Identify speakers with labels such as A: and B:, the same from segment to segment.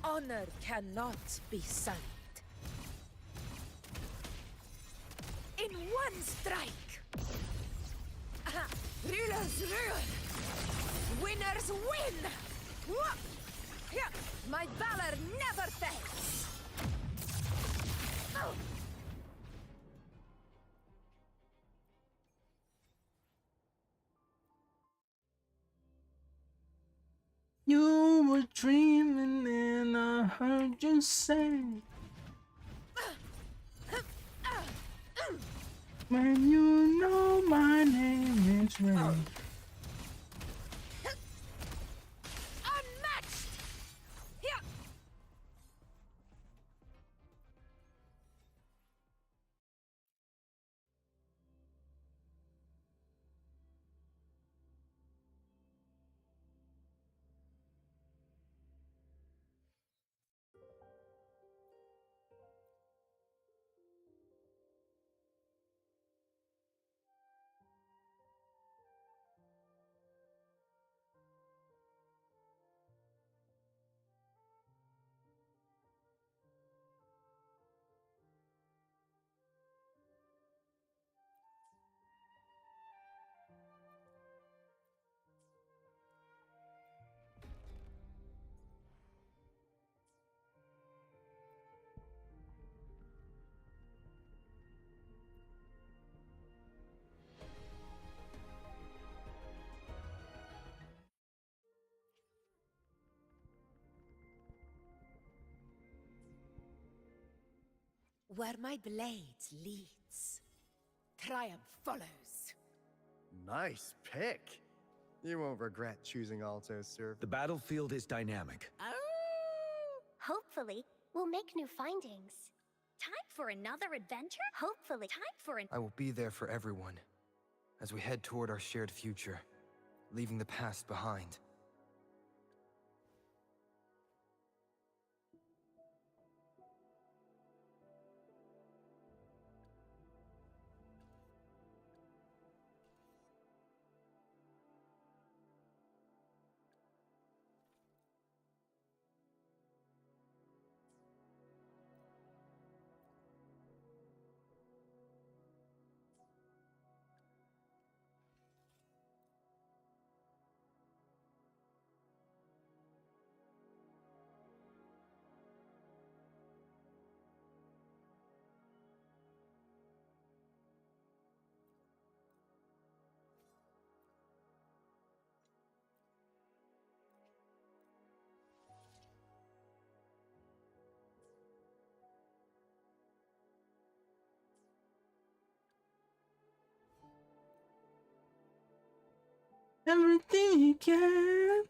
A: Honor cannot be sullied. In one strike! Rulers rule! Winners win! My valor never fails! Oh.
B: You were dreaming and I heard you say, when you know my name is Ray.
A: Unmatched! Here! Where my blade leads, triumph follows.
C: Nice pick. You won't regret choosing Alto, sir.
D: The battlefield is dynamic.
A: Oh!
E: Hopefully, we'll make new findings. Time for another adventure? Hopefully, time for an...
F: I will be there for everyone as we head toward our shared future, leaving the past behind.
B: Everything he can.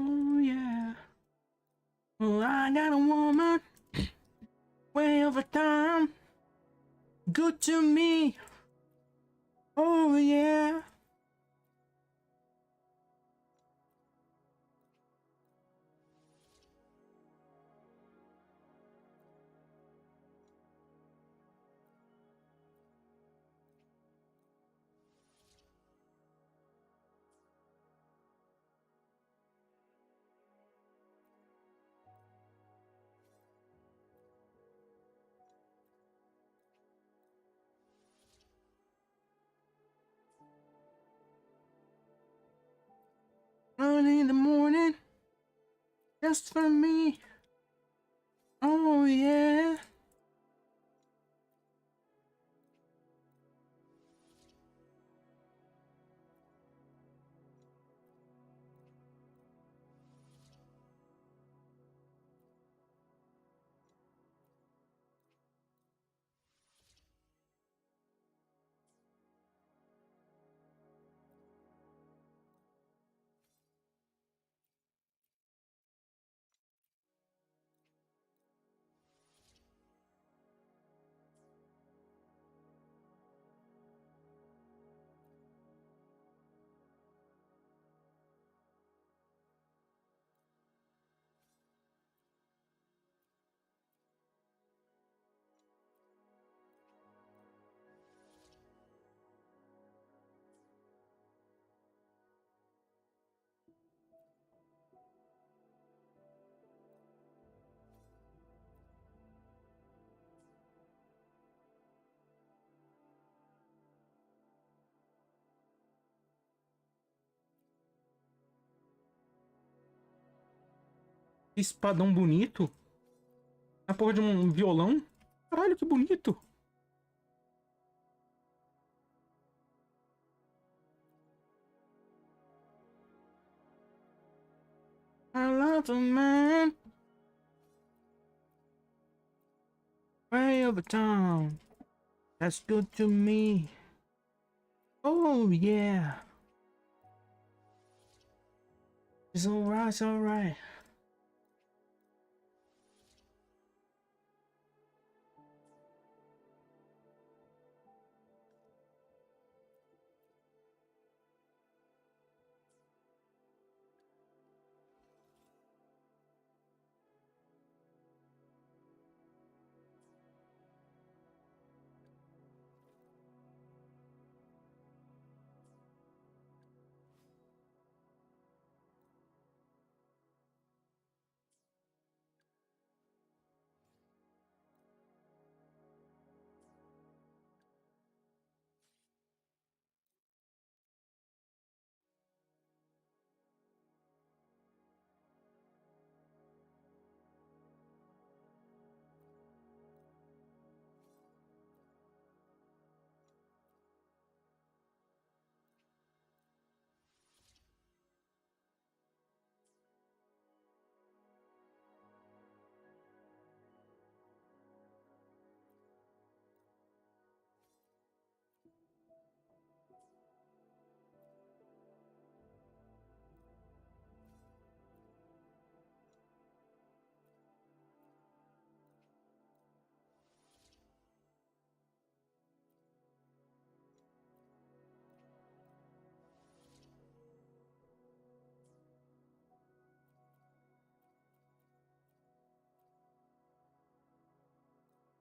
B: Oh yeah. Well, I got a woman way over time. Good to me. Oh yeah. early in the morning, just for me. Oh yeah. Que espadão bonito. A porra de um violão. Caralho, que bonito. I love a man way over town. That's good to me. Oh yeah. It's alright, it's alright.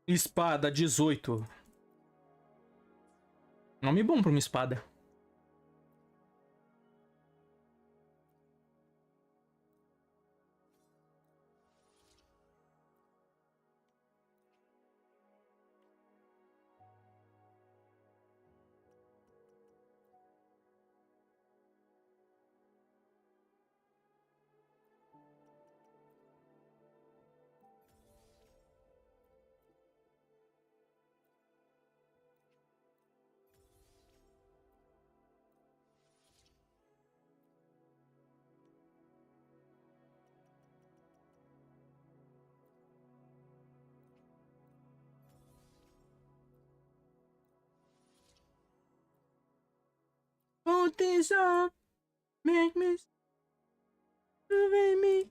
B: Espada 18. Nome bom pra uma espada. Put this on, make me, make me.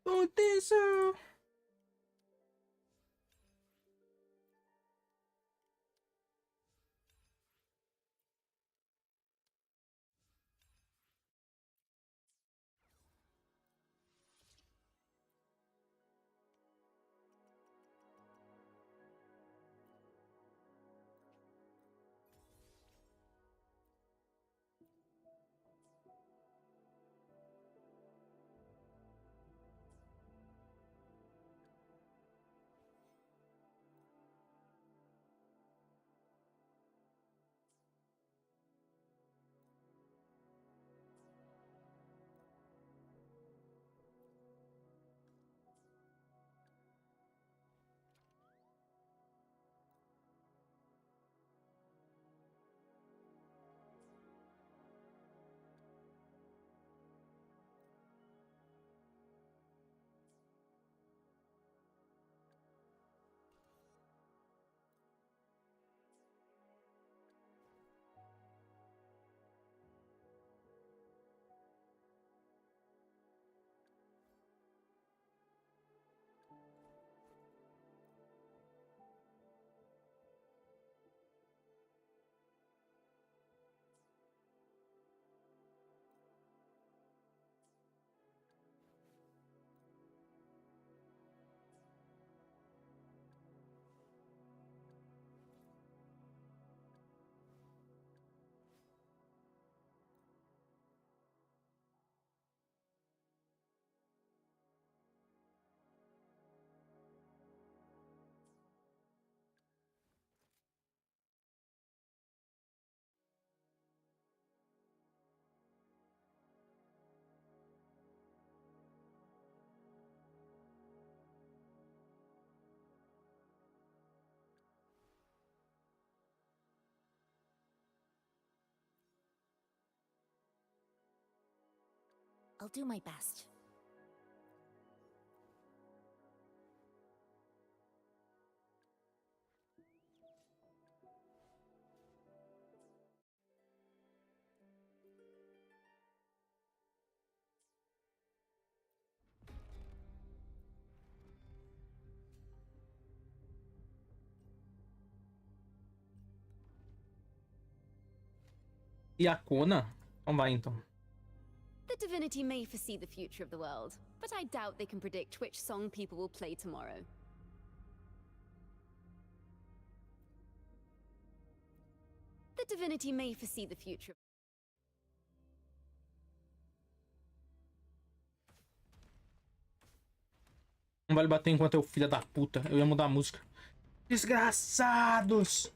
B: Put this on.
A: I'll do my best.
B: E a Kona? Então vai, então.
G: The divinity may foresee the future of the world, but I doubt they can predict which song people will play tomorrow. The divinity may foresee the future.
B: Não vale bater enquanto é o filho da puta. Eu ia mudar a música. Desgraçados!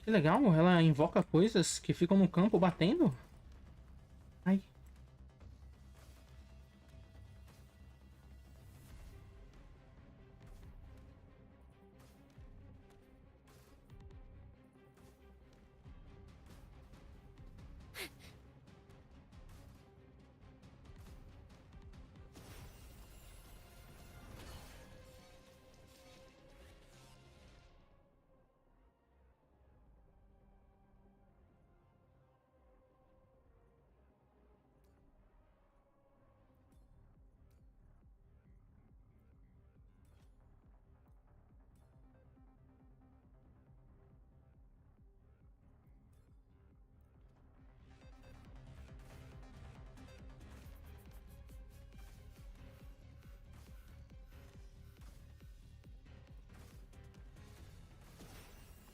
B: Que legal. Ela invoca coisas que ficam no campo batendo. Ai.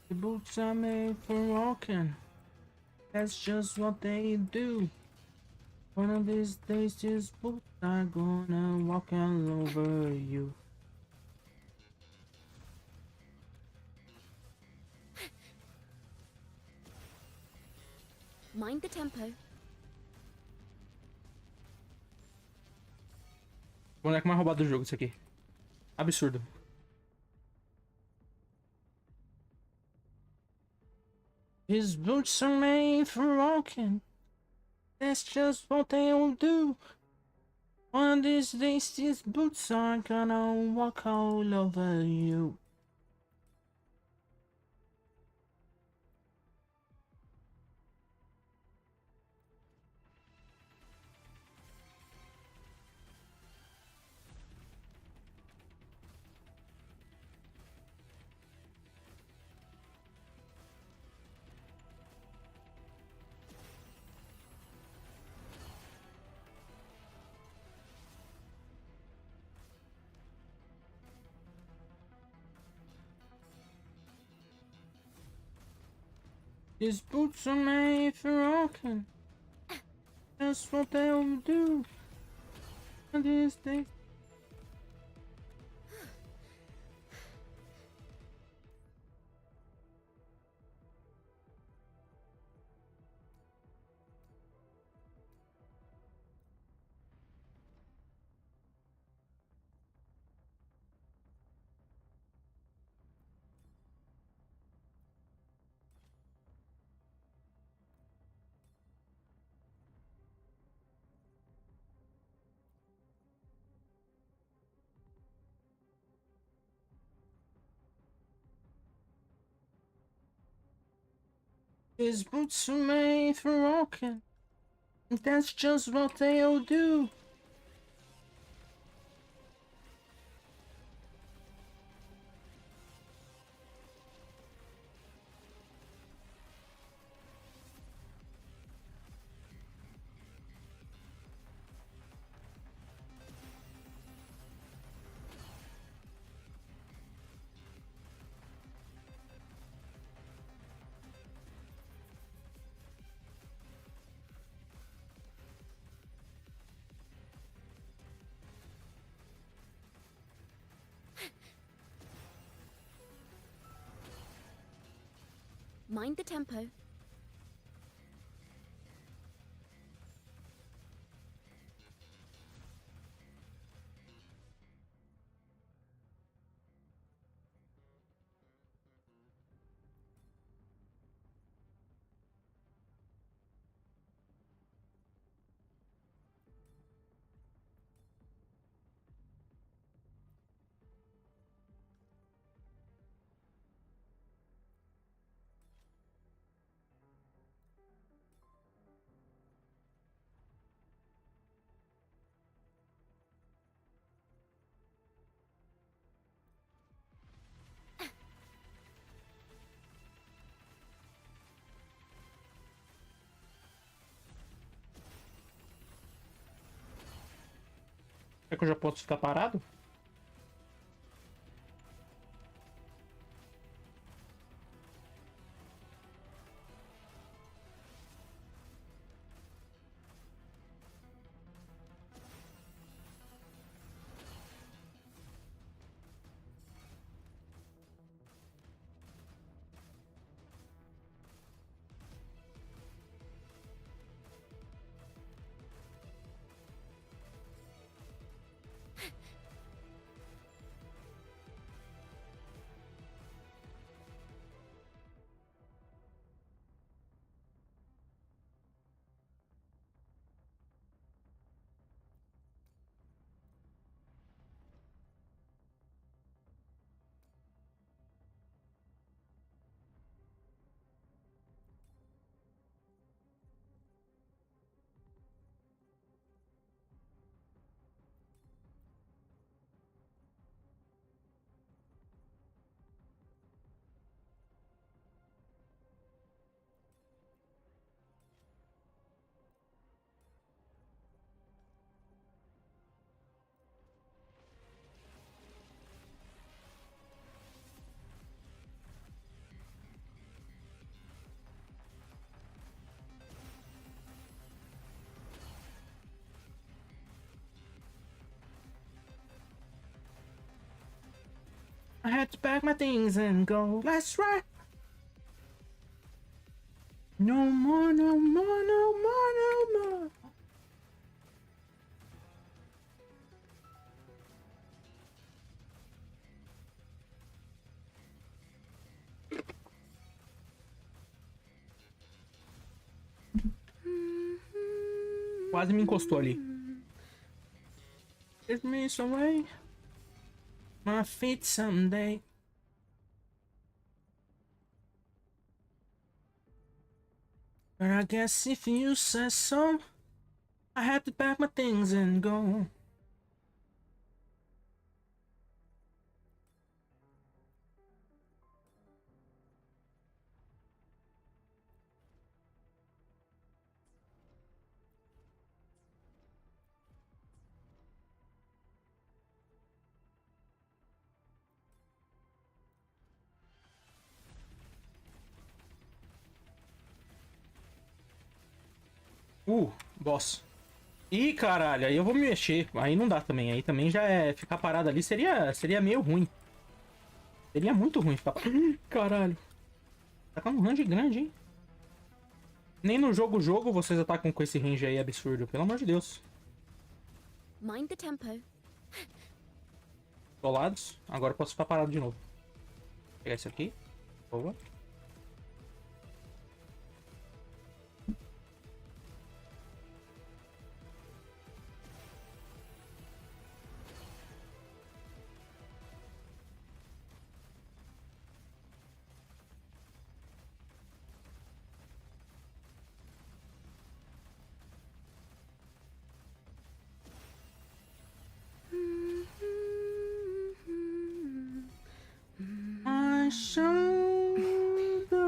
B: The boots are made for walking. That's just what they do. One of these days, these boots are gonna walk all over you.
G: Mind the tempo.
B: Boneco mais roubado do jogo, isso aqui. Absurdo. His boots are made for walking. That's just what they'll do. One of these days, these boots are gonna walk all over you. His boots are made for walking. That's what they'll do. And these days. His boots are made for walking. And that's just what they'll do.
G: Mind the tempo.
B: Será que eu já posso ficar parado? I had to pack my things and go. Let's ride. No more, no more, no more, no more. Quase me encostou ali. Give me some way. My feet someday. But I guess if you say so, I had to pack my things and go. Boss. Ih, caralho, aí eu vou me mexer. Aí não dá também. Aí também já é... Ficar parado ali seria meio ruim. Seria muito ruim ficar... Caralho. Tá com um range grande, hein? Nem no jogo vocês atacam com esse range aí absurdo. Pelo amor de Deus.
G: Mind the tempo.
B: Solados. Agora eu posso ficar parado de novo. Vou pegar isso aqui. Boa.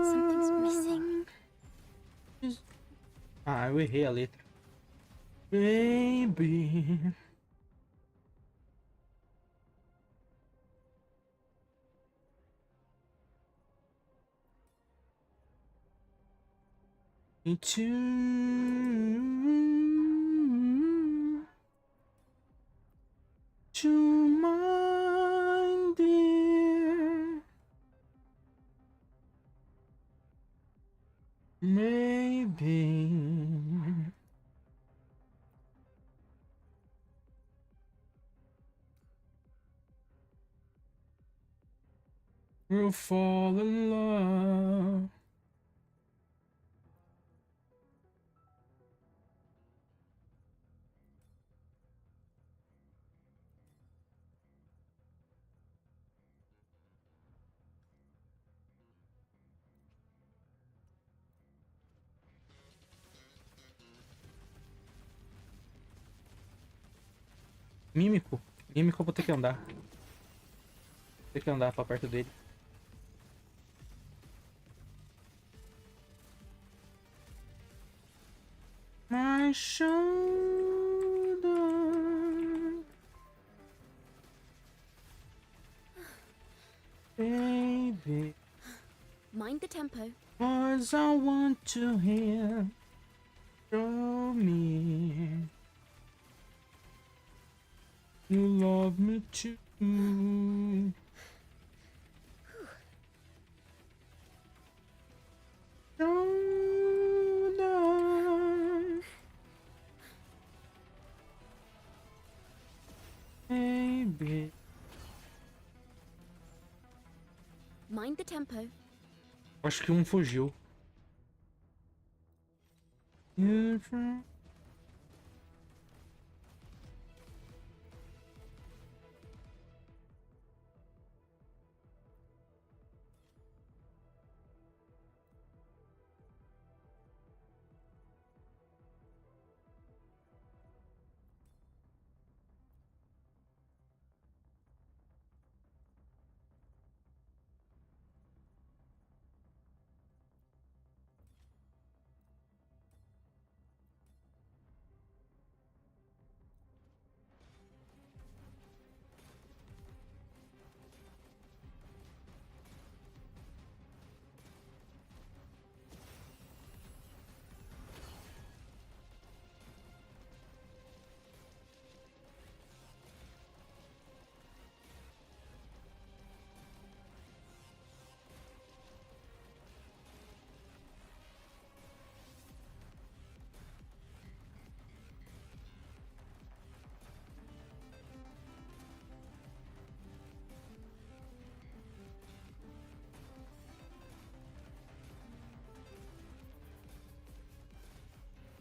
G: Something's missing.
B: Ah, eu errei a letra. Baby. To mine, dear. Maybe we'll fall in love. Mímico. Mímico eu vou ter que andar. Vou ter que andar pra perto dele. My shoulder.
G: Mind the tempo.
B: Words I want to hear. Show me you love me too. Show them, baby.
G: Mind the tempo.
B: Acho que um fugiu.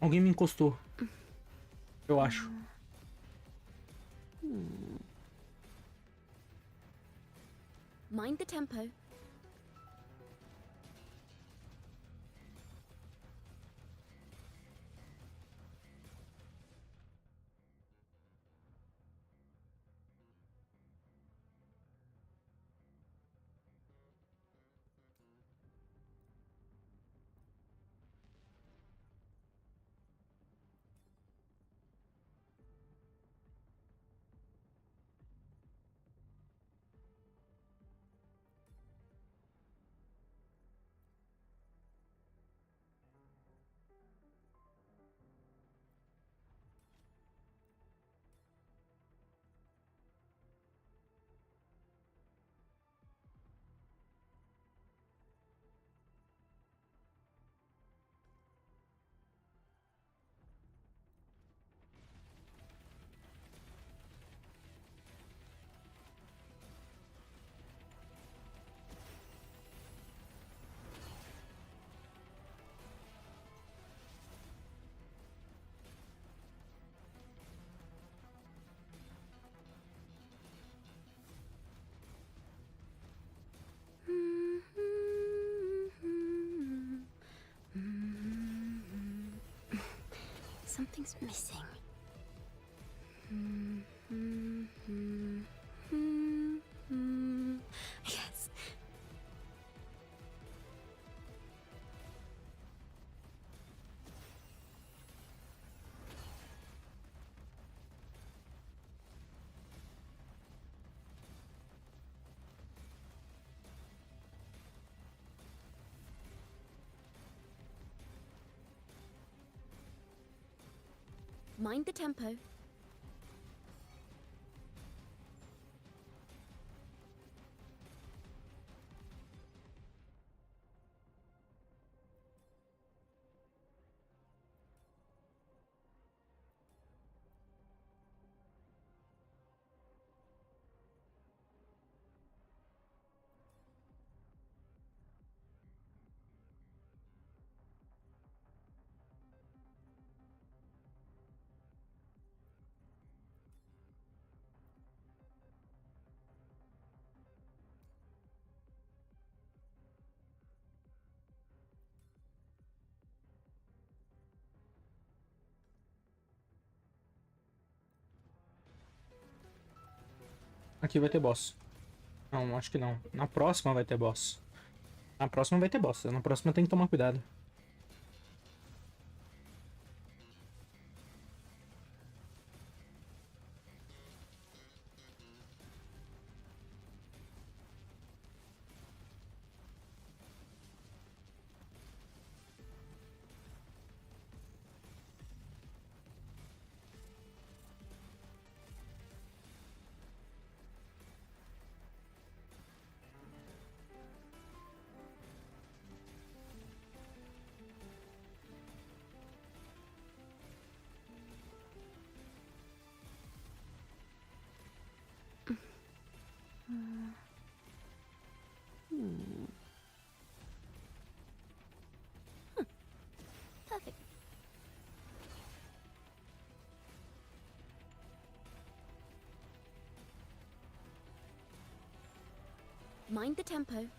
B: Alguém me encostou. Eu acho.
G: Mind the tempo. Something's missing. Yes. Mind the tempo.
B: Aqui vai ter boss. Não, acho que não. Na próxima vai ter boss. Na próxima vai ter boss. Na próxima tem que tomar cuidado.
G: Perfect. Mind the tempo.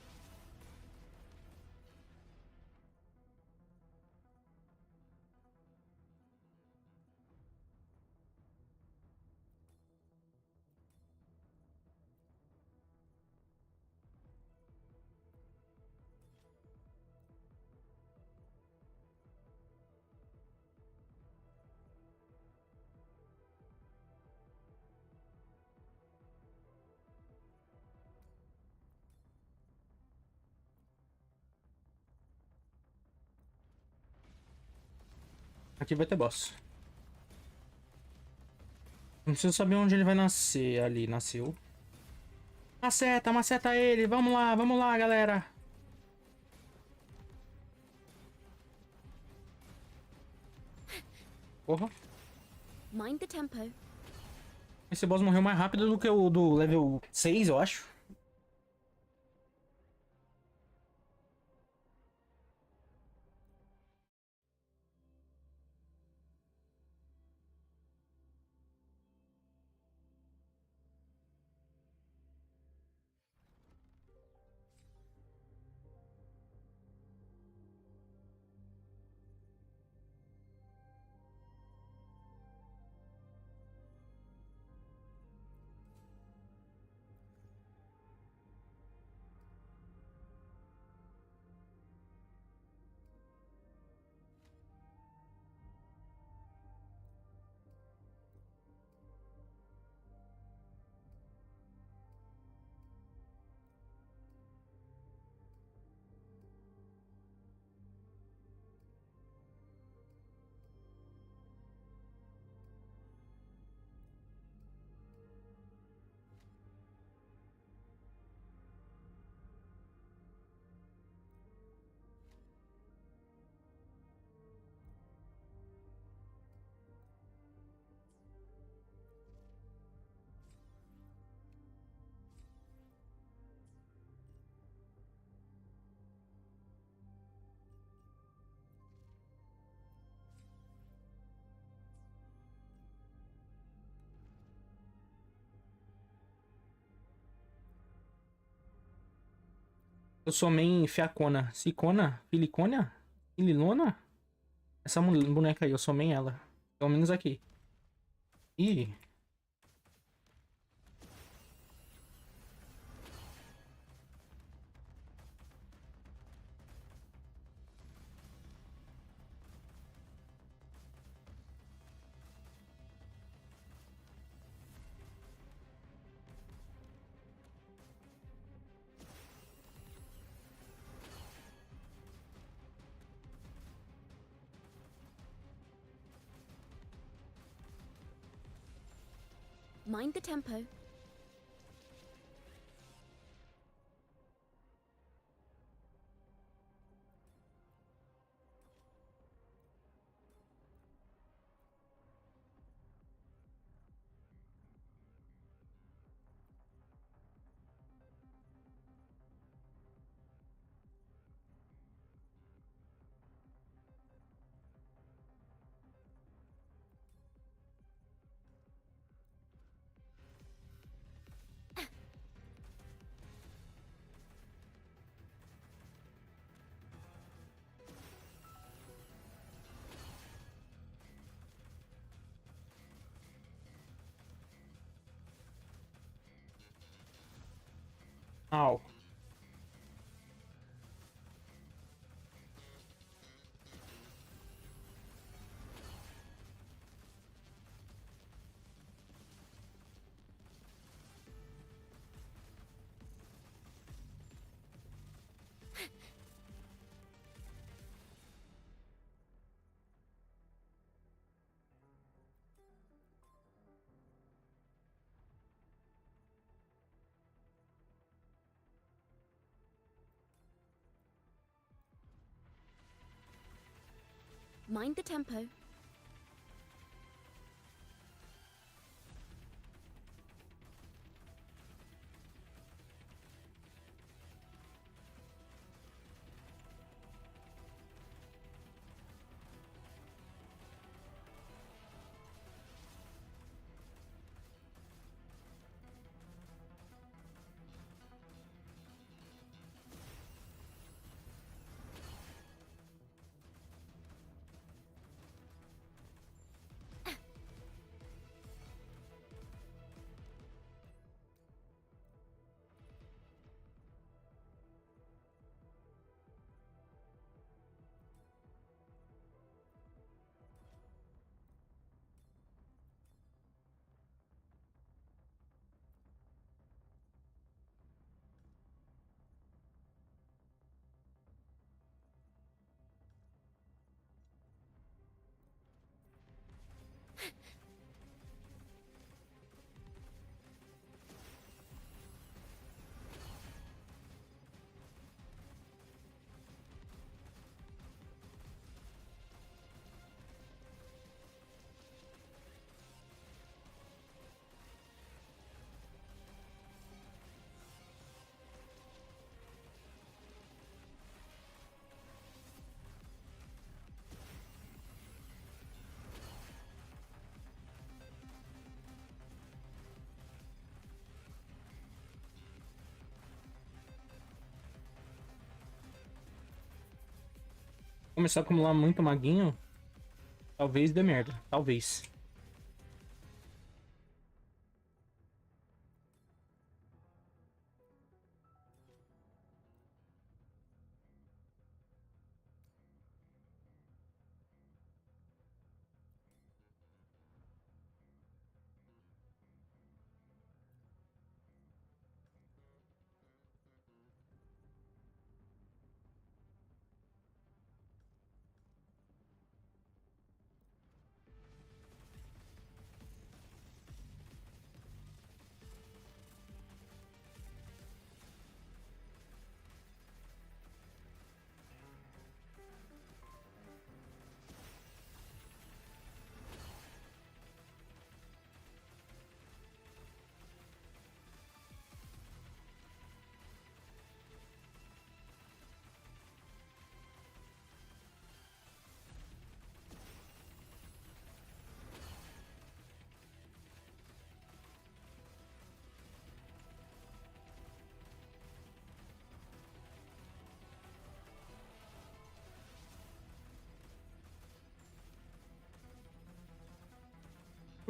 B: Aqui vai ter boss. Não preciso saber onde ele vai nascer. Ali, nasceu. Maceta ele. Vamos lá, galera. Porra.
G: Mind the tempo.
B: Esse boss morreu mais rápido do que o do level 6, eu acho. Eu sou main fiacona. Cicona? Filicônia? Fililona? Essa boneca aí, eu sou main ela. Pelo menos aqui. Ih.
G: Mind the tempo.
B: Au.
G: Mind the tempo.
B: começar a acumular muito maguinho, talvez dê merda. Talvez.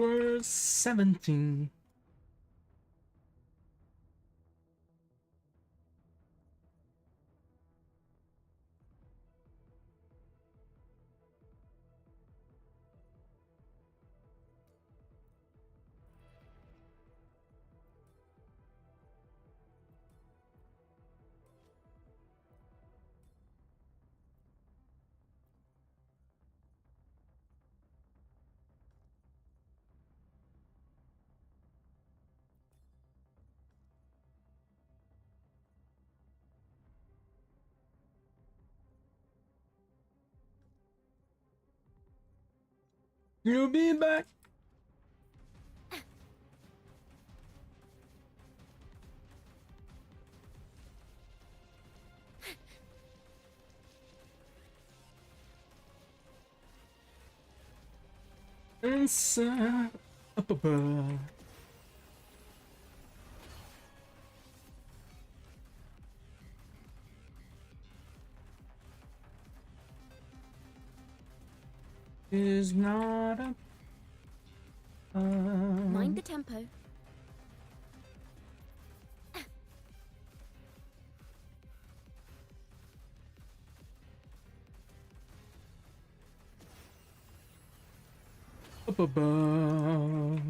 B: We're 17. You'll be back. Inside. Up above. Is not a
G: Mind the tempo.
B: up above.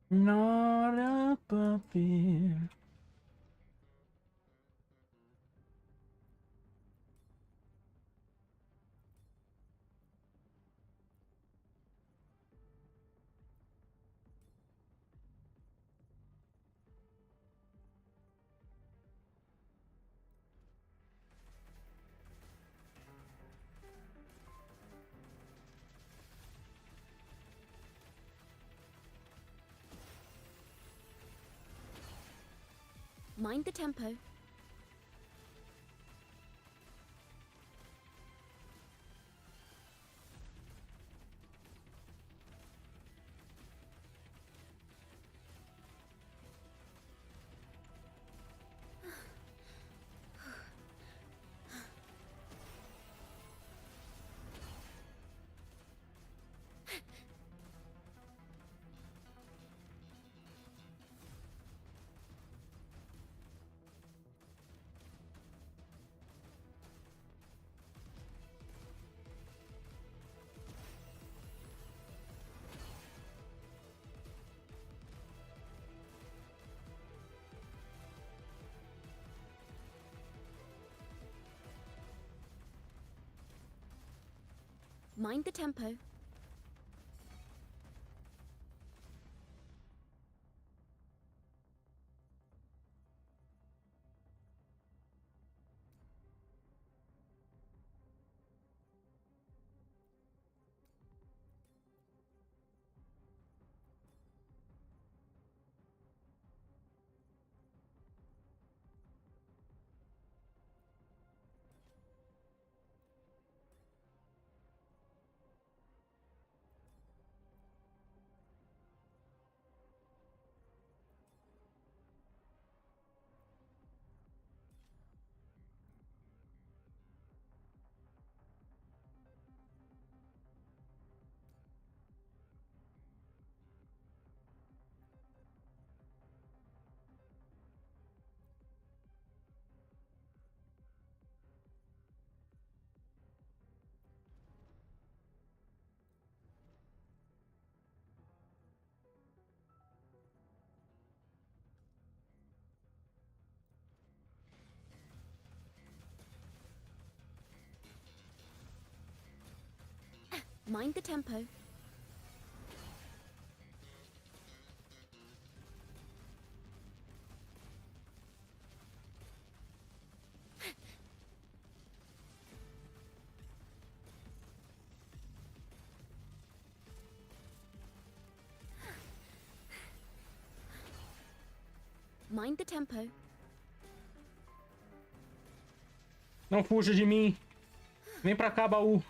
B: Not up up here.
G: Mind the tempo. Mind the tempo. Mind the tempo. Mind the tempo.
B: Não fuja de mim. Vem pra cá, baú.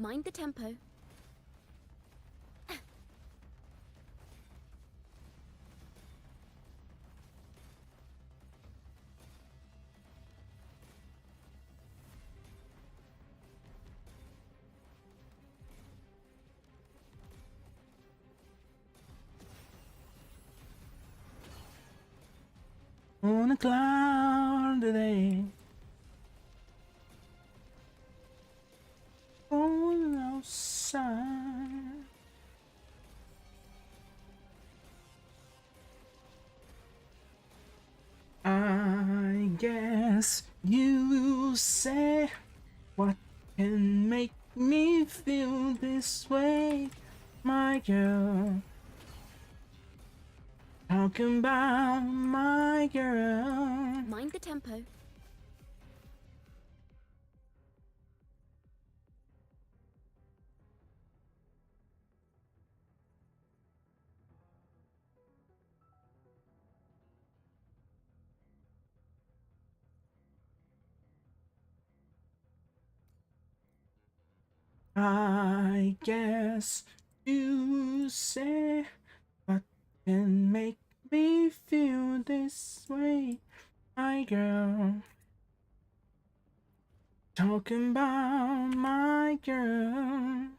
G: Mind the tempo.
B: On a cloud today. On outside. I guess you say what can make me feel this way, my girl. Talking about my girl.
G: Mind the tempo.
B: I guess you say what can make me feel this way, my girl. Talking about my girl.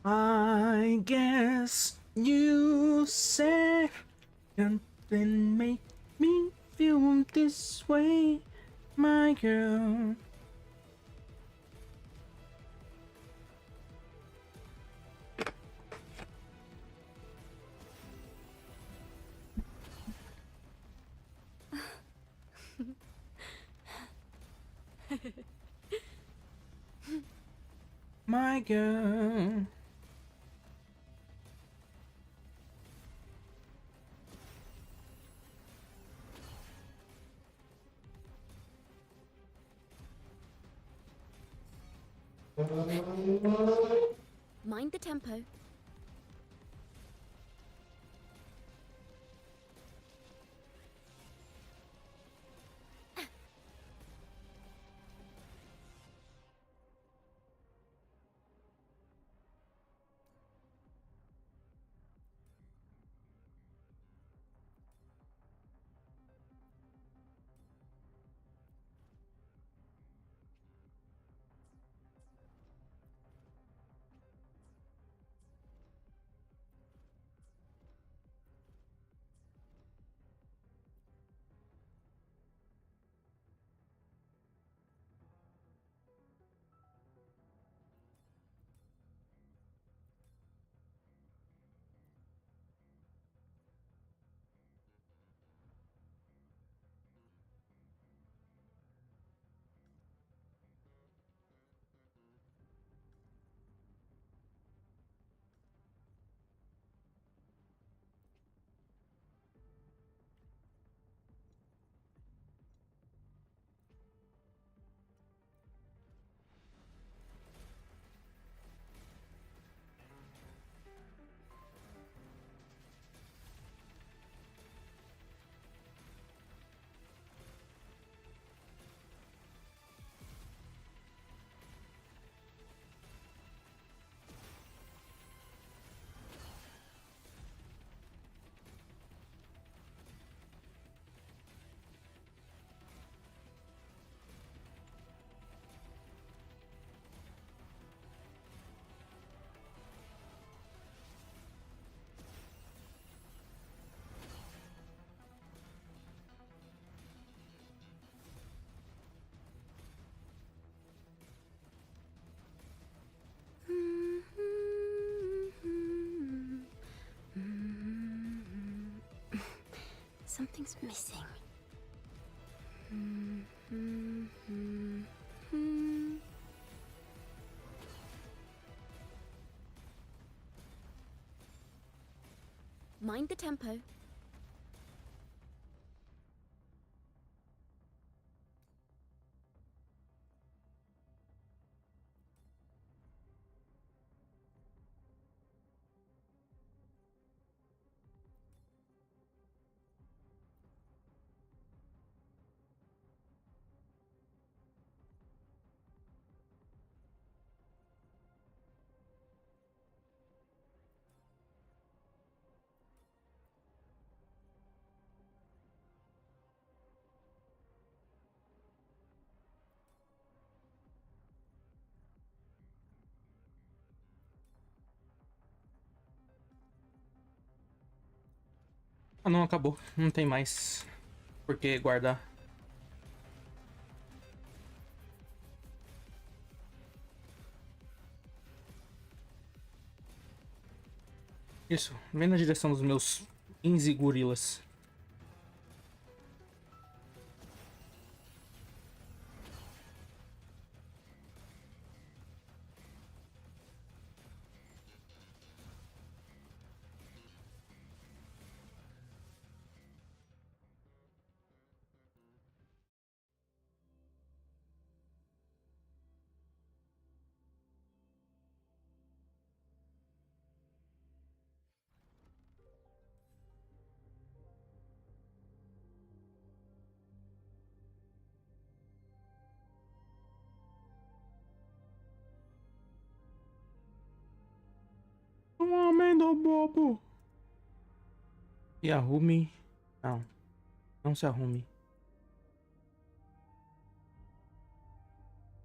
B: I guess you say something make me feel this way, my girl. My girl.
G: Mind the tempo. Something's missing. Mind the tempo.
B: Ah, não, acabou. Não tem mais por que guardar. Isso, vem na direção dos meus 15 gorilas. Um homem do bobo. E arrume. Não. Não se arrume.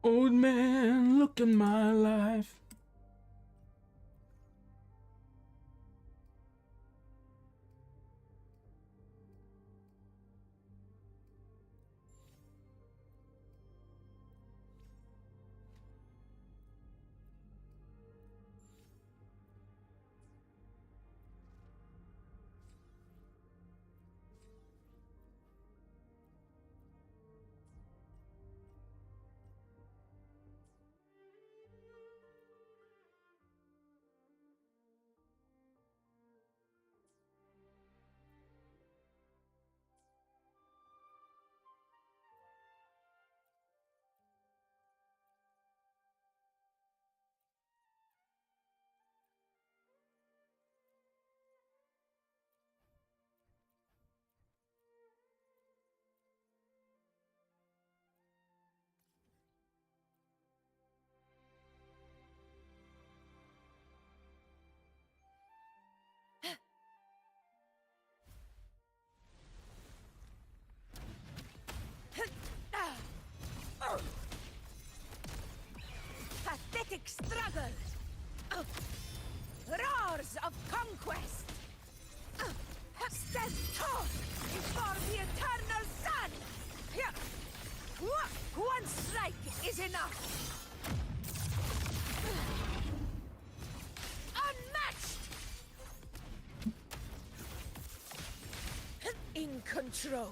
B: Old man, look at my life.
A: Pathetic struggle! Roars of conquest! Stand tall before the eternal sun! One strike is enough! Unmatched! In control.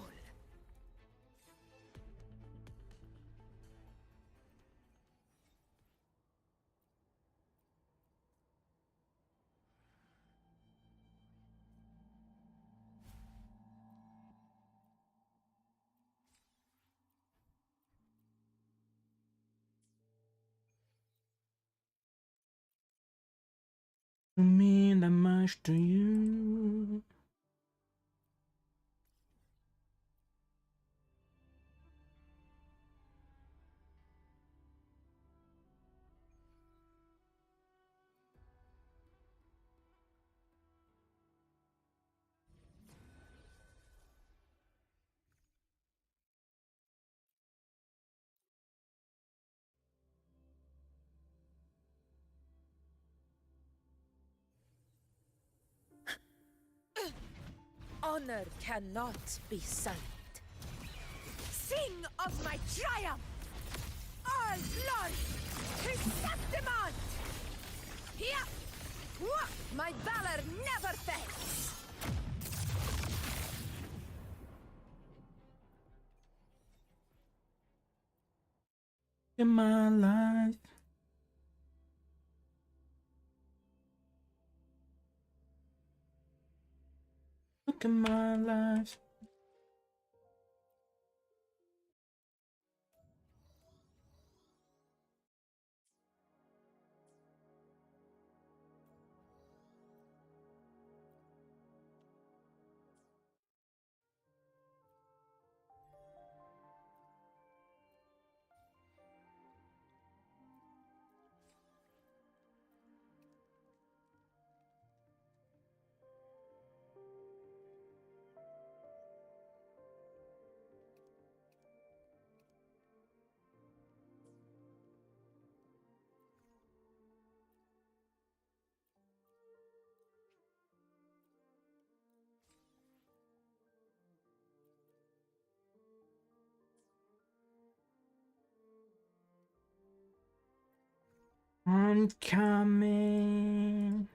B: To mean that much to you.
A: Honor cannot be sullied. Sing of my triumph! All glory to Septimon! Here! My valor never fails!
B: at my life. Look at my life. I'm coming.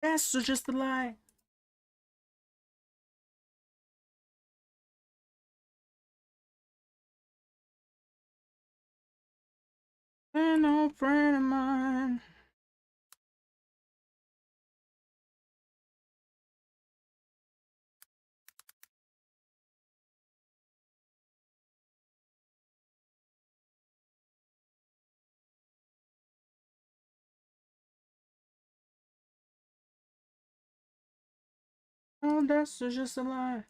B: That's just a lie. An old friend of mine. Oh, that's just a lie.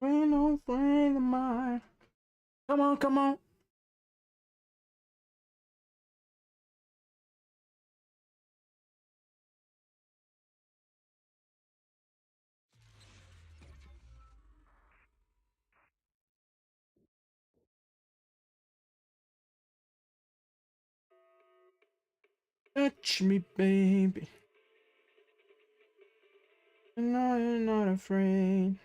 B: An old friend of mine. Come on, come on. Touch me, baby. And I'm not afraid.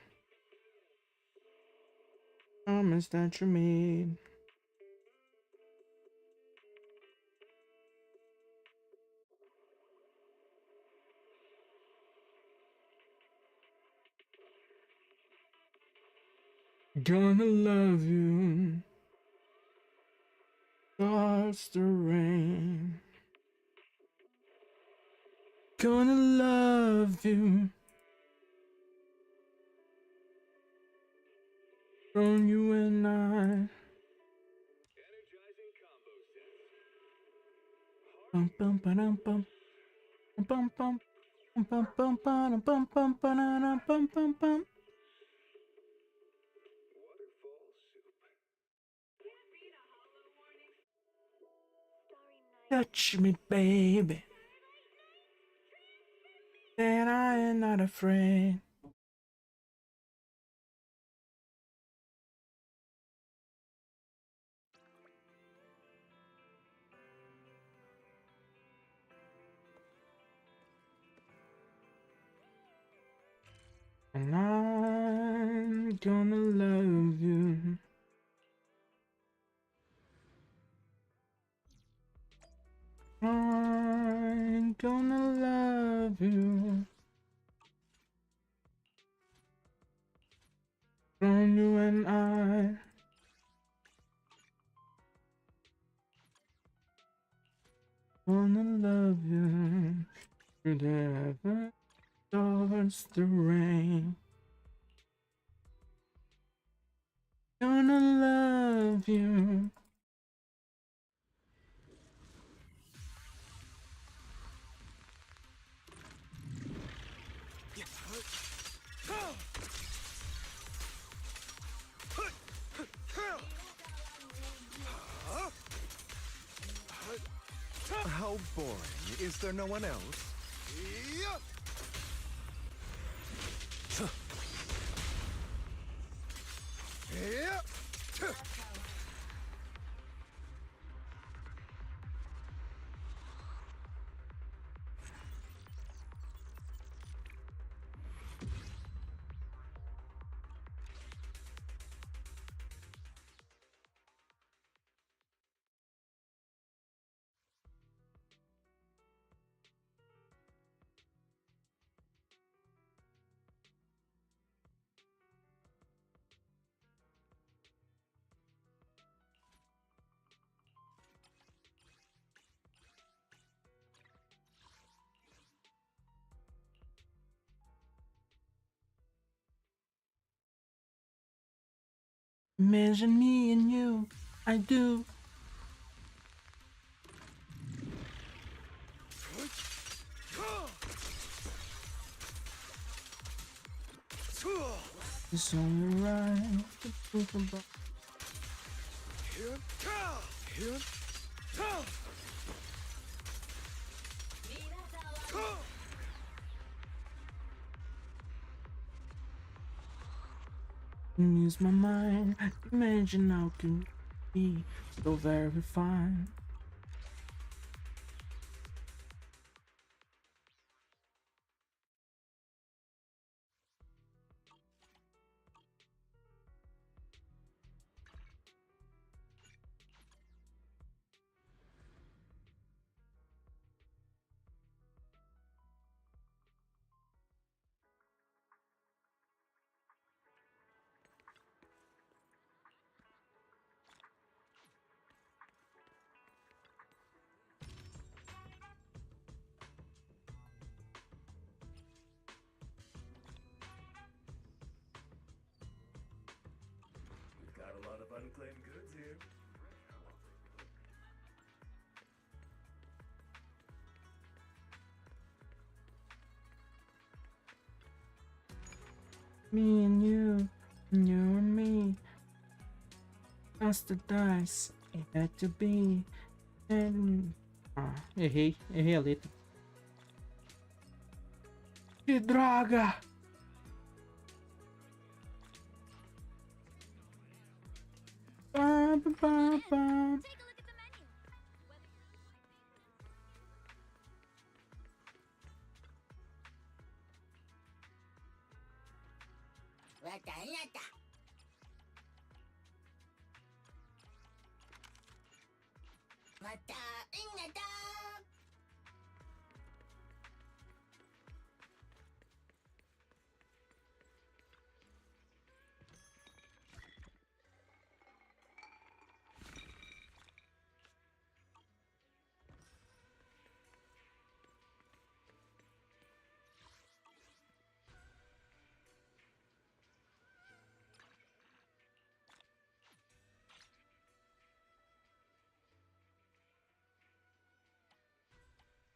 B: Promise that you made. Gonna love you. Starts to rain. Gonna love you. From you and I. Bum bum ba-dum bum. Bum bum. Bum bum ba-dum bum bum ba-da-dum bum bum bum. Touch me, baby. Then I am not afraid. And I'm gonna love you. I'm gonna love you. From you and I. Gonna love you. Through the ever starts to rain. Gonna love you.
C: How boring. Is there no one else?
B: Imagine me and you, I do. It's only right to think about. Use my mind, imagine how can be so very fine.
H: Unclaimed goods here.
B: Me and you and me. Toss the dice, it had to be. And... errei a letra. Que droga!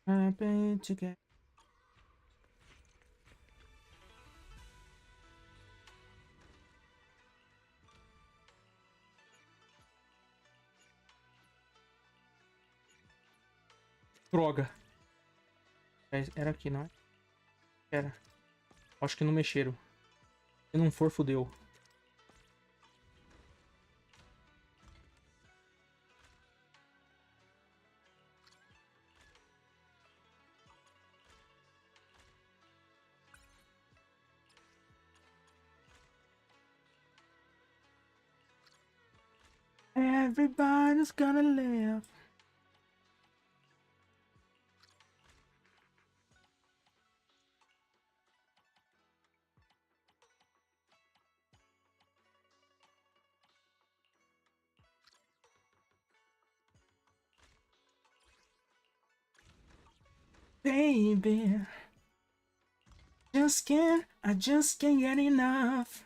B: Happy together. Droga. Era aqui, não é? Era. Acho que não mexeram. Se não for, fodeu. Everybody's gonna live. Baby, I just can't get enough.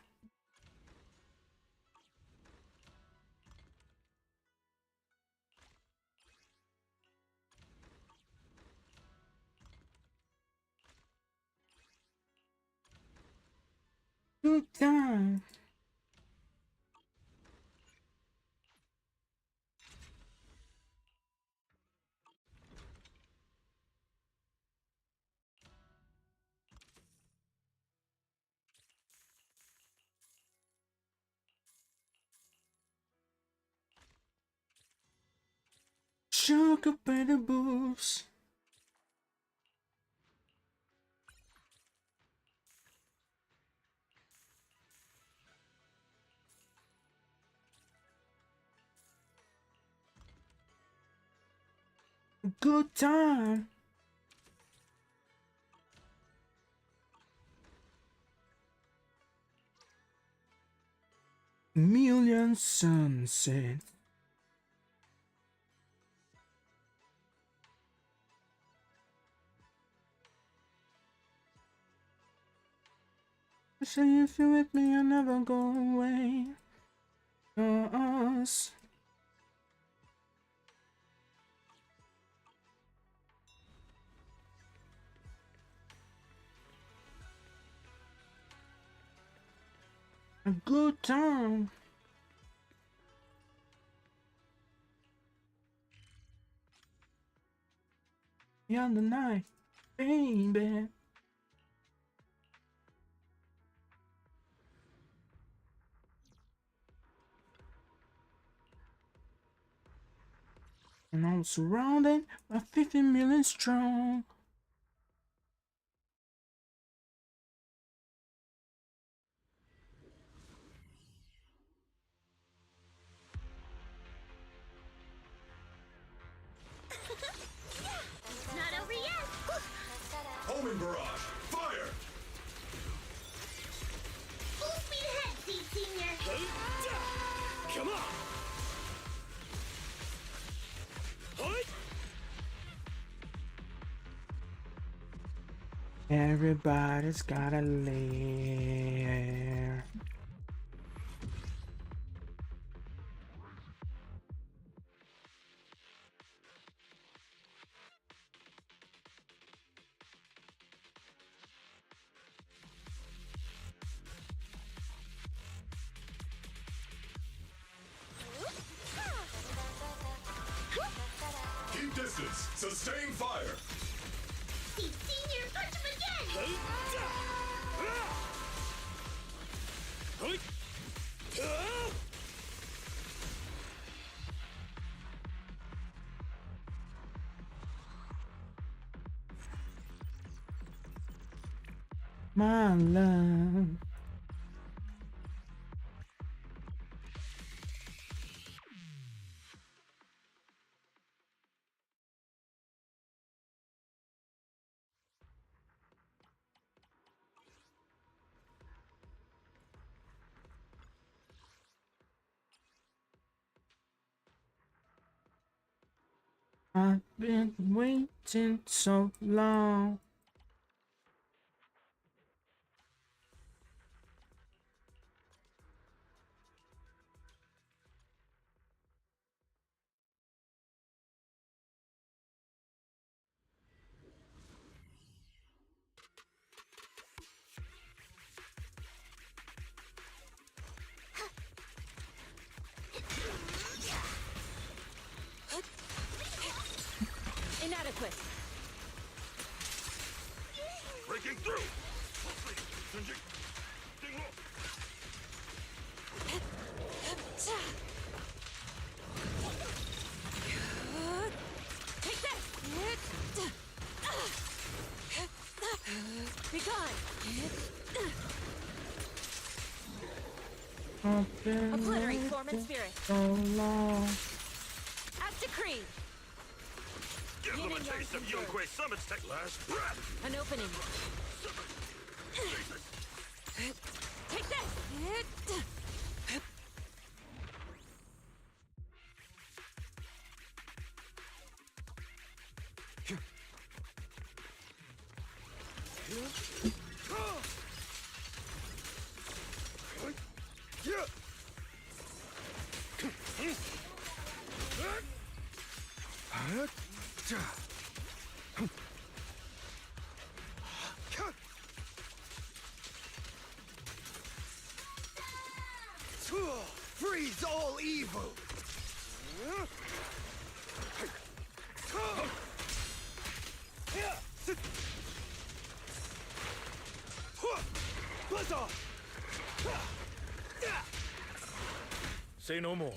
B: Good time. Sugar by the boobs. Good time. Million sunsets. Say if you're with me, I'll never go away. Us. A good time. Beyond the night, baby. And I'm surrounded by 50 million strong.
E: Not over yet!
H: Homing barrage! Fire!
E: Full speed ahead, Seed Senior!
H: Come on!
B: Everybody's gotta live.
H: Keep distance! Sustain fire!
E: Seed Senior, punch him again!
B: My love. I've been waiting so long.
A: Inadequate.
H: Breaking through!
A: Take this! Be gone!
B: I've been
A: Obliterate
B: waiting
A: form and spirit.
B: so long.
A: As decreed!
H: Give them a taste of Yunque Summit's tech last breath!
A: An opening. Take this!
C: Freeze all evil!
H: Say no more.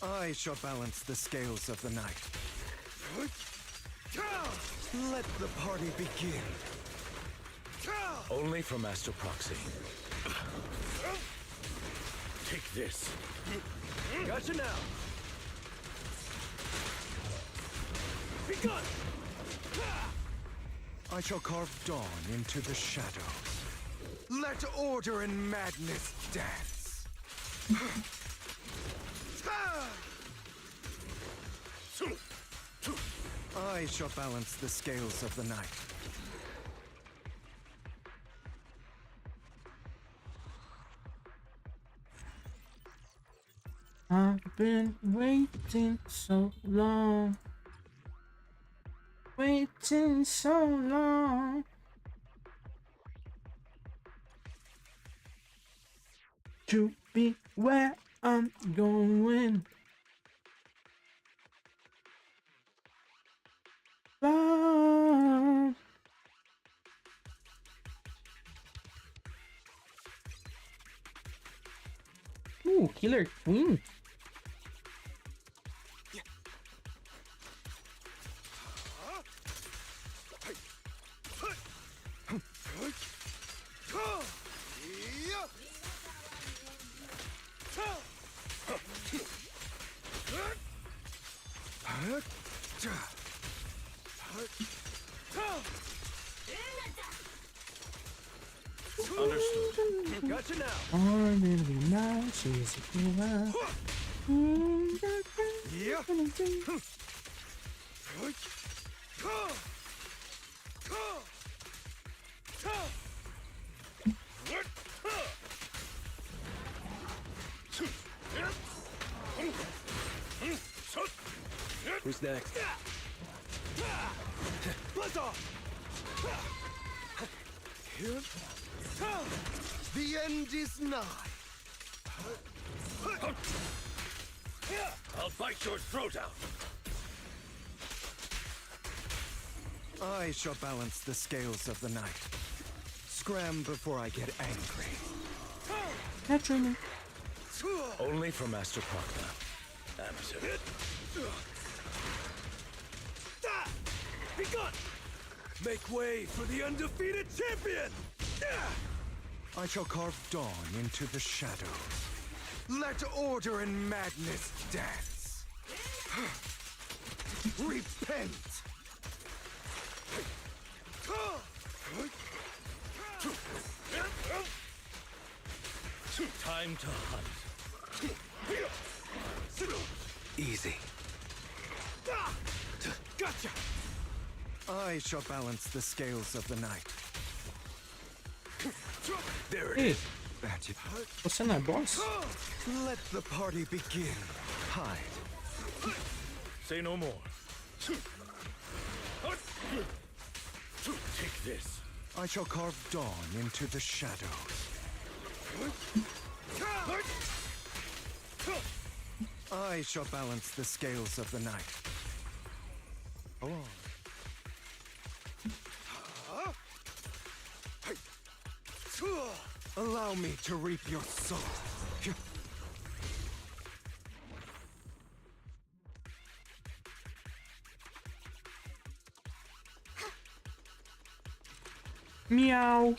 C: I shall balance the scales of the night. Let the party begin.
H: Only for Master Proxy. Take this.
C: Gotcha now! Begun! I shall carve dawn into the shadows. Let order and madness dance. I shall balance the scales of the night.
B: I've been waiting so long. Waiting so long. To be where I'm going. Love. Ooh, Killer Queen.
H: Understood.
C: Gotcha now!
B: Or it'll be nice, she's a cool.
H: Who's next?
C: Buzz off! The end is nigh.
H: I'll bite your throat out.
C: I shall balance the scales of the night. Scram before I get angry.
B: Naturally.
H: Only for Master Próxima. Amateur.
C: Begun! Make way for the undefeated champion! I shall carve dawn into the shadows. Let order and madness dance. Repent!
H: Time to hunt.
D: Easy.
C: I shall balance the scales of the night.
H: There it
B: Ei,
H: is.
C: That's it.
B: você não é boss?
C: Let the party begin. Hide.
H: Say no more. Take this.
C: I shall carve dawn into the shadows. I shall balance the scales of the night. Go on. Allow me to reap your soul.
B: Meow.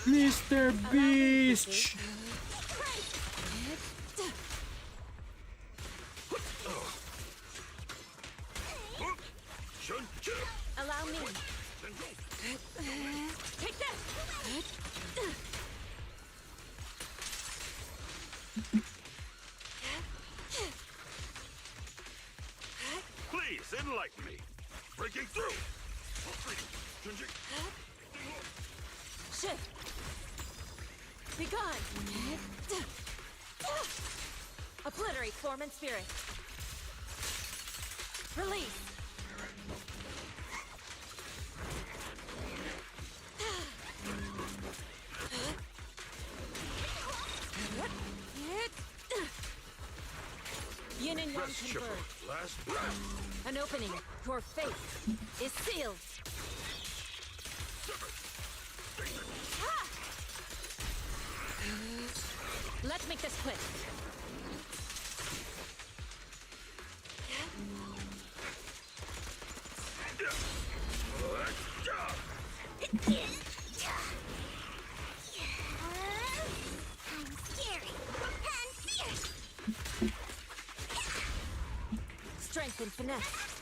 B: Mr. Beast.
A: Allow me. Take this.
H: Please enlighten me. Breaking through.
A: Shift. Be gone. Obliterate form and spirit. Release. Yin and Yang
H: Rest shipper.
A: converge.
H: Last breath.
A: An opening. Your fate is sealed. Ah! Let's make this quick.
E: I'm scary and fierce.
A: Strength and finesse.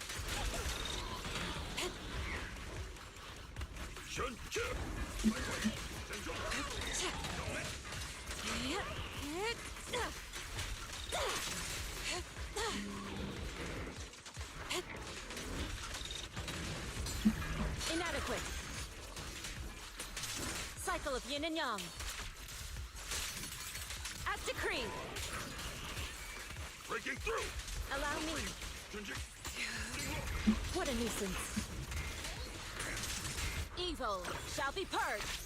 A: Inadequate. Cycle of yin and yang. As decreed.
H: Breaking through.
A: Allow me. What a nuisance. Evil shall be purged.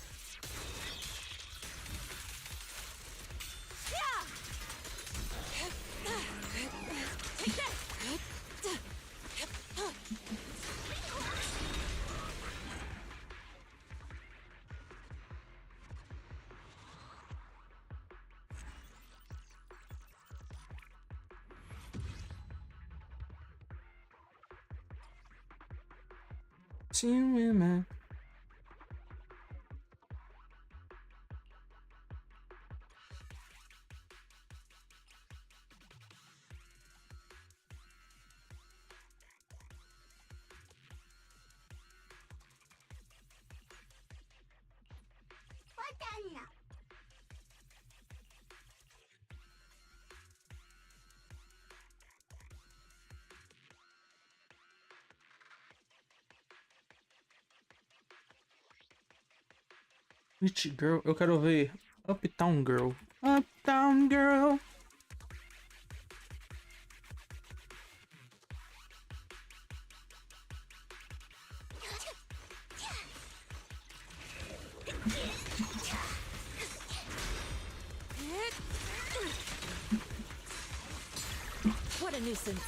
A: Yeah! Take this!
B: See women. Which girl? Eu quero ver Uptown Girl. Uptown Girl.
A: What a nuisance.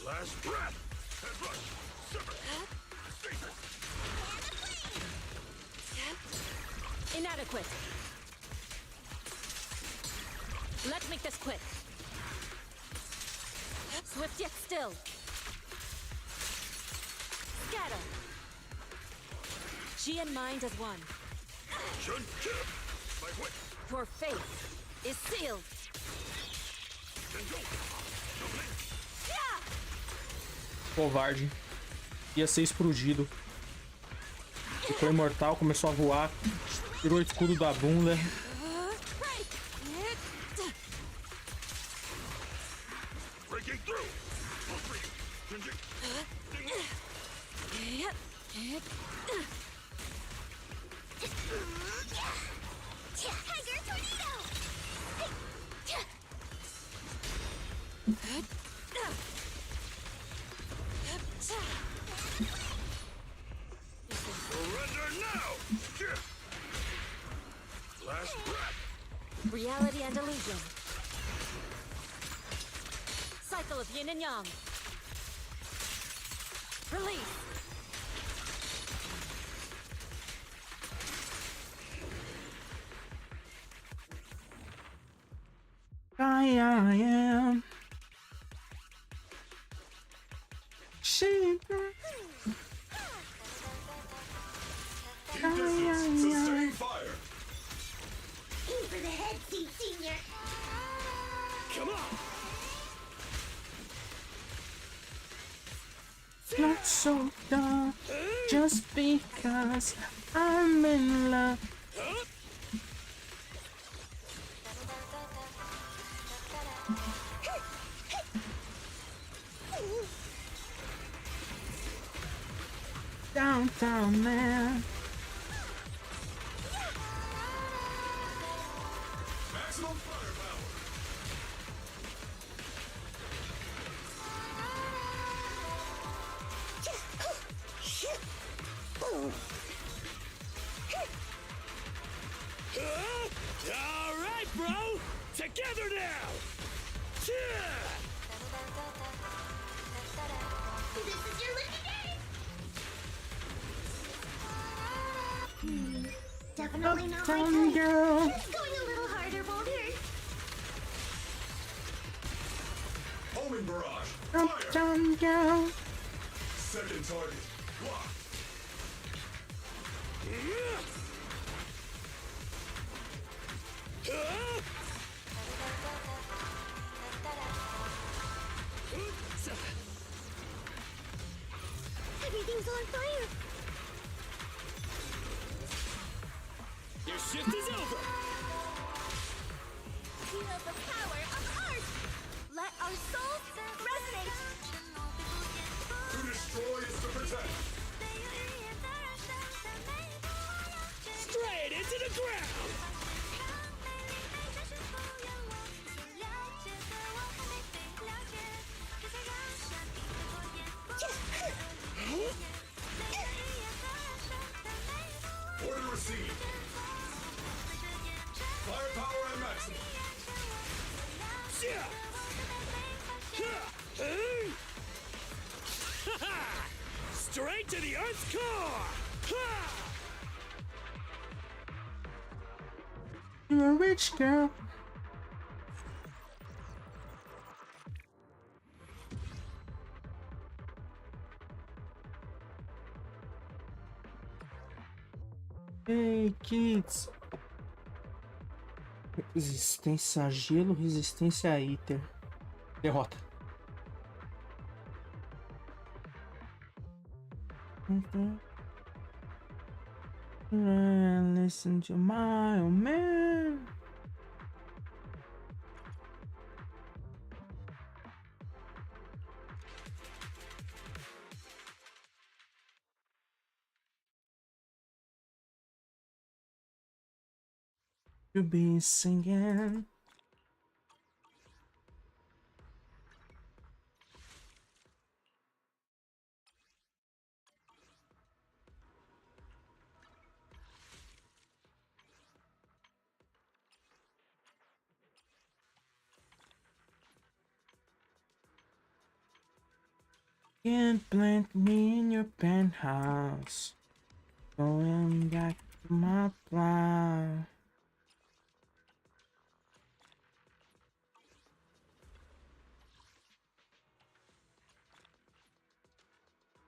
H: Last breath. Head rush. Sever.
A: Inadequate. Let's make this quick. Swift yet still. Scatter. She and mind as one. Your fate is sealed.
B: Covarde. Ia ser explodido. Ficou imortal, começou a voar. Tirou o escudo da bunda.
H: Breaking through.
E: Tiger tornado!
H: Surrender now! Last breath!
A: Reality and illusion. Cycle of yin and yang. Release.
B: I am shaper.
H: Sustain fire!
E: Aim for the head, Senior!
H: Come on!
B: Not so dumb, just because I'm in love. Downtown man.
H: Maximum firepower! All right, bro! Together now!
E: This is your lucky day! Definitely not my
B: Uptown
E: type.
B: girl.
E: Just going a little harder, Boulder.
H: Homing barrage! Fire!
B: Uptown girl.
H: Second target! Locked!
E: Everything's on fire.
H: Your shift is over!
E: Feel the power of art. Let our souls resonate.
H: To destroy is to protect! Straight into the ground! Order received! Firepower at maximum! Straight to the Earth's core!
B: You're a rich girl. Hey, kids. Resistência a gelo, resistência a iter. Derrota. Listen to my old man. To be singing. Can't plant me in your penthouse. Going back to my plow.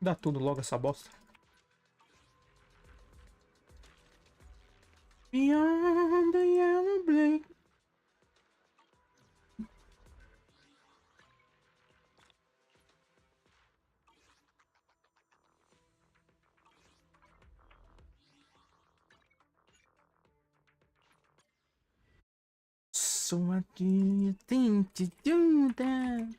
B: Dá tudo logo essa bosta. Beyond the yellow blade. So what do you think to do that?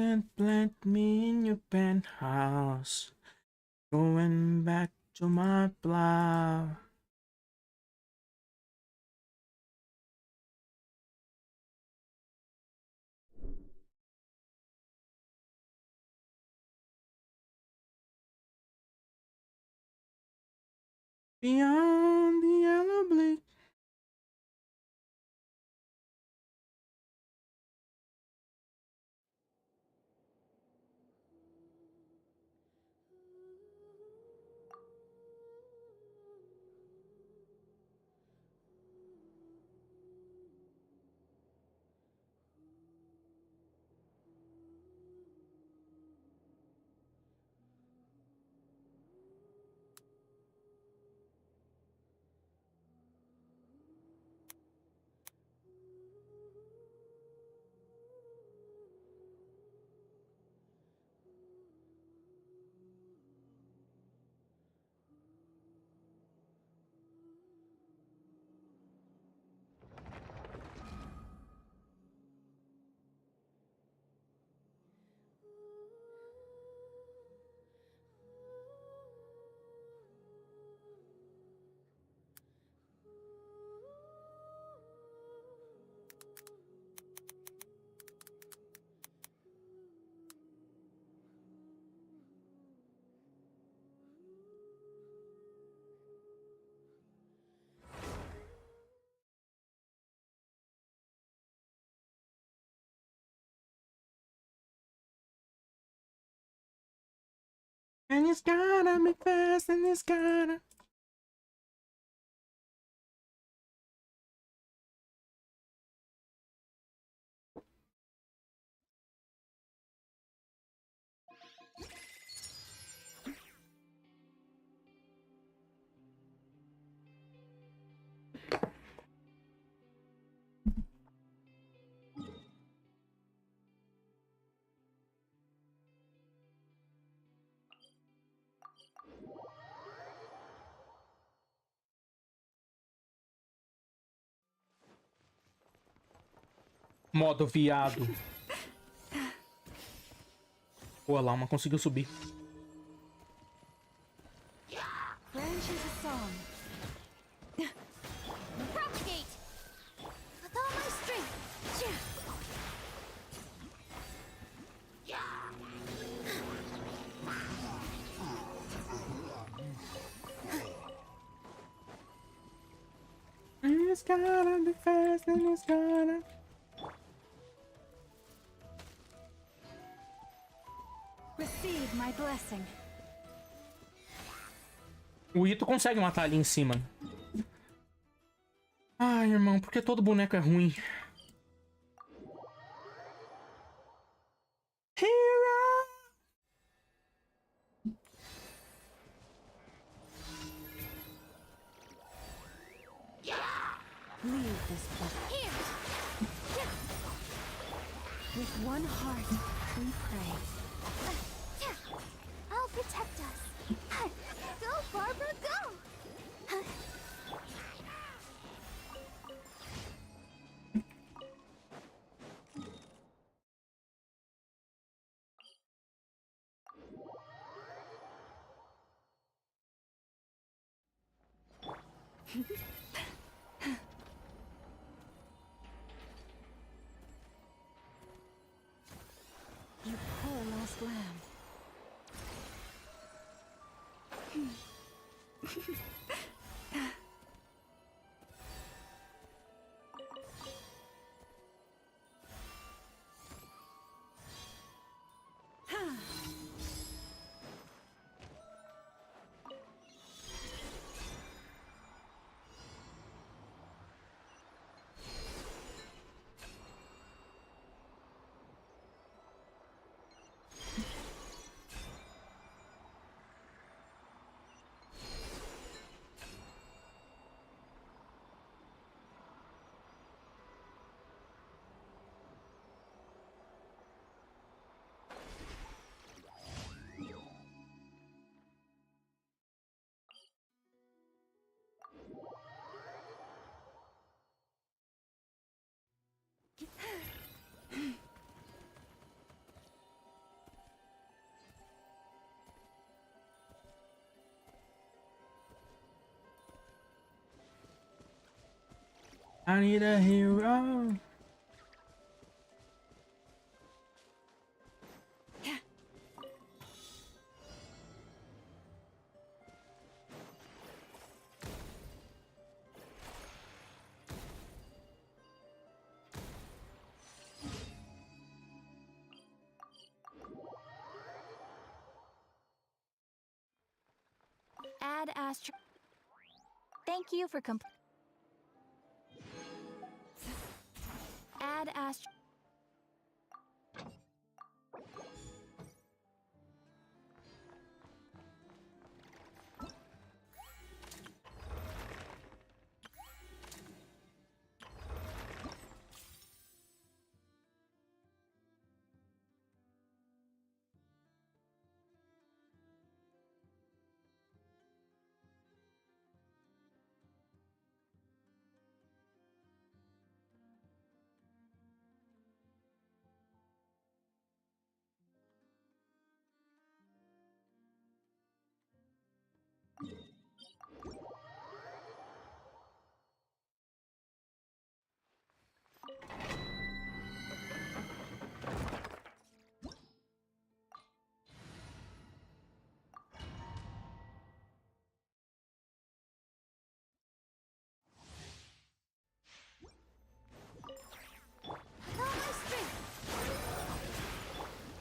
B: can't plant me in your penthouse. Going back to my plow. Beyond the yellow bleak. And it's gotta be fast, and it's gotta. Modo viado. Pô, a Lauma conseguiu subir.
G: Branches a song.
E: Propagate! With all my strength!
B: And it's gotta be fast, and it's gotta.
G: Receive my blessing.
B: O Ito consegue matar ali em cima. Ai, irmão, porque todo boneco é ruim. Hero!
G: Leave this place.
E: Here!
G: With one heart, we pray.
E: I'll protect us. Go, Barbara, go!
G: You poor lost lamb.
B: I need a hero.
E: Add Astro. Thank you for Add Astro.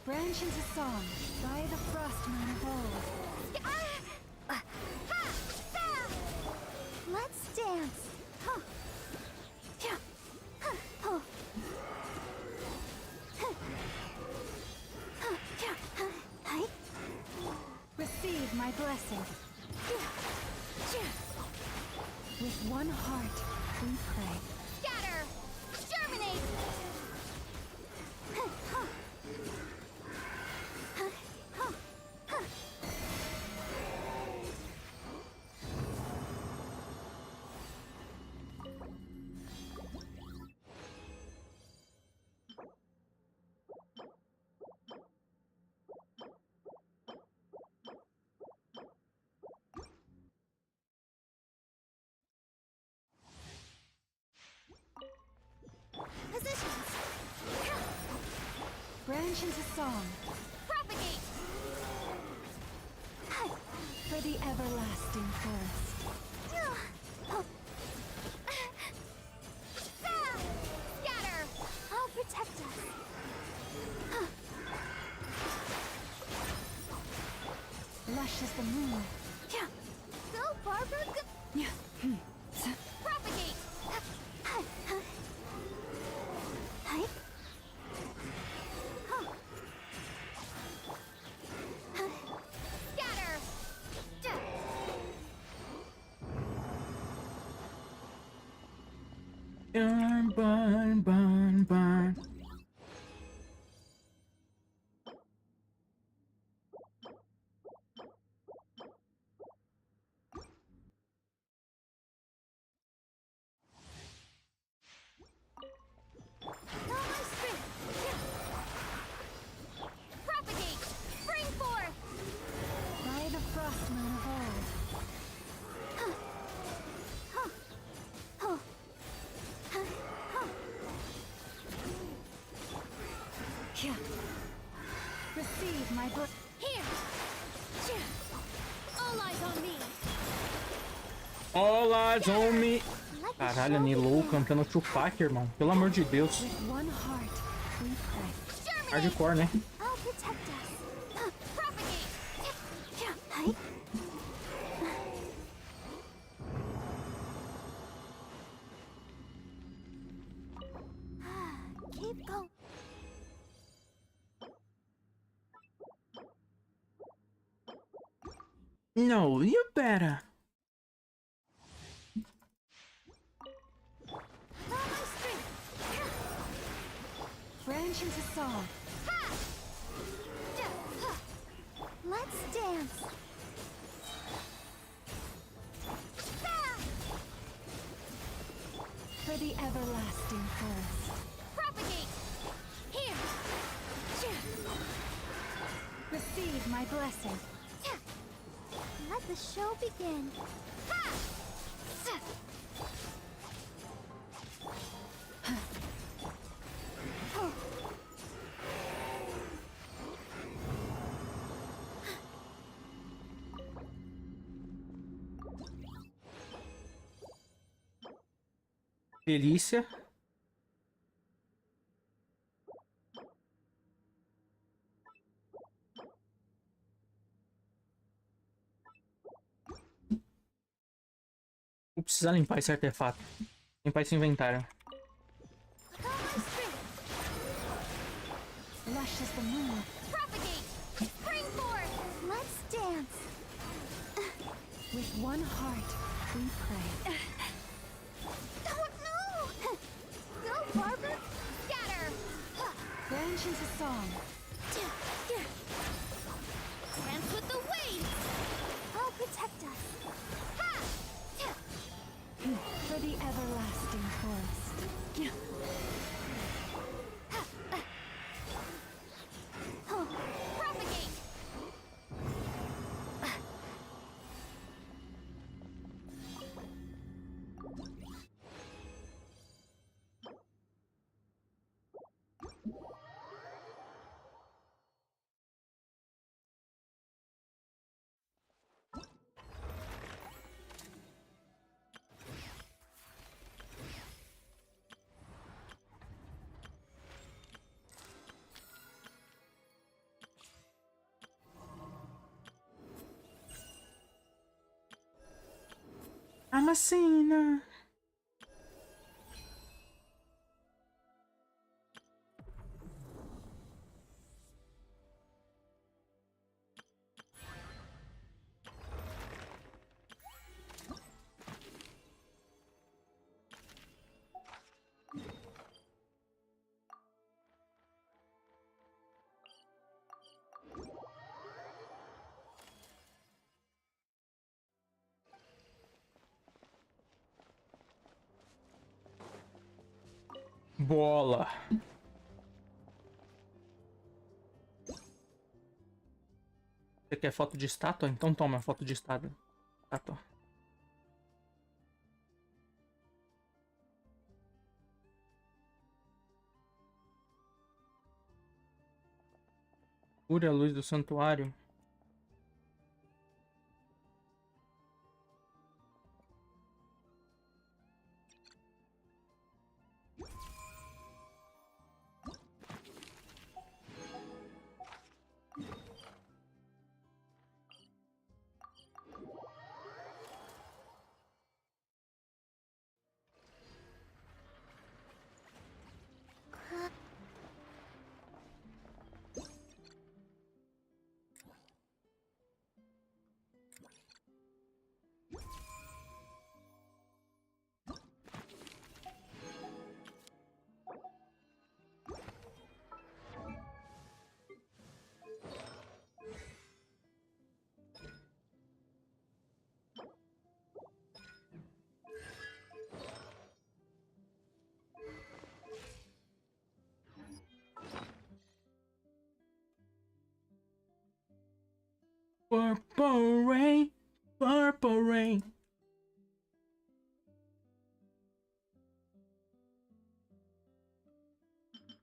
I: Branch into song by the frostman of old.
E: Let's dance.
I: Receive my blessing. With one heart, we pray.
E: Scatter! Germinate! Positions!
I: Branch into song.
E: Propagate!
I: For the everlasting forest.
E: Scatter! I'll protect us.
I: Lush as the moon.
E: Go, Barbara! Propagate! Scatter!
B: Burn, burn, burn, burn.
E: Propagate! Bring forth!
I: By the frostman of old. Receive my blessing.
E: Here! All eyes on me!
B: All eyes on me. Caralho, a Nilou cantando Tupac, irmão. Pelo amor de Deus.
I: With one heart, we pray.
B: Hardcore, né?
E: I'll protect us! Propagate! Keep going!
B: No, you better.
I: Branch into song.
E: Let's dance!
I: For the everlasting forest.
E: Propagate! Here!
I: Receive my blessing.
E: Let the show begin!
B: delícia. Vou precisar limpar esse artefato. Limpar esse inventário.
I: Lush as the moon.
E: Propagate! Spring forth! Let's dance!
I: With one heart, we pray.
E: Oh no! Go, Barbara! Scatter!
I: Branch into song.
E: Dance with the waves! I'll protect us. Ha!
I: For the everlasting forest.
E: Propagate!
B: Amacina. Bola. Você quer foto de estátua? Então toma foto de estátua. Cure a luz do santuário. Purple rain, purple rain.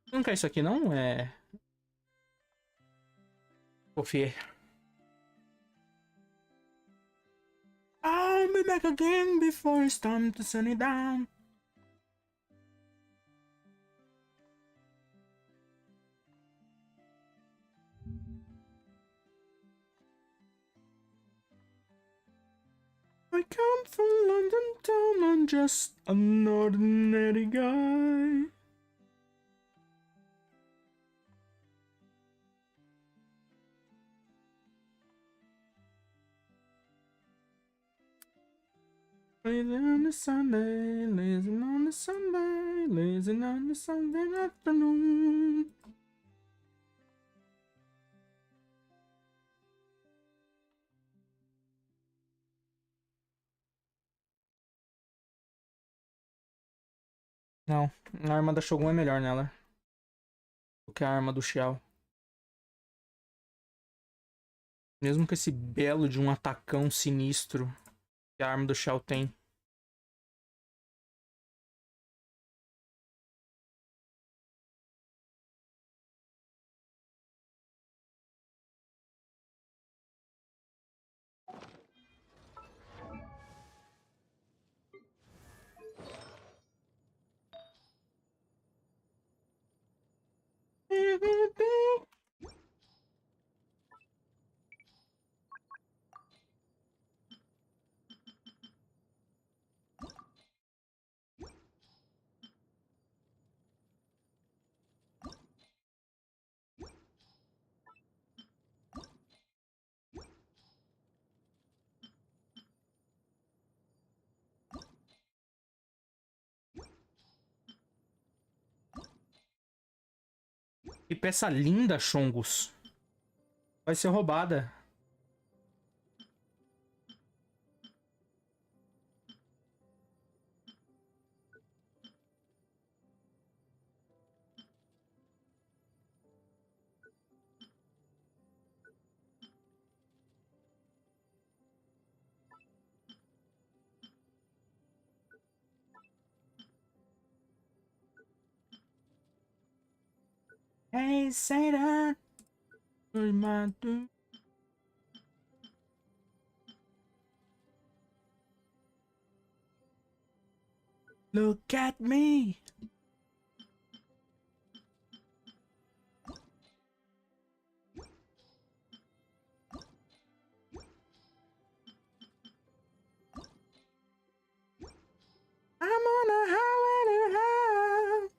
B: Não quer isso aqui não? É... Confia. I'll be back again before it's time to sun it down. I come from London town, I'm just an ordinary guy. Lazy on the Sunday, lazy on the Sunday, lazy on the Sunday afternoon. Não, a arma da Shogun é melhor nela do que a arma do Xiao. Mesmo com esse belo de um atacão sinistro que a arma do Xiao tem. Que peça linda, Chongos. Vai ser roubada. Hey, say that. Look at me. I'm on a highway to hell.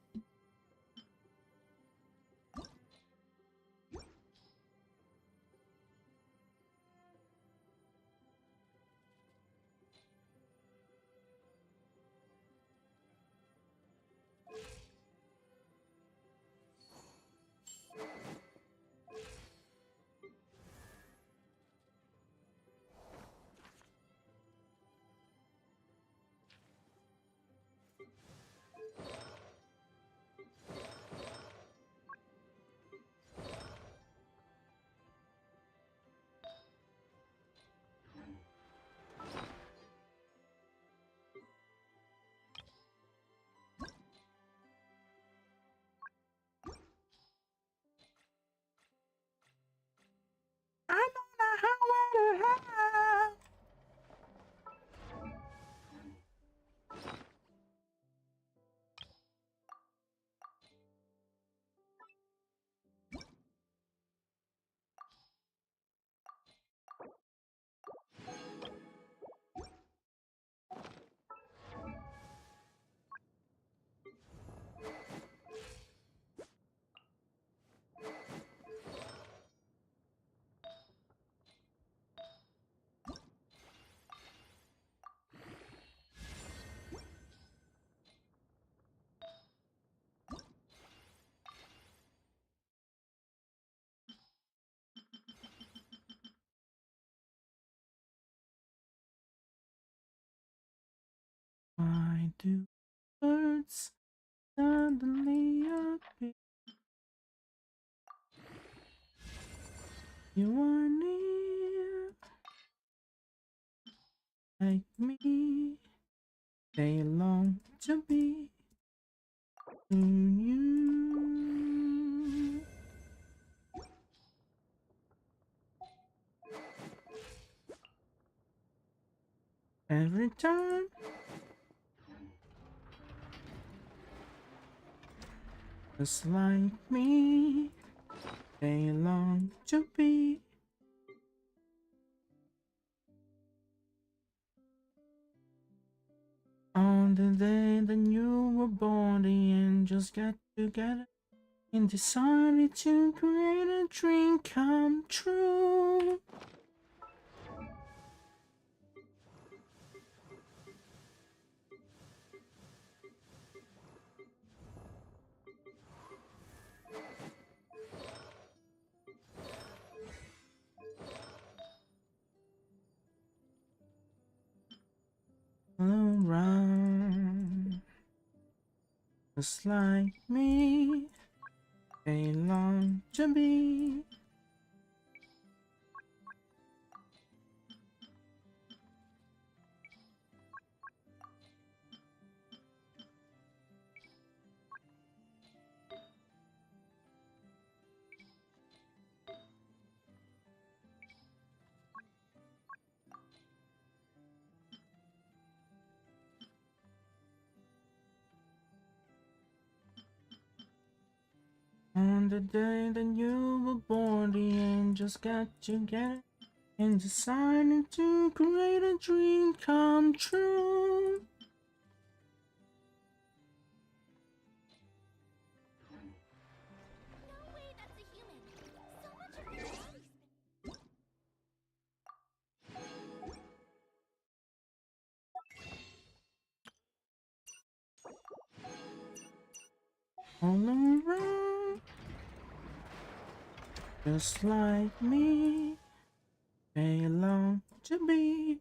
B: I'm on a highway to hell. Why do birds suddenly appear? You are near, like me. They long to be to you. Every time. Just like me, they long to be. On the day that you were born, the angels got together and decided to create a dream come true. Around, just like me, they long to be. On the day that you were born, the angels got together and decided to create a dream come true.
E: No way, that's a human. So much of their body
B: All around, Just like me, they long to be.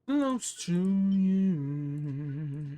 B: Close to you.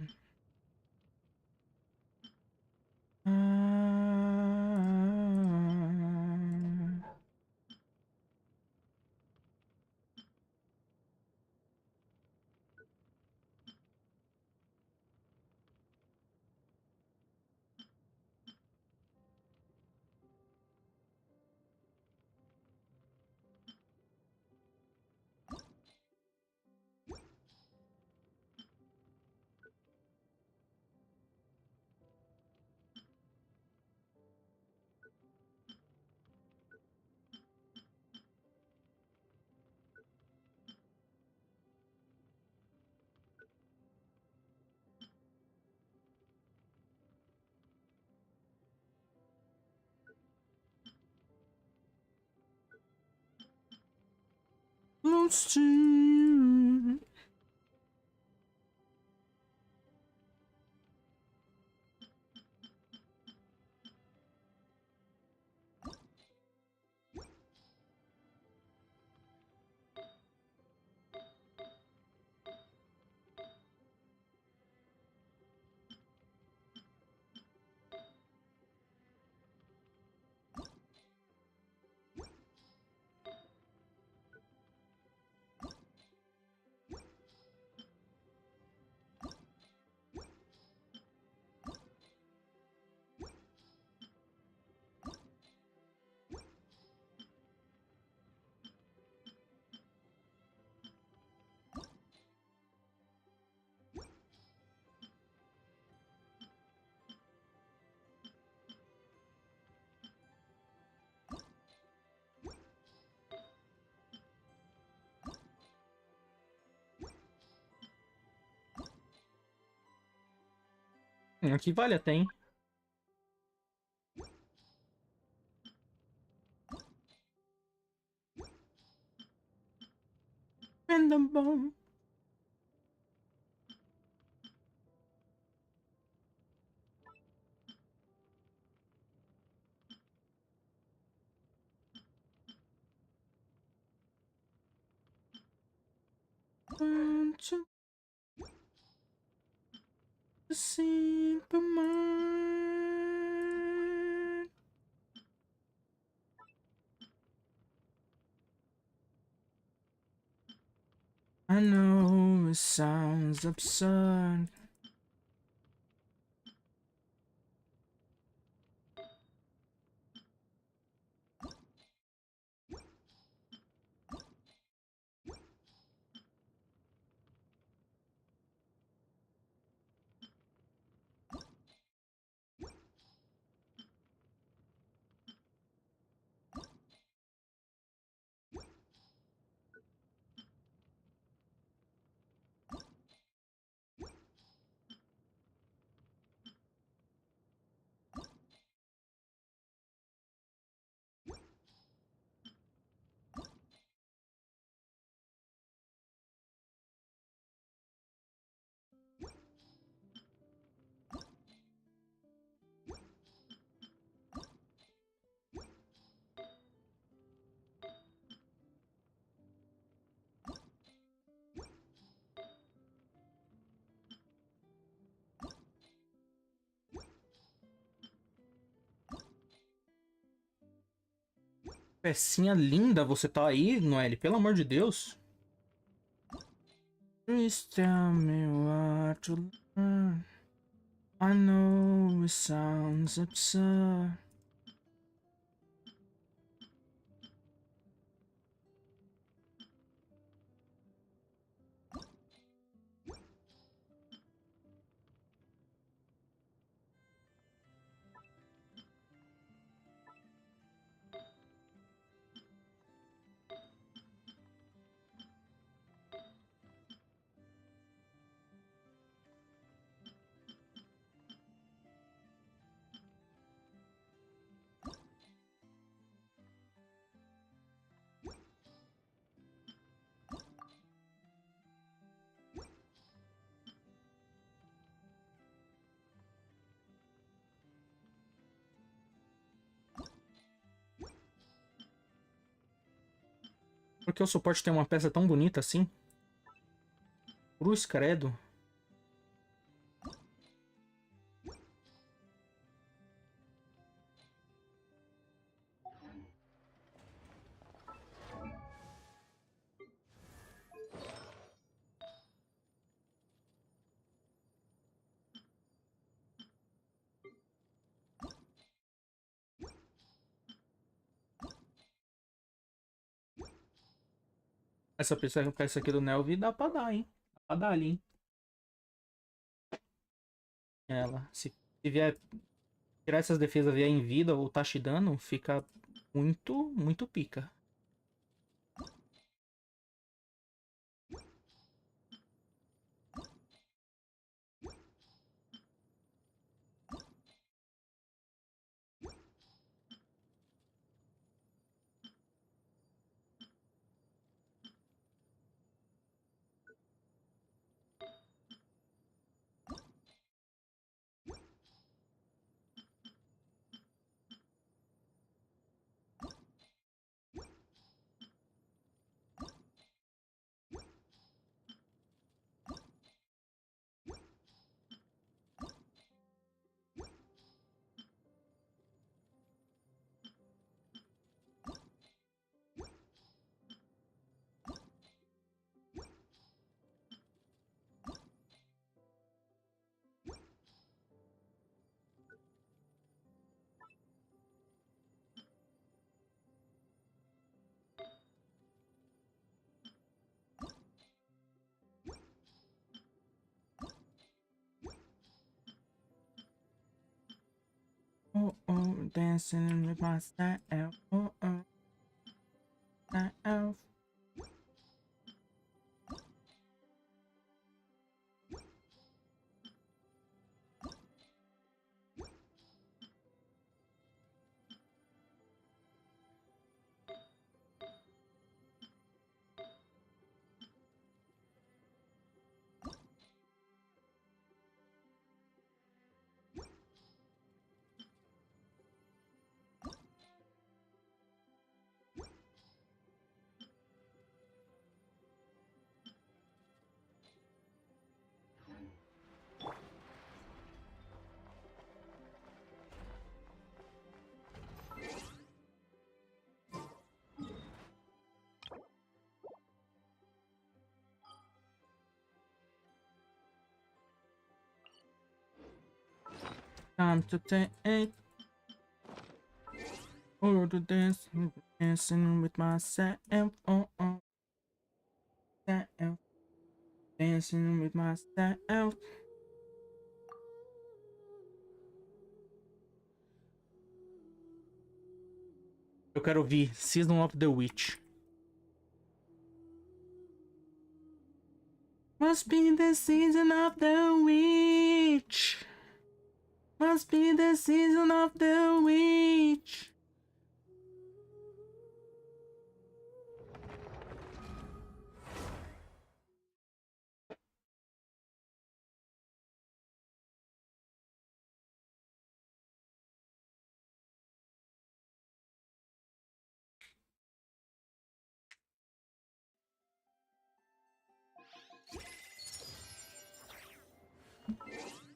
B: Close to you. Aqui vale até, hein? Random bomb. Simple mind. I know it sounds absurd. Pecinha linda, você tá aí, Noelle? Pelo amor de Deus. Please tell me what to learn. I know it sounds absurd. Por que o suporte tem uma peça tão bonita assim? Cruz credo. Essa peça aqui do Nelvi dá pra dar, hein? Dá pra dar ali, hein? Ela, se vier tirar essas defesas, vier em vida ou tá te dando, fica muito pica. Oh, oh, dancing with myself. Oh, oh, myself. Time to take or to dance, dancing with myself. Oh, oh, self, dancing with myself. Eu quero ouvir Season of the Witch. Must be the season of the witch. Must be the season of the witch.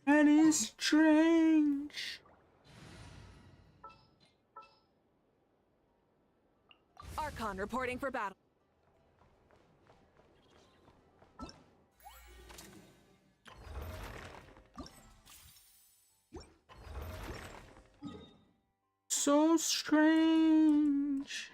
B: That is strange.
J: Archon reporting for battle.
B: So strange.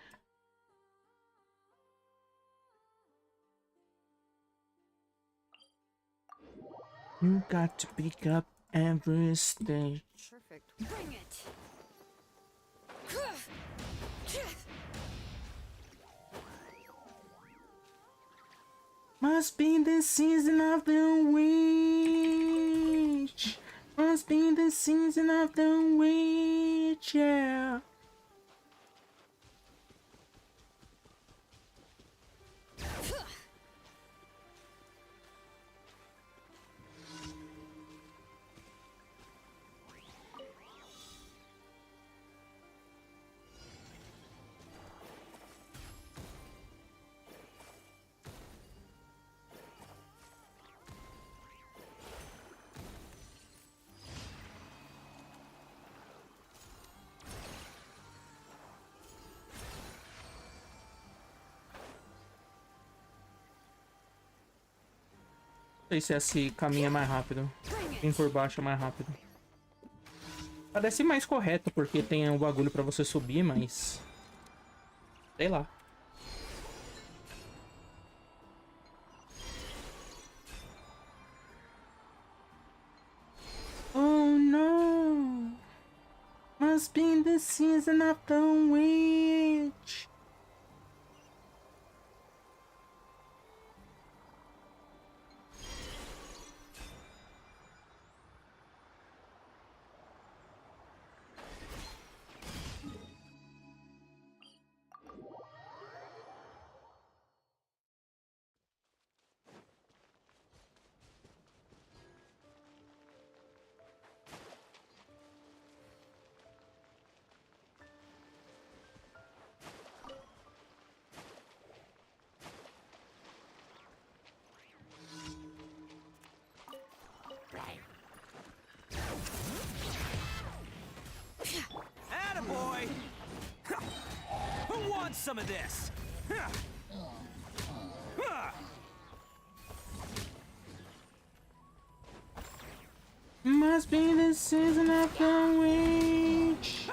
B: You got to pick up every stage.
J: Perfect. Bring it.
B: Must be the season of the witch. Must be the season of the witch, yeah. sei se esse caminho é mais rápido. Vem por baixo é mais rápido. Parece mais correto, porque tem um bagulho pra você subir, mas... sei lá. Oh no! Must be the season of the witch!
D: Attaboy! Who wants some of this?
B: Must be the season of the witch.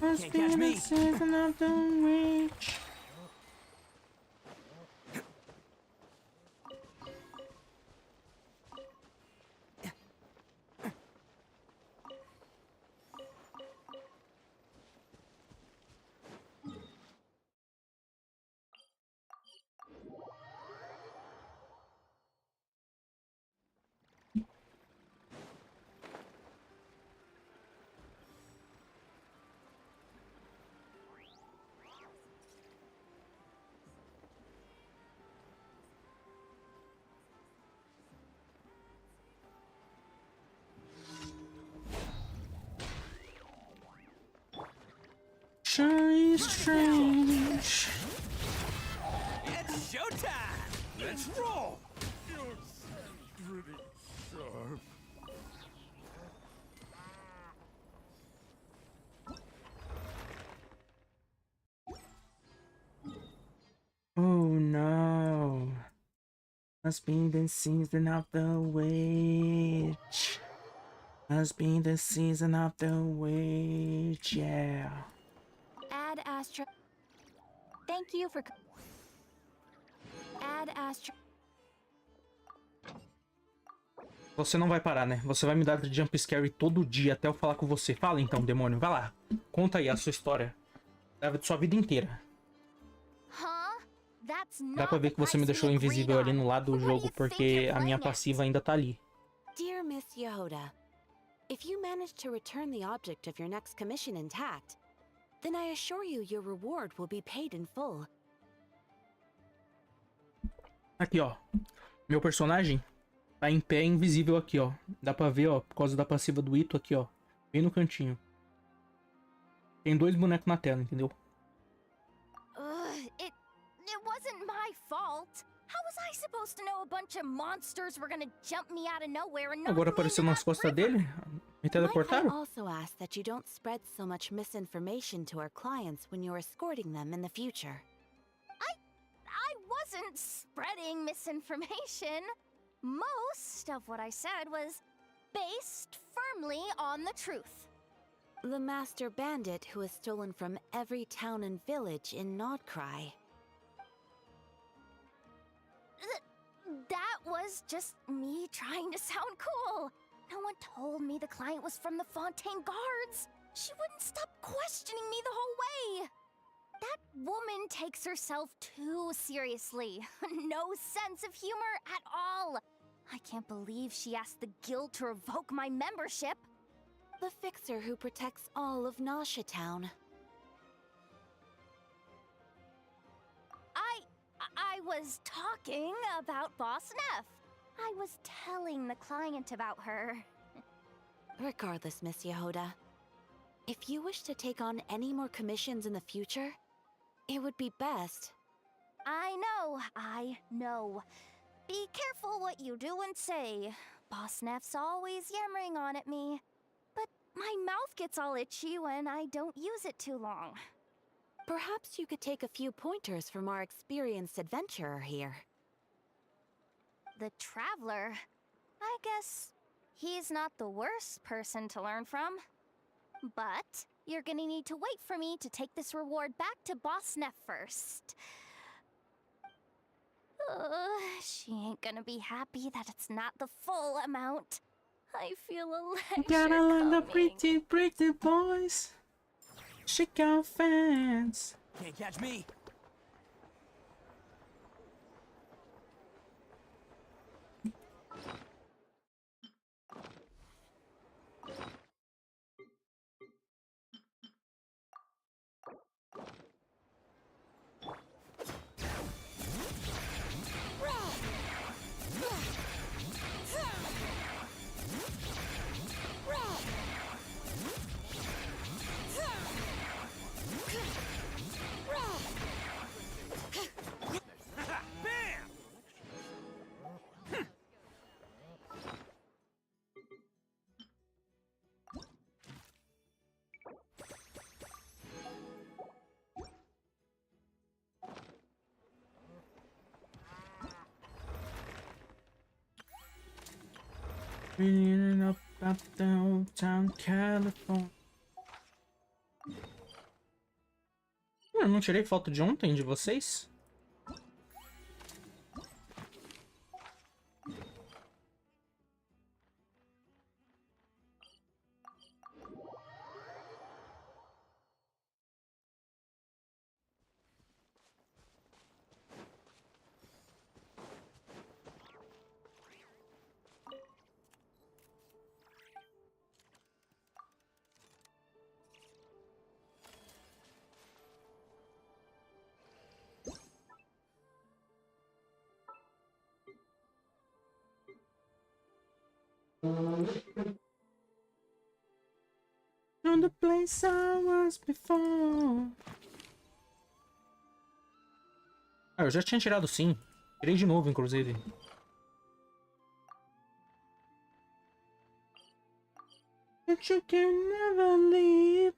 B: Must
D: Can't
B: be
D: catch
B: the
D: me.
B: season of the witch. Strange.
D: It's showtime!
C: Let's roll! You're pretty sharp.
B: Oh no. Must be the season of the witch. Must be the season of the witch, yeah.
E: Add Astra. Thank you for. Add Astra.
B: Você não vai parar, né? Você vai me dar jump scare todo dia até eu falar com você. Fala então, demônio. Vai lá. Conta aí a sua história. Da sua vida inteira. Dá pra ver que você me deixou invisível ali no lado do jogo, porque a minha passiva ainda tá ali.
K: Dear Miss Yehuda, if you manage to return the object of your next commission intact, then I assure you your reward will be paid in full.
B: Aqui, ó. Meu personagem tá em pé invisível aqui, ó. Dá pra ver, ó, por causa da passiva do Ito aqui, ó. Bem no cantinho. Tem dois bonecos na tela, entendeu?
E: It wasn't my fault. How was I supposed to know a bunch of monsters were gonna jump me out of nowhere and knock
B: Agora
E: me
B: apareceu
E: into
B: nas
E: that
B: costas
E: river?
B: dele? Me
K: Might I
B: teleportaram?
K: also ask that you don't spread so much misinformation to our clients when you're escorting them in the future?
E: I wasn't spreading misinformation. Most of what I said was based firmly on the truth.
K: The master bandit who has stolen from every town and village in Nodcry.
E: That was just me trying to sound cool. No one told me the client was from the Fontaine Guards. She wouldn't stop questioning me the whole way. That woman takes herself too seriously. No sense of humor at all. I can't believe she asked the guild to revoke my membership.
K: The fixer who protects all of Nasha Town.
E: I was talking about Boss Neff. I was telling the client about her.
K: Regardless, Miss Yehuda, if you wish to take on any more commissions in the future, it would be best.
E: I know. Be careful what you do and say. Boss Neff's always yammering on at me. But my mouth gets all itchy when I don't use it too long.
K: Perhaps you could take a few pointers from our experienced adventurer here.
E: the Traveler. I guess he's not the worst person to learn from. But you're gonna need to wait for me to take this reward back to Boss Neff first. She ain't gonna be happy that it's not the full amount. I feel a lecture
B: Gotta love the
E: coming.
B: pretty boys. Shake out fans.
D: Can't catch me.
B: Bringing up downtown California. Eu não tirei foto de ontem de vocês? On the place I was before. Ah, eu já tinha tirado sim. Tirei de novo, inclusive. But you can never leave.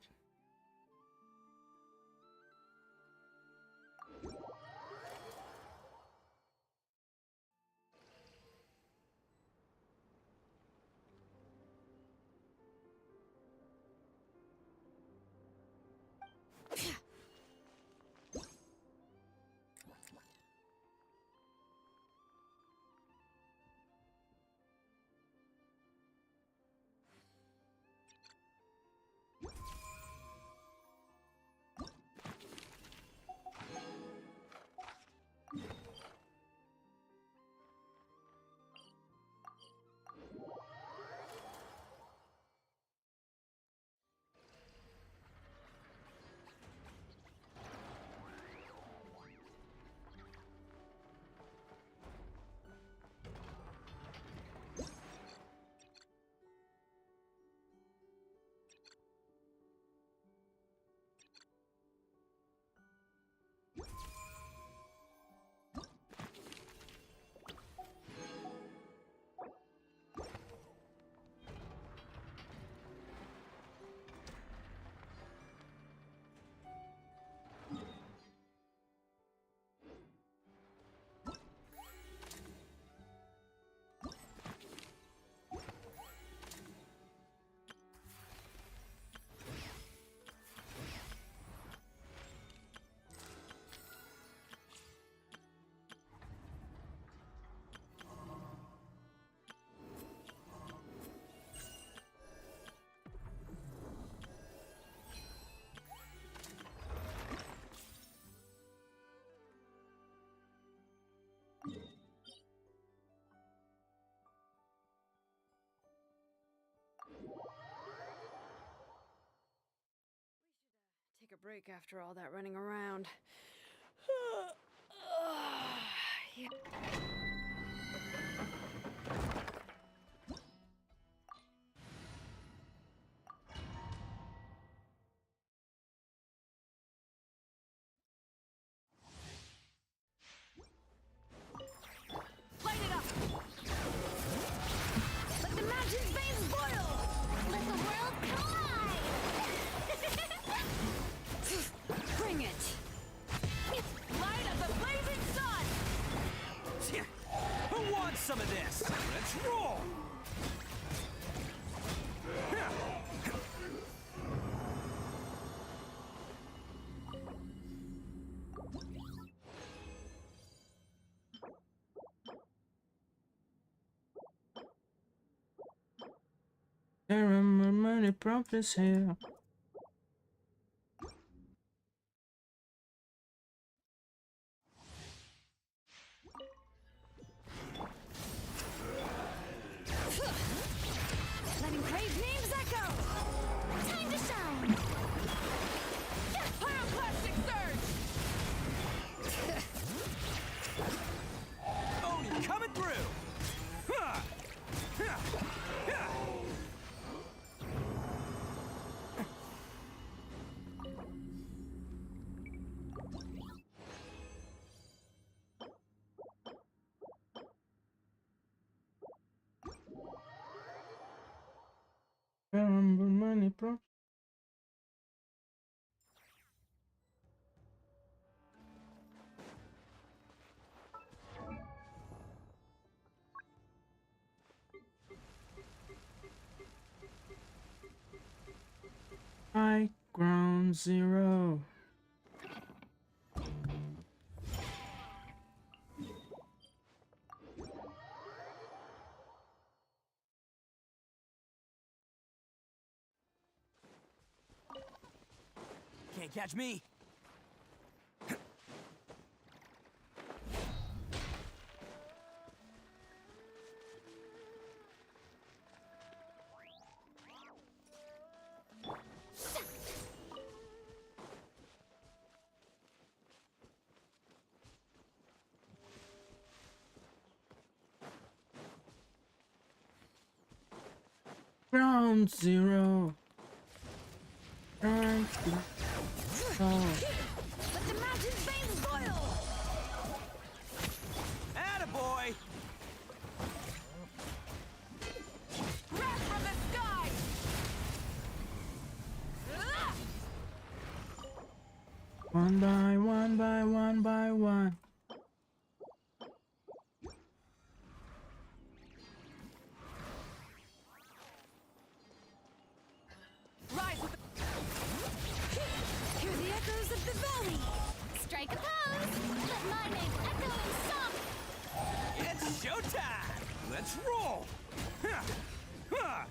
J: Take a break after all that running around. Yeah.
E: Light it up! Let the mountain's veins boil! Let the world collide!
J: Bring it!
E: Light of the blazing sun!
D: Who wants some of this. Let's roll.
B: There are many prophets here.
I: Letting brave names echo!
E: Time to shine!
J: Pyroclastic surge!
D: Oni coming through. Huh. Huh. Huh.
B: There are many prophets. Ground zero.
D: Can't catch me.
B: Ground zero. Ground zero.
I: Let the mountain's veins boil!
D: Attaboy.
J: Wrath from the sky!
B: One by one by one by one.
J: Rise with
I: Hear the echoes of the valley!
E: Strike a pose! Let my name echo in song!
D: It's showtime. Let's roll. Huh. Huh.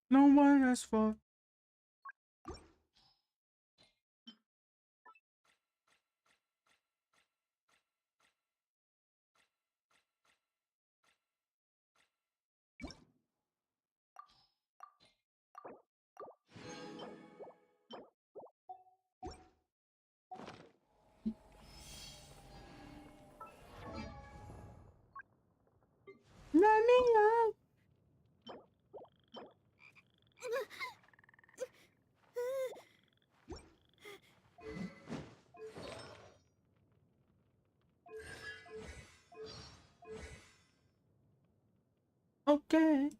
B: No one has fought. Let me out. Okay.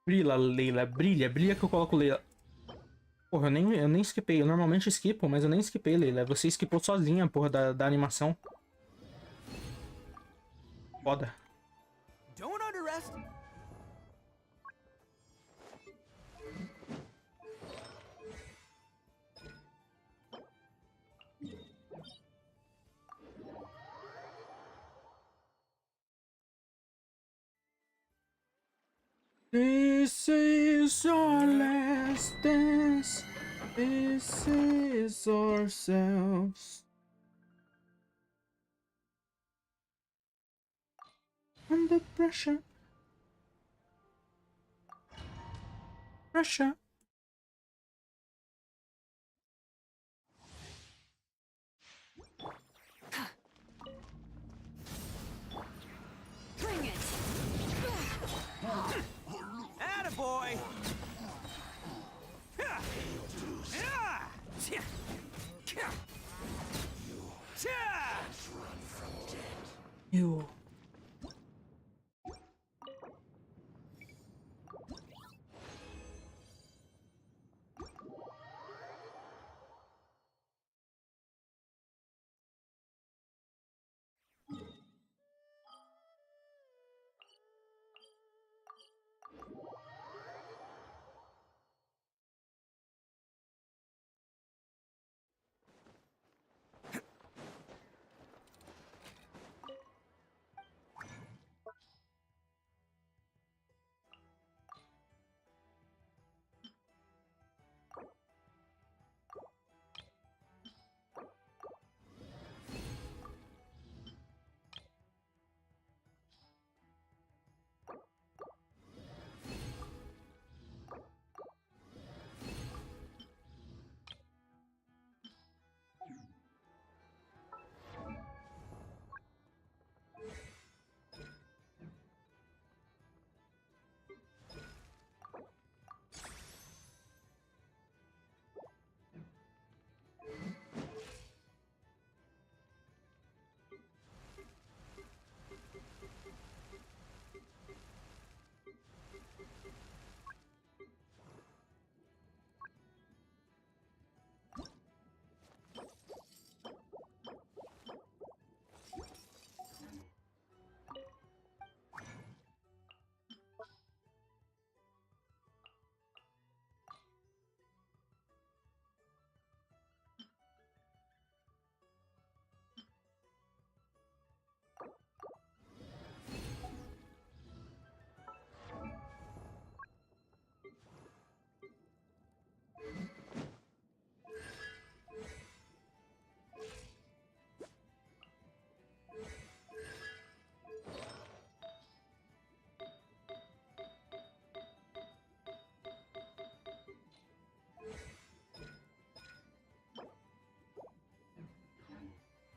B: Brilha, Leila. Brilha. Brilha que eu coloco Leila. Porra, eu nem skipei. Eu normalmente skipo, mas eu nem skipei, Leila. Você skipou sozinha, porra, da animação. Foda.
D: Don't underestimate.
B: This is our last dance. This is ourselves. Under pressure. Pressure.
J: Bring it.
D: Attaboy!
B: You.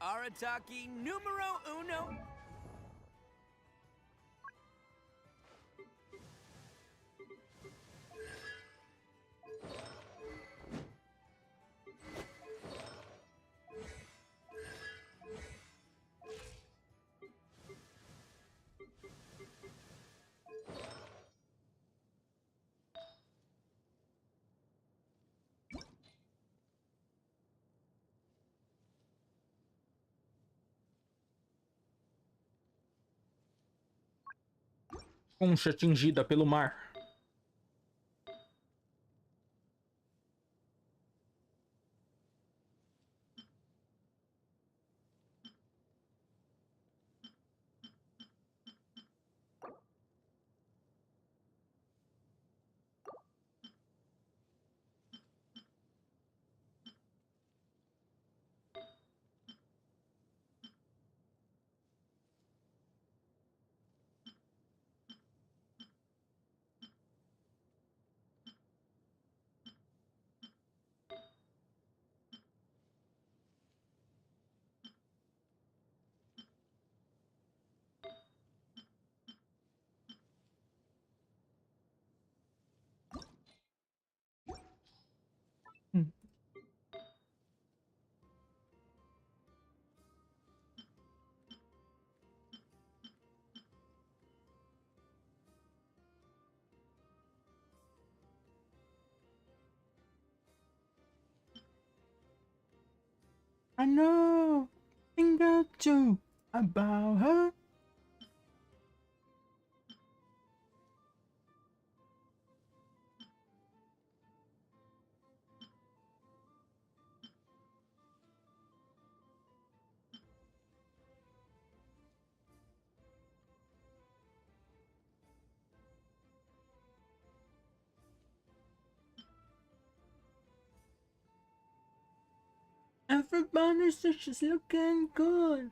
D: Arataki numero uno.
B: Concha atingida pelo mar. I know thing or two about her. Everybody says she's looking good.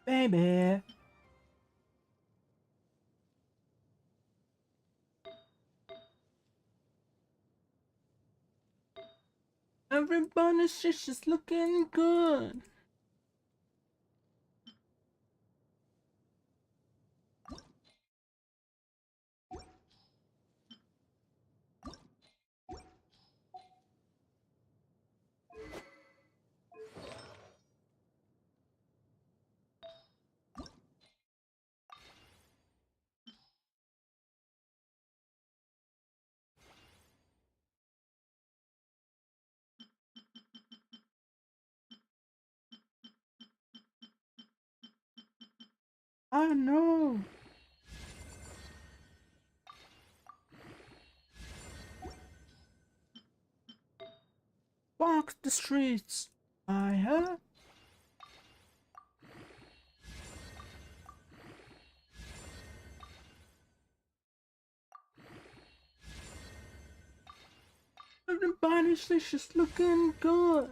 B: Baby. Everybody says she's looking good. I know. Walk the streets. I have. Everybody says she's looking good.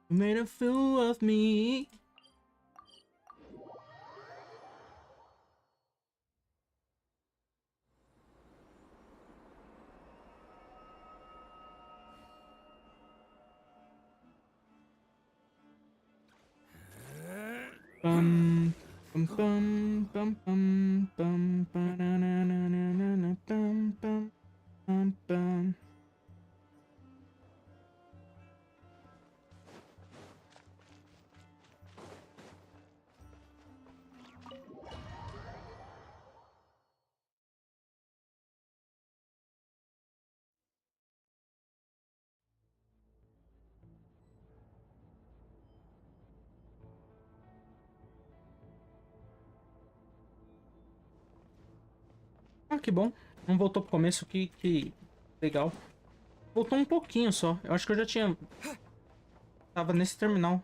B: You made a fool of me. Bum bum bum bum bum bum ba-na-na-na-na-na-na, bum bum bum bum. Ah, que bom. Não voltou pro começo, que legal. Voltou um pouquinho só. Eu acho que eu já tinha... Tava nesse terminal.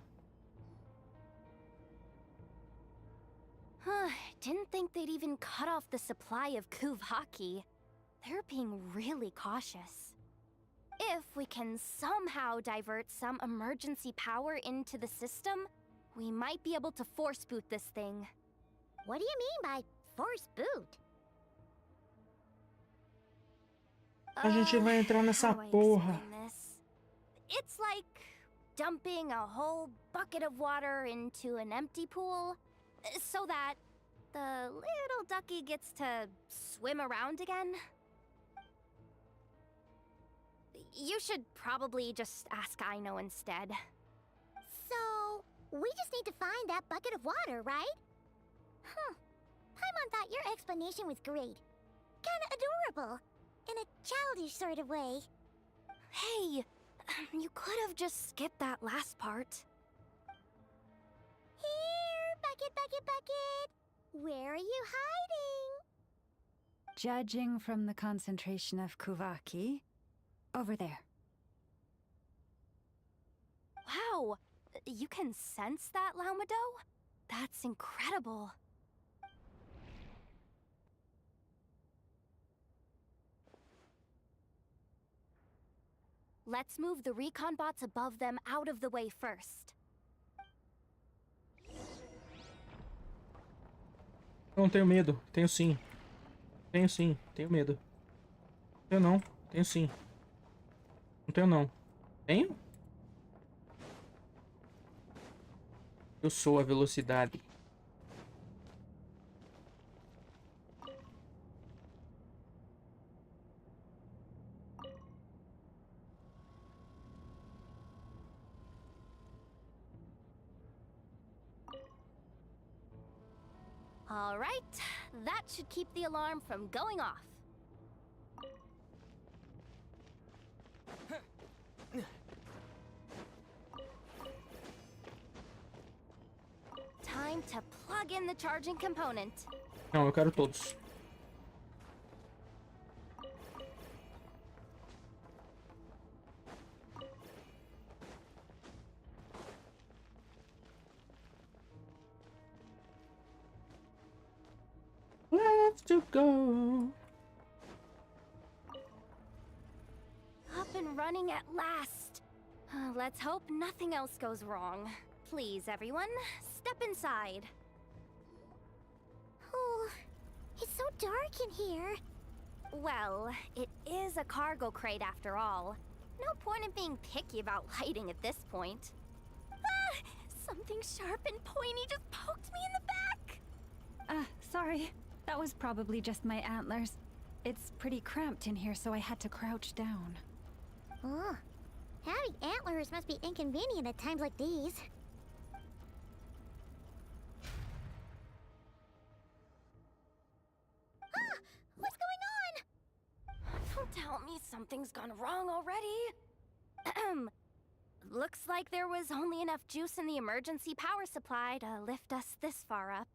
E: Didn't think they'd even cut off the supply of Kuv hockey. They're being really cautious. If we can somehow divert some emergency power into the system, we might be able to force boot this thing.
L: What do you mean by force boot?
B: A gente vai entrar nessa porra.
E: It's like dumping a whole bucket of water into an empty pool so that the little ducky gets to swim around again. You should probably just ask Aino instead.
L: So, we just need to find that bucket of water, right? Huh. Paimon thought your explanation was great. Kinda adorable. in a childish sort of way.
E: Hey, you could have just skipped that last part.
L: Here, bucket, bucket, bucket. Where are you hiding?
I: Judging from the concentration of Kuvaki, over there.
E: Wow, you can sense that, Lauma? That's incredible. Let's move the recon bots above them out of the way first.
B: Não tenho medo, tenho sim. Tenho sim, tenho medo. Tenho não, tenho sim. Não tenho não. Tenho? Eu sou a velocidade.
E: All right, that should keep the alarm from going off. Time to plug in the charging component.
B: Não, eu quero todos. Let's go.
E: Up and running at last. Let's hope nothing else goes wrong. Please, everyone, step inside.
L: Oh, it's so dark in here.
E: Well, it is a cargo crate after all. No point in being picky about lighting at this point. Ah! Something sharp and pointy just poked me in the back!
I: Sorry. That was probably just my antlers. It's pretty cramped in here, so I had to crouch down.
L: Oh, having antlers must be inconvenient at times like these. Ah! What's going on?
E: Don't tell me something's gone wrong already. Looks like there was only enough juice in the emergency power supply to lift us this far up.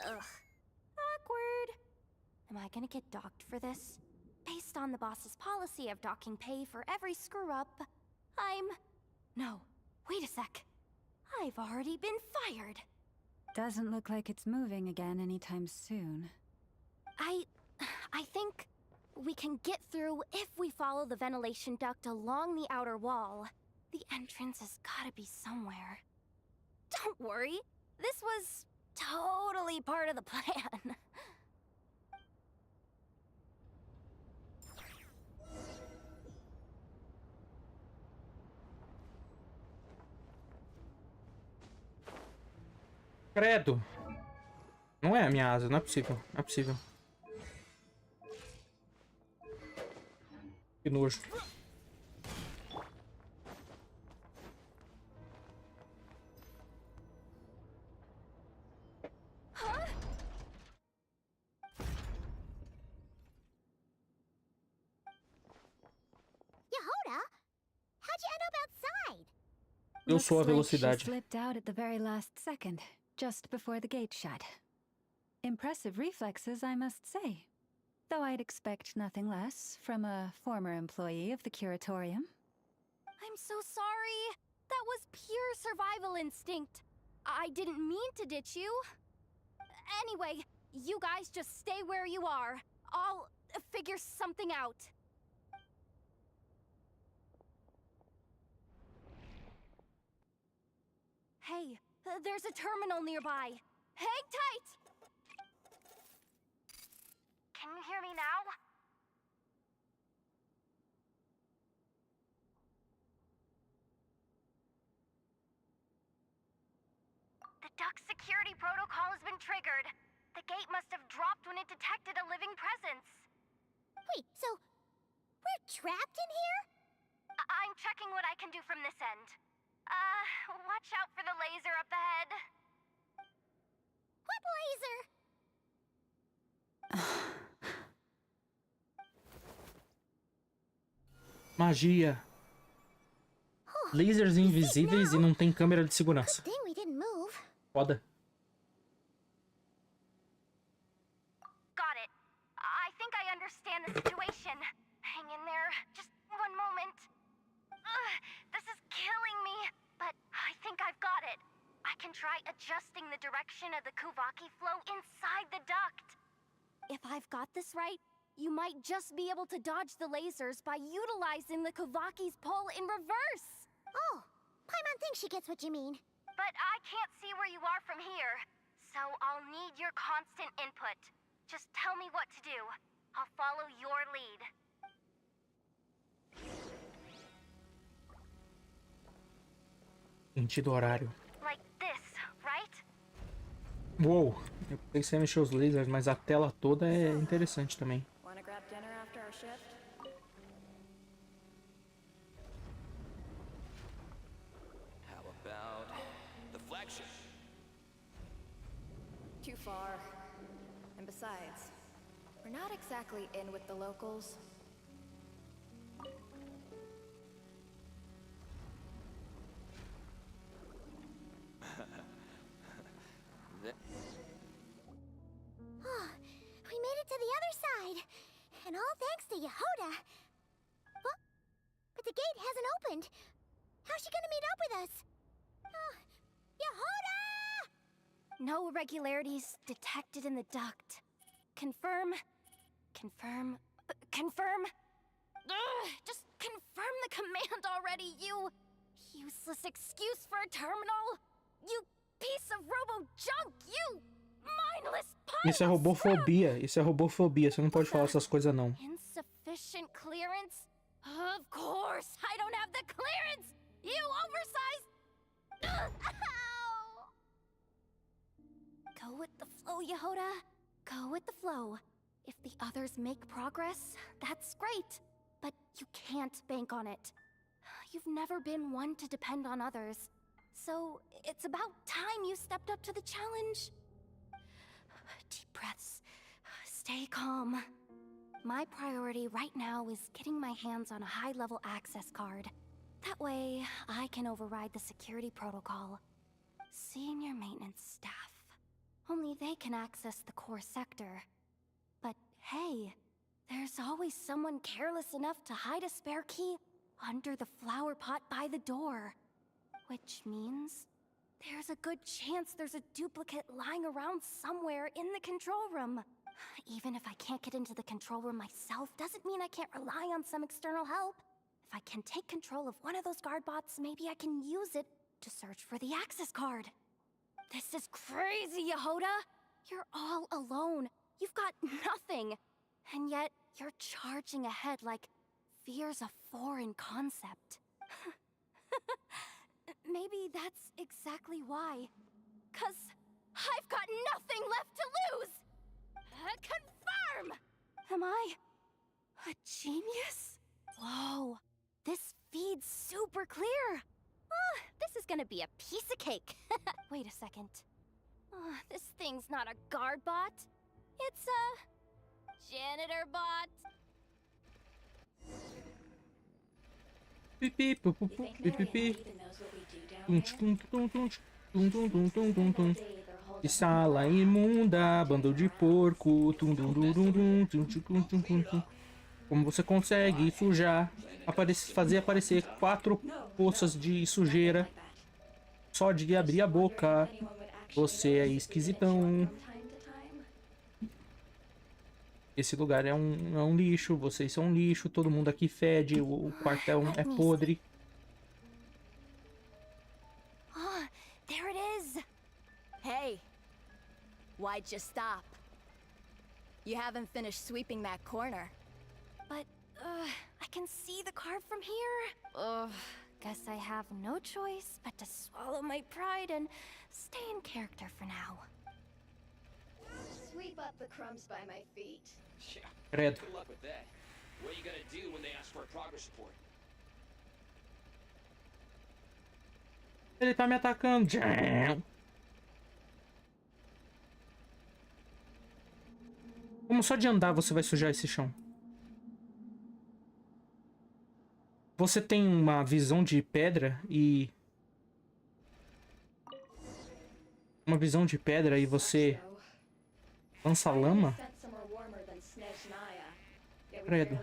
E: Ugh. Awkward. Am I gonna get docked for this? Based on the boss's policy of docking pay for every screw-up, No, wait a sec. I've already been fired.
I: Doesn't look like it's moving again anytime soon.
E: I think we can get through if we follow the ventilation duct along the outer wall. The entrance has gotta be somewhere. Don't worry, this was totally part of the plan.
B: Credo. Não é a minha asa, não é possível. Não é possível. Que nojo. Eu sou a velocidade.
I: She slipped out at the very last second, just before the gate shut. Impressive reflexes, I must say. Though I'd expect nothing less from a former employee of the curatorium.
E: I'm so sorry. That was pure survival instinct. I didn't mean to ditch you. Anyway, you guys just stay where you are. I'll figure something out. Hey, there's a terminal nearby. Hang tight! Can you hear me now? The duct security protocol has been triggered. The gate must have dropped when it detected a living presence.
L: Wait, so we're trapped in here?
E: I'm checking what I can do from this end. Watch out for the laser up ahead.
L: What laser?
B: Magia. Lasers invisíveis e não tem câmera de segurança.
L: Thing we didn't move.
B: Foda.
E: Got it. I think I understand the situation. Hang in there. Just one moment. This is killing me, but I think I've got it. I can try adjusting the direction of the Kuvaki flow inside the duct. If I've got this right, you might just be able to dodge the lasers by utilizing the Kuvaki's pull in reverse.
L: Oh, Paimon thinks she gets what you mean.
E: But I can't see where you are from here, so I'll need your constant input. Just tell me what to do. I'll follow your lead.
B: Sentido horário.
E: Like this, right?
B: Uou, eu pensei em mexer os lasers, mas a tela toda é interessante também.
J: Wanna grab dinner after our shift?
D: How about the flagship?
J: Too far. And besides, we're not exactly in with the locals.
L: We made it to the other side. And all thanks to Yehoda. What? But the gate hasn't opened. How's she gonna meet up with us? Yehoda!
E: No irregularities detected in the duct. Confirm. Confirm. Confirm. Just confirm the command already, you useless excuse for a terminal. You piece of robo-junk, you mindless pile
B: Isso é
E: of
B: robofobia. Isso é robofobia. Você não pode falar essas coisas, não.
E: Insufficient clearance? Of course, I don't have the clearance! You oversized... Ow! Go with the flow, Yehoda. Go with the flow. If the others make progress, that's great. But you can't bank on it. You've never been one to depend on others. So, it's about time you stepped up to the challenge. Deep breaths. Stay calm. My priority right now is getting my hands on a high-level access card. That way, I can override the security protocol. Senior maintenance staff. Only they can access the core sector. But hey, there's always someone careless enough to hide a spare key under the flower pot by the door. Which means there's a good chance there's a duplicate lying around somewhere in the control room. Even if I can't get into the control room myself, doesn't mean I can't rely on some external help. If I can take control of one of those guard bots, maybe I can use it to search for the access card. This is crazy, Yehoda! You're all alone. You've got nothing. And yet, you're charging ahead like fear's a foreign concept. Maybe that's exactly why. 'Cause I've got nothing left to lose! Confirm! Am I a genius? Whoa, this feed's super clear. This is gonna be a piece of cake. Wait a second. This thing's not a guard bot. It's a janitor bot.
B: Pipi, pupu, pipi. E sala imunda, bando de porco. Como você consegue sujar, fazer aparecer 4 poças de sujeira só de abrir a boca? Você é esquisitão. Esse lugar é um lixo, vocês são um lixo, todo mundo aqui fede, o quartel é podre.
E: There it is.
J: Hey, why'd you stop? You haven't finished sweeping that corner.
E: But, I can see the card from here. Guess I have no choice but to swallow my pride and stay in character for now.
J: Sweep up the crumbs by my feet.
D: Yeah.
B: Credo.
D: Good luck with that. What are you gonna do when they ask for a progress report?
B: Ele tá me atacando. Como só de andar você vai sujar esse chão? você tem uma visão de pedra e... você lança lama? Credo.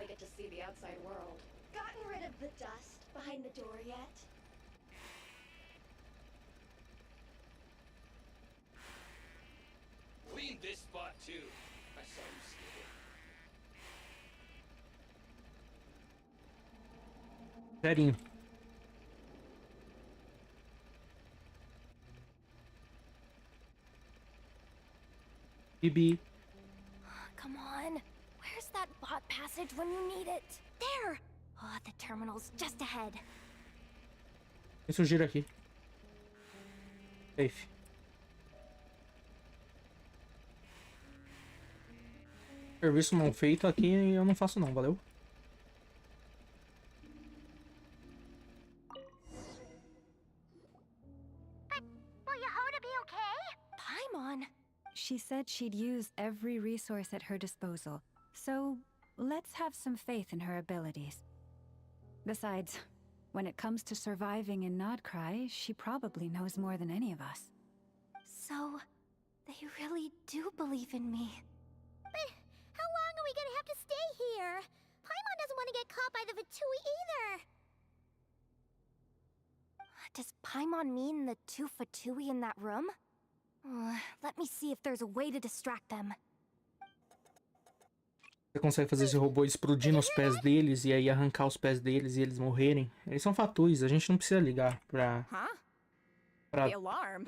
D: Clean this spot too. I saw you steal.
B: Serinho. Bibi.
E: Come on. Where's that bot passage when you need it? There! Oh, the terminal's just ahead.
B: Tem sujeira aqui. Safe. Serviço não feito aqui eu não faço não, valeu?
L: Will Yehoda be okay?
E: Paimon!
I: She said she'd use every resource at her disposal, so let's have some faith in her abilities. Besides, when it comes to surviving in Nodcry, she probably knows more than any of us.
E: So, they really do believe in me.
L: But how long are we gonna have to stay here? Paimon doesn't want to get caught by the Fatui either.
E: Does Paimon mean the two Fatui in that room? Let me see if there's a way to distract them.
B: Você consegue fazer esse robô explodir nos pés deles e aí arrancar os pés deles e eles morrerem. Eles são fatuis, a gente não precisa ligar pra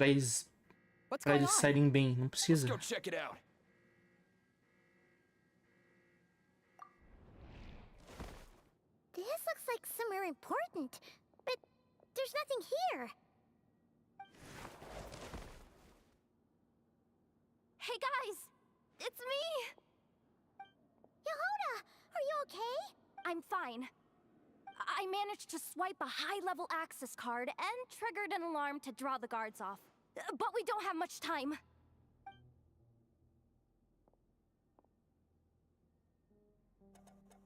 B: eles saírem bem, não precisa.
D: Let's go check it out.
L: This looks like somewhere important, but there's nothing here.
E: Hey guys! It's me!
L: Yehoda, are you okay?
E: I'm fine. I managed to swipe a high-level access card and triggered an alarm to draw the guards off. But we don't have much time.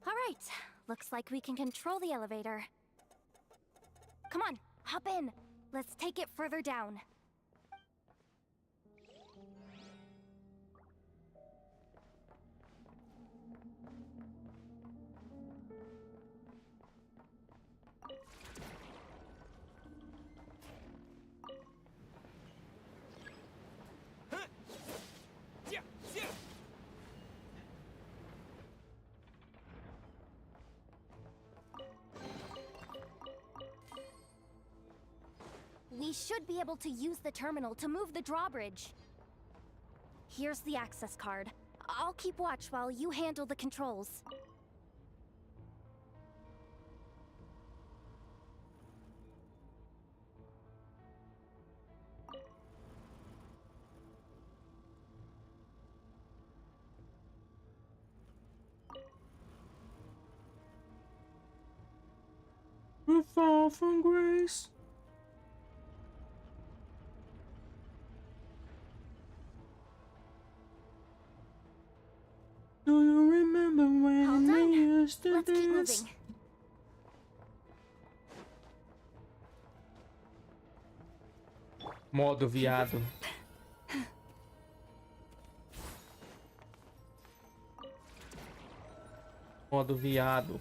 E: All right, looks like we can control the elevator. Come on, hop in. Let's take it further down. We should be able to use the terminal to move the drawbridge. Here's the access card. I'll keep watch while you handle the controls.
B: We fall from grace. Do you remember when we used to
E: Let's keep
B: dance?
E: moving.
B: Modo viado. Modo viado.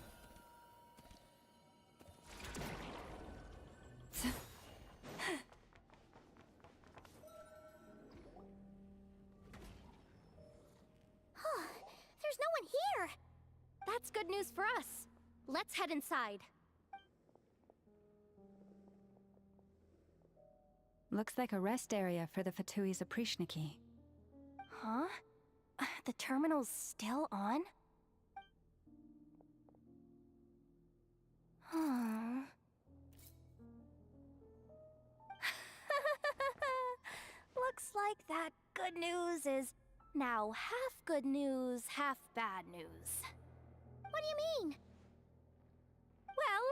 E: There's no one here! That's good news for us. Let's head inside.
I: Looks like a rest area for the Fatui's Oprishniki.
E: Huh? The terminal's still on? Huh. Looks like that good news is now half good news, half bad news.
L: What do you mean?
E: Well,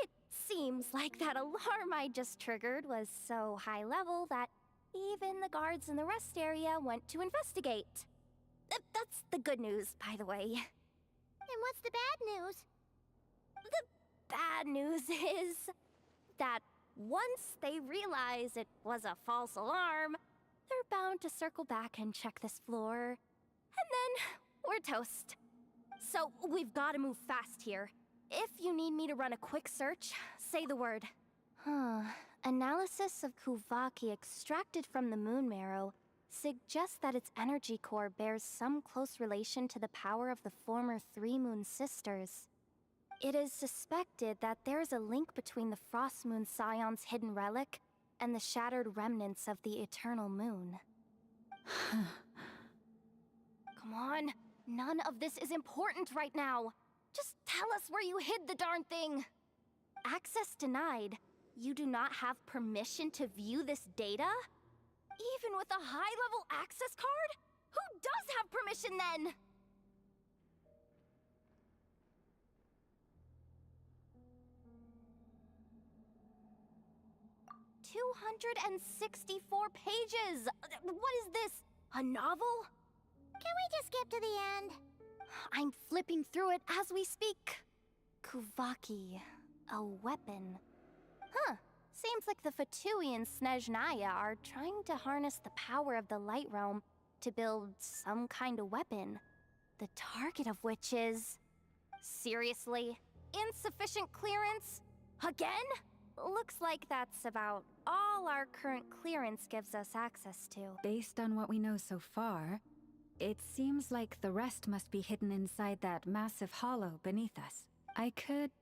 E: it seems like that alarm I just triggered was so high level that even the guards in the rest area went to investigate. That's the good news, by the way.
L: And what's the bad news?
E: bad news is that once they realize it was a false alarm, they're bound to circle back and check this floor. And then we're toast. So we've got to move fast here. If you need me to run a quick search, say the word. Analysis of Kuvaki extracted from the moon marrow suggests that its energy core bears some close relation to the power of the former Three Moon Sisters. It is suspected that there is a link between the Frost Moon Scion's hidden relic and the shattered remnants of the Eternal Moon. Come on, none of this is important right now. Just tell us where you hid the darn thing. Access denied. You do not have permission to view this data? Even with a high-level access card? Who does have permission then? "264 pages! What is this? A novel?
L: Can we just skip to the end?
E: I'm flipping through it as we speak. Kuvaki, a weapon. Huh. Seems like the Fatui and Snezhnaya are trying to harness the power of the Light Realm to build some kind of weapon. The target of which is... Seriously? Insufficient clearance? Again? Looks like that's about all our current clearance gives us access to.
I: Based on what we know so far, it seems like the rest must be hidden inside that massive hollow beneath us. I could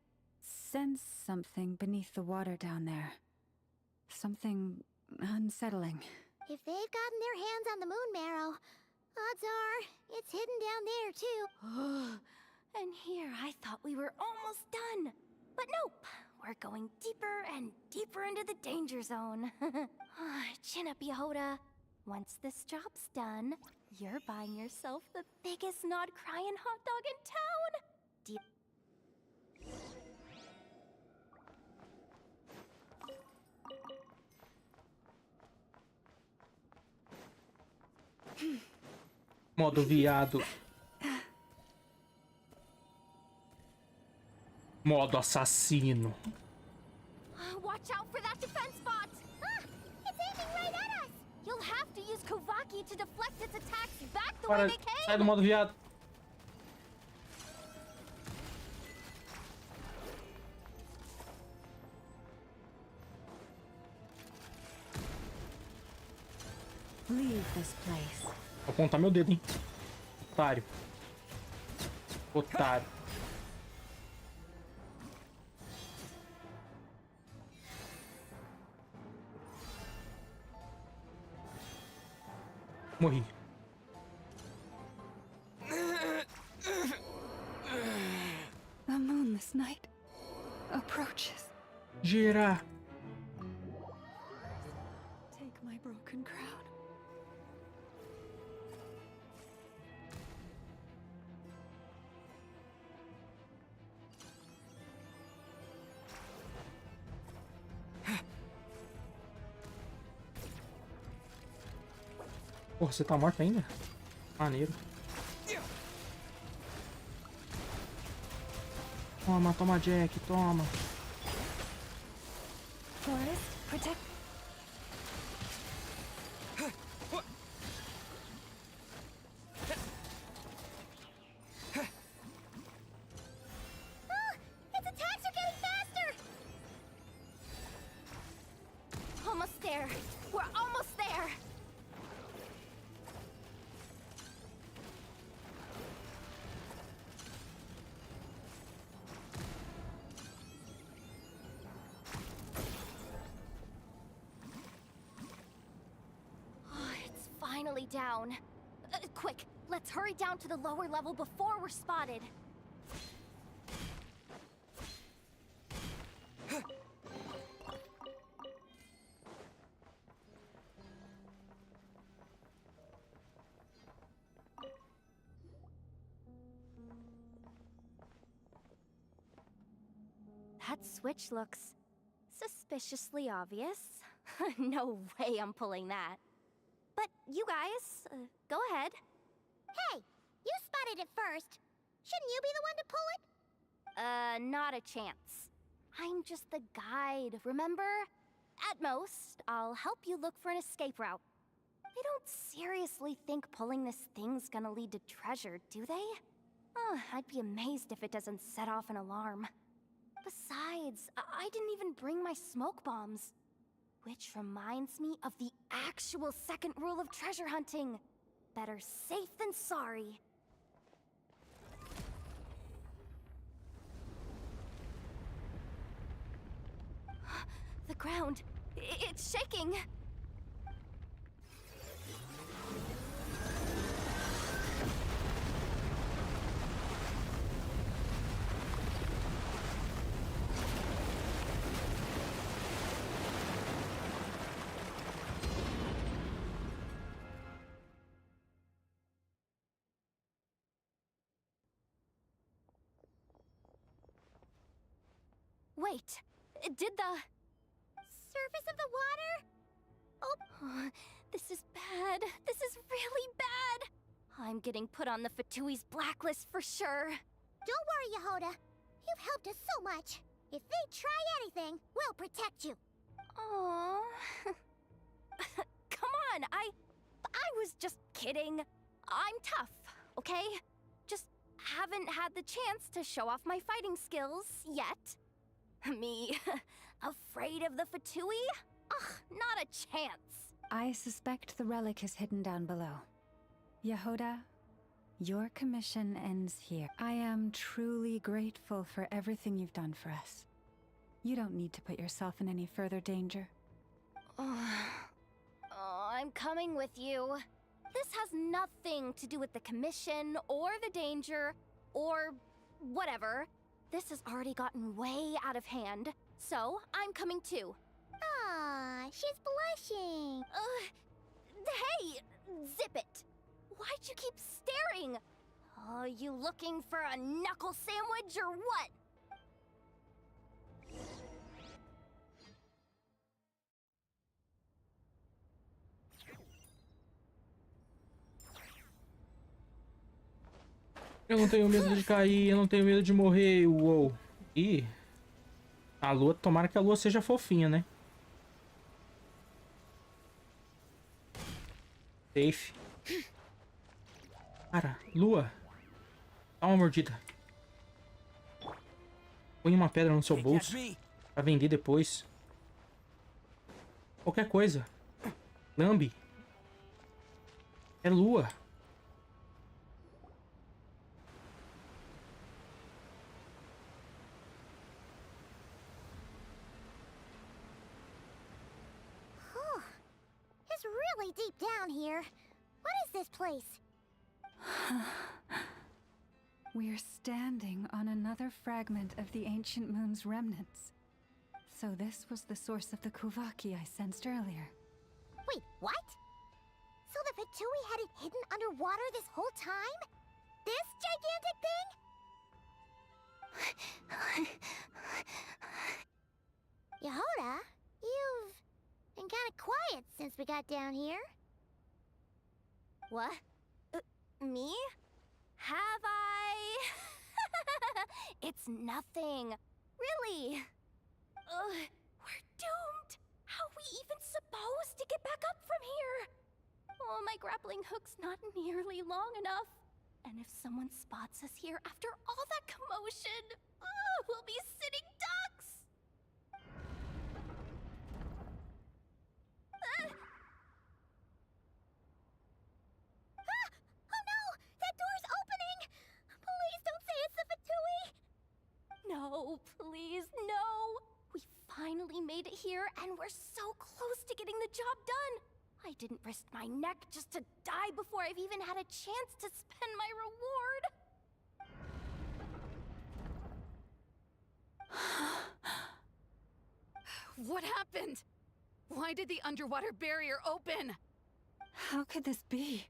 I: sense something beneath the water down there. Something unsettling.
L: If they've gotten their hands on the moon marrow, odds are it's hidden down there too.
E: And here I thought we were almost done. But nope, we're going deeper and deeper into the danger zone. Chin up, Yehoda. Once this job's done, you're buying yourself the biggest nod-crying hot dog in town.
B: Modo viado. Modo assassino.
E: Watch out for that defense bot!
L: It's aiming right at us!
E: You'll have to use Kuvaki to deflect its attacks back the
B: Para,
E: way they came!
B: sai do modo viado.
I: Leave this place.
B: Vou apontar meu dedo, hein? Otário. Otário. Morri.
I: The moonless night approaches.
B: Gira.
I: Take my broken crown.
B: Porra, você tá morto ainda? Maneiro. Toma, toma, Jack, toma.
I: Forest, protect.
L: Its attacks are getting faster!
E: Almost there. We're almost there. It's finally down. Quick, let's hurry down to the lower level before we're spotted. That switch looks suspiciously obvious. No way I'm pulling that. But you guys, go ahead.
L: Hey, you spotted it first. Shouldn't you be the one to pull it?
E: Not a chance. I'm just the guide, remember? At most, I'll help you look for an escape route. They don't seriously think pulling this thing's gonna lead to treasure, do they? I'd be amazed if it doesn't set off an alarm. Besides, I didn't even bring my smoke bombs. Which reminds me of the actual second rule of treasure hunting. Better safe than sorry. The ground, it's shaking. Wait, did the
L: surface of the water?
E: Oh, this is bad. This is really bad. I'm getting put on the Fatui's blacklist for sure.
L: Don't worry, Yehoda. You've helped us so much. If they try anything, we'll protect you.
E: Aww. Come on, I was just kidding. I'm tough, okay? Just haven't had the chance to show off my fighting skills yet. Me, afraid of the Fatui? Ugh, not a chance.
I: I suspect the relic is hidden down below. Yehoda, your commission ends here. I am truly grateful for everything you've done for us. You don't need to put yourself in any further danger.
E: I'm coming with you. This has nothing to do with the commission, or the danger, or whatever. This has already gotten way out of hand, so I'm coming too.
L: Ah, she's blushing.
E: Hey, zip it. Why'd you keep staring? Are you looking for a knuckle sandwich or what?
B: Eu não tenho medo de cair, eu não tenho medo de morrer. Uou. Ih. A lua, tomara que a lua seja fofinha, né? Safe. Cara, lua. Dá uma mordida. Põe uma pedra no seu bolso pra vender depois. Qualquer coisa. Lambe. É lua.
L: It's really deep down here. What is this place?
I: We're standing on another fragment of the ancient moon's remnants. So this was the source of the Kuvaki I sensed earlier.
L: Wait, what? So the Fatui had it hidden underwater this whole time? This gigantic thing? Yehoda, you've been kind of quiet since we got down here.
E: What? Me? Have I? It's nothing. Really. We're doomed. How are we even supposed to get back up from here? Oh, my grappling hook's not nearly long enough. And if someone spots us here after all that commotion, we'll be sitting ducks.
L: Oh no! That door's opening! Please don't say it's the Fatui!
E: No, please, no! We finally made it here, and we're so close to getting the job done! I didn't risk my neck just to die before I've even had a chance to spend my reward!
K: What happened? Why did the underwater barrier open?
I: How could this be?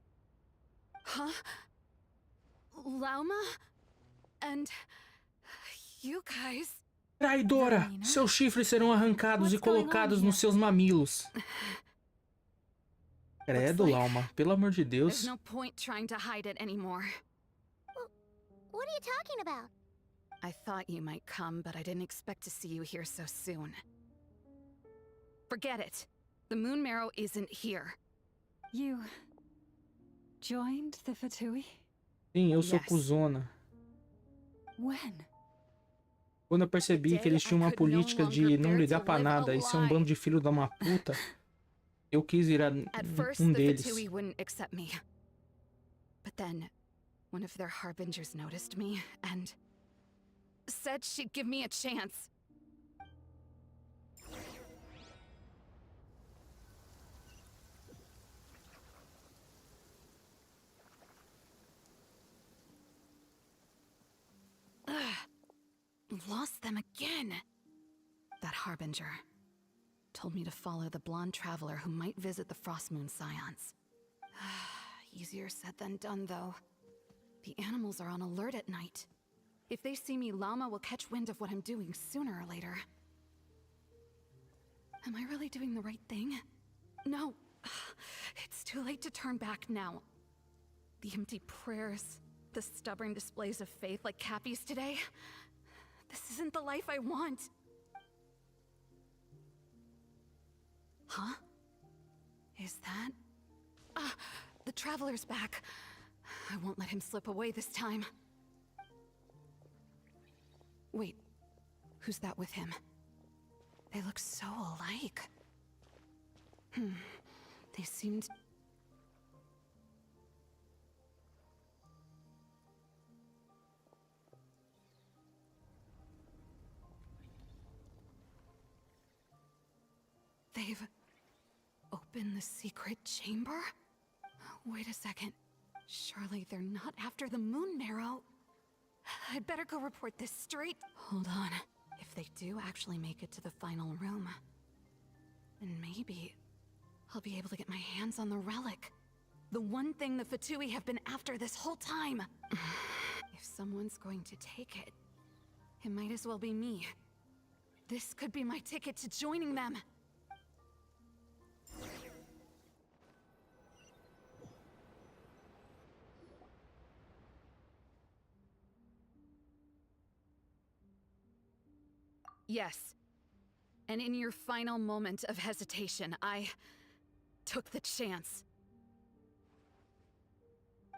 K: Huh? Lauma? And you guys?
B: Traidora! Seus chifres serão arrancados e colocados nos seus mamilos. Credo, Lauma. Pelo amor de Deus.
K: There's no point trying to hide it anymore.
L: What are you talking about?
M: I thought you might come, but I didn't expect to see you here so soon. Forget it. The Moon Marrow isn't here.
I: You joined the Fatui?
B: Sim, eu sou
M: Yes.
B: cuzona.
I: When?
B: Quando eu percebi que eles tinham uma política de não ligar pra nada e ser um bando de filho da uma puta, eu quis virar
M: At first,
B: um
M: the
B: deles.
M: Fatui wouldn't accept me. But then, one of their harbingers noticed me and said she'd give me a chance. Lost them again. That harbinger told me to follow the blonde traveler who might visit the Frostmoon Scions. Easier said than done, though. The animals are on alert at night. If they see me, Lauma will catch wind of what I'm doing sooner or later. Am I really doing the right thing? No. It's too late to turn back now. The empty prayers, the stubborn displays of faith like Cappy's today. This isn't the life I want. Huh? Is that? The Traveler's back. I won't let him slip away this time. Wait, who's that with him? They look so alike. They seemed... They've opened the secret chamber? Wait a second. Surely they're not after the Moon Marrow. I'd better go report this straight. Hold on. If they do actually make it to the final room, then maybe I'll be able to get my hands on the relic. The one thing the Fatui have been after this whole time. If someone's going to take it, it might as well be me. This could be my ticket to joining them. Yes. And in your final moment of hesitation, I took the chance.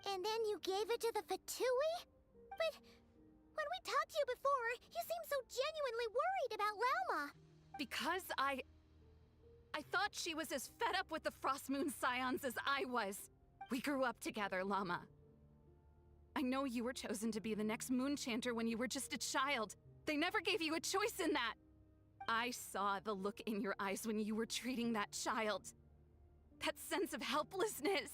L: And then you gave it to the Fatui? But when we talked to you before, you seemed so genuinely worried about Lauma.
M: Because I thought she was as fed up with the Frostmoon Scions as I was. We grew up together, Lauma. I know you were chosen to be the next Moon Chanter when you were just a child. They never gave you a choice in that. I saw the look in your eyes when you were treating that child. That sense of helplessness.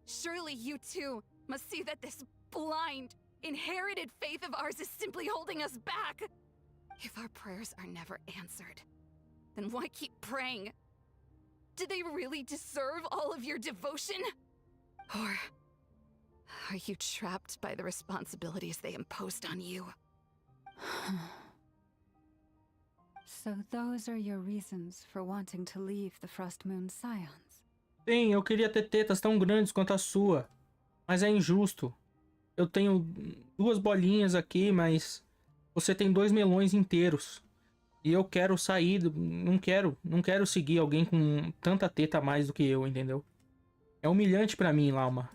M: Surely you too must see that this blind, inherited faith of ours is simply holding us back. If our prayers are never answered, then why keep praying? Do they really deserve all of your devotion? Or are you trapped by the responsibilities they imposed on you?
I: So those are your reasons for wanting to leave the Frostmoon Scions?
B: Sim, eu queria ter tetas tão grandes quanto a sua. Mas é injusto. Eu tenho 2 bolinhas aqui, mas você tem 2 melões inteiros. E eu quero sair, não quero seguir alguém com tanta teta a mais do que eu, entendeu? É humilhante pra mim, Lauma.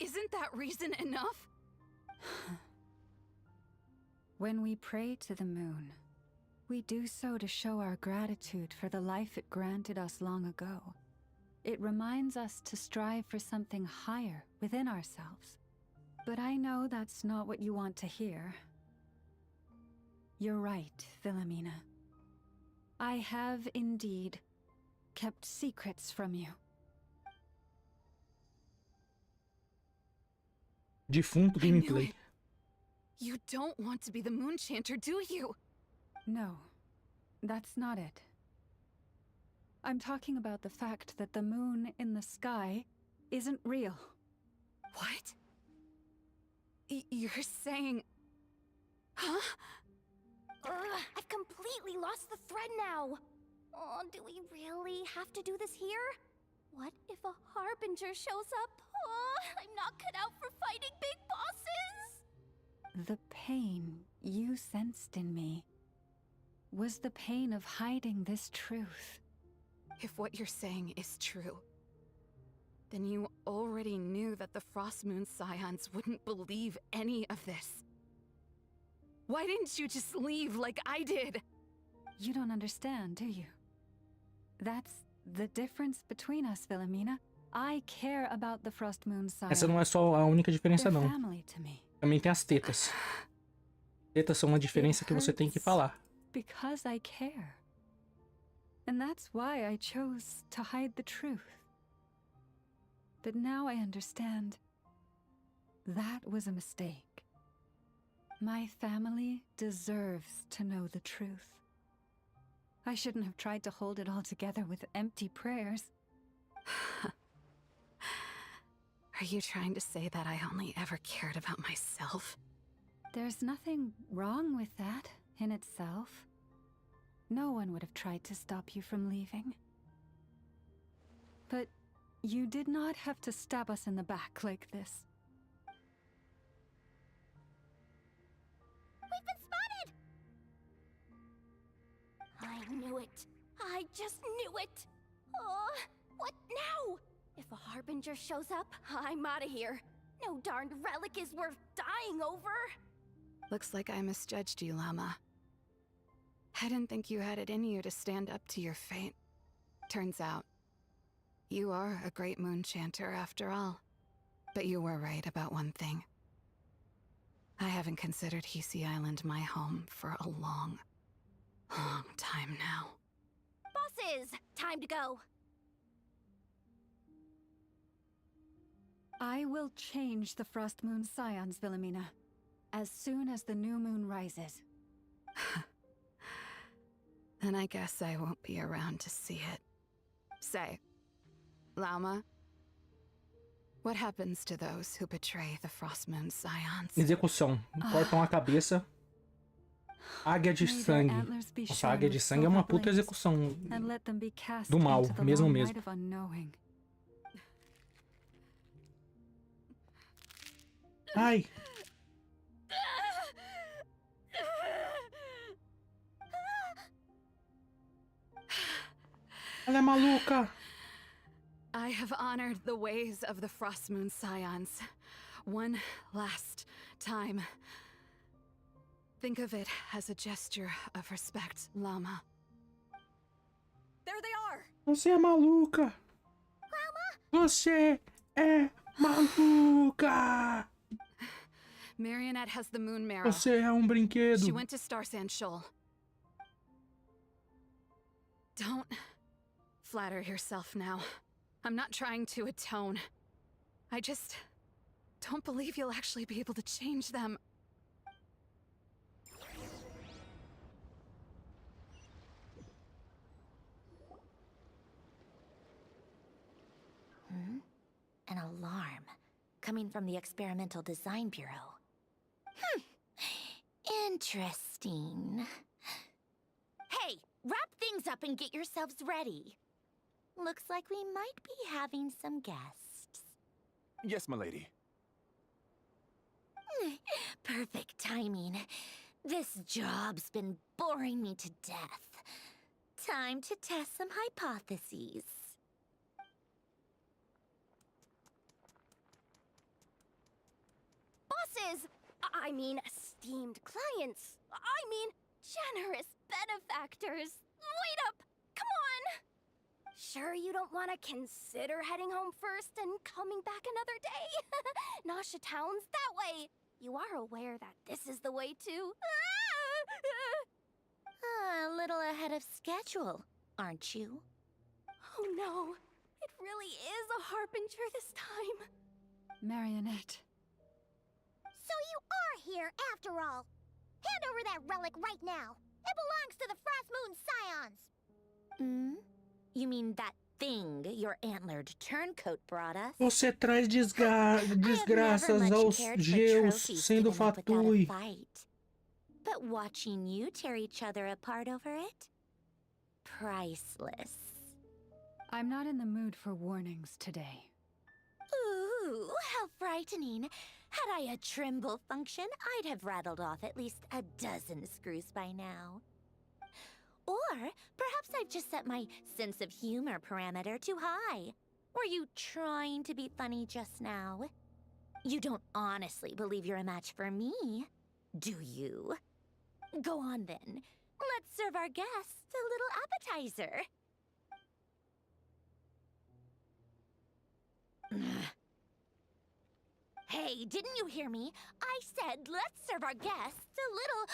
M: Isn't that reason enough?
I: When we pray to the moon, we do so to show our gratitude for the life it granted us long ago. It reminds us to strive for something higher within ourselves. But I know that's not what you want to hear. You're right, Philomena. I have indeed kept secrets from you.
B: Defunto gameplay.
M: You don't want to be the Moon Chanter, do you?
I: No, that's not it. I'm talking about the fact that the moon in the sky isn't real.
M: What? You're saying... Huh?
E: I've completely lost the thread now. Oh, do we really have to do this here? What if a harbinger shows up? Oh, I'm not cut out for fighting big bosses!
I: The pain you sensed in me was the pain of hiding this truth.
M: If what you're saying is true, then you already knew that the Frost Moon Scions wouldn't believe any of this. Why didn't you just leave like I did?
I: You don't understand, do you? That's the difference between us, Philomena. I care about the Frost Moon Scions.
B: Essa não é só a única diferença,
I: They're
B: não.
I: family to me.
B: Também tem as tetas. Tetas são uma diferença que você tem que falar.
I: Because I care. And that's why I chose to hide the truth. But now I understand. That was a mistake. My family deserves to know the truth. I shouldn't have tried to hold it all together with empty prayers.
M: Are you trying to say that I only ever cared about myself?
I: There's nothing wrong with that in itself. No one would have tried to stop you from leaving. But you did not have to stab us in the back like this.
E: We've been spotted! I knew it. I just knew it. What now? If a harbinger shows up, I'm out of here. No darned relic is worth dying over.
M: Looks like I misjudged you, Lauma. I didn't think you had it in you to stand up to your fate. Turns out, you are a great moon chanter after all. But you were right about one thing. I haven't considered Hisi Island my home for a long time now.
E: Bosses, time to go.
I: I will change the Frost Moon Scions, Philomena, as soon as the new moon rises.
M: Then I guess I won't be around to see it. Say, Lauma, what happens to those who betray the Frost Moon Scions?
B: Execução. Cortam a cabeça. Águia de sangue. Nossa, a águia de sangue é uma puta execução do mal, mesmo. Ai. Ela é maluca.
M: I have honored the ways of the Frost Moon Scions one last time. Think of it as a gesture of respect, Lauma.
J: There they are!
B: Você é maluca. Você é maluca.
M: Marionette has the moon marrow.
B: Você é brinquedo.
M: She went to Star Sand Shoal. Don't flatter yourself now. I'm not trying to atone. I just don't believe you'll actually be able to change them.
E: An alarm coming from the Experimental Design Bureau. Interesting. Hey, wrap things up and get yourselves ready. Looks like we might be having some guests.
C: Yes, milady.
E: Perfect timing. This job's been boring me to death. Time to test some hypotheses. bosses! I mean, esteemed clients. I mean, generous benefactors. Wait up! Come on! Sure you don't want to consider heading home first and coming back another day? Nasha Town's that way. You are aware that this is the way too.
L: A little ahead of schedule, aren't you?
E: Oh no, it really is a harbinger this time.
I: Marionette.
L: So you are here after all. Hand over that relic right now. It belongs to the Frost Moon Scions. You mean that thing your antlered turncoat brought us?
B: Você traz desgraças aos Geus, sendo fatui.
L: But watching you tear each other apart over it? Priceless.
I: I'm not in the mood for warnings today.
L: Ooh, how frightening. Had I a Trimble function, I'd have rattled off at least a dozen screws by now. Or perhaps I've just set my sense of humor parameter too high. Were you trying to be funny just now? You don't honestly believe you're a match for me, do you? Go on then. Let's serve our guests a little appetizer. Hey, didn't you hear me? I said let's serve our guests a little...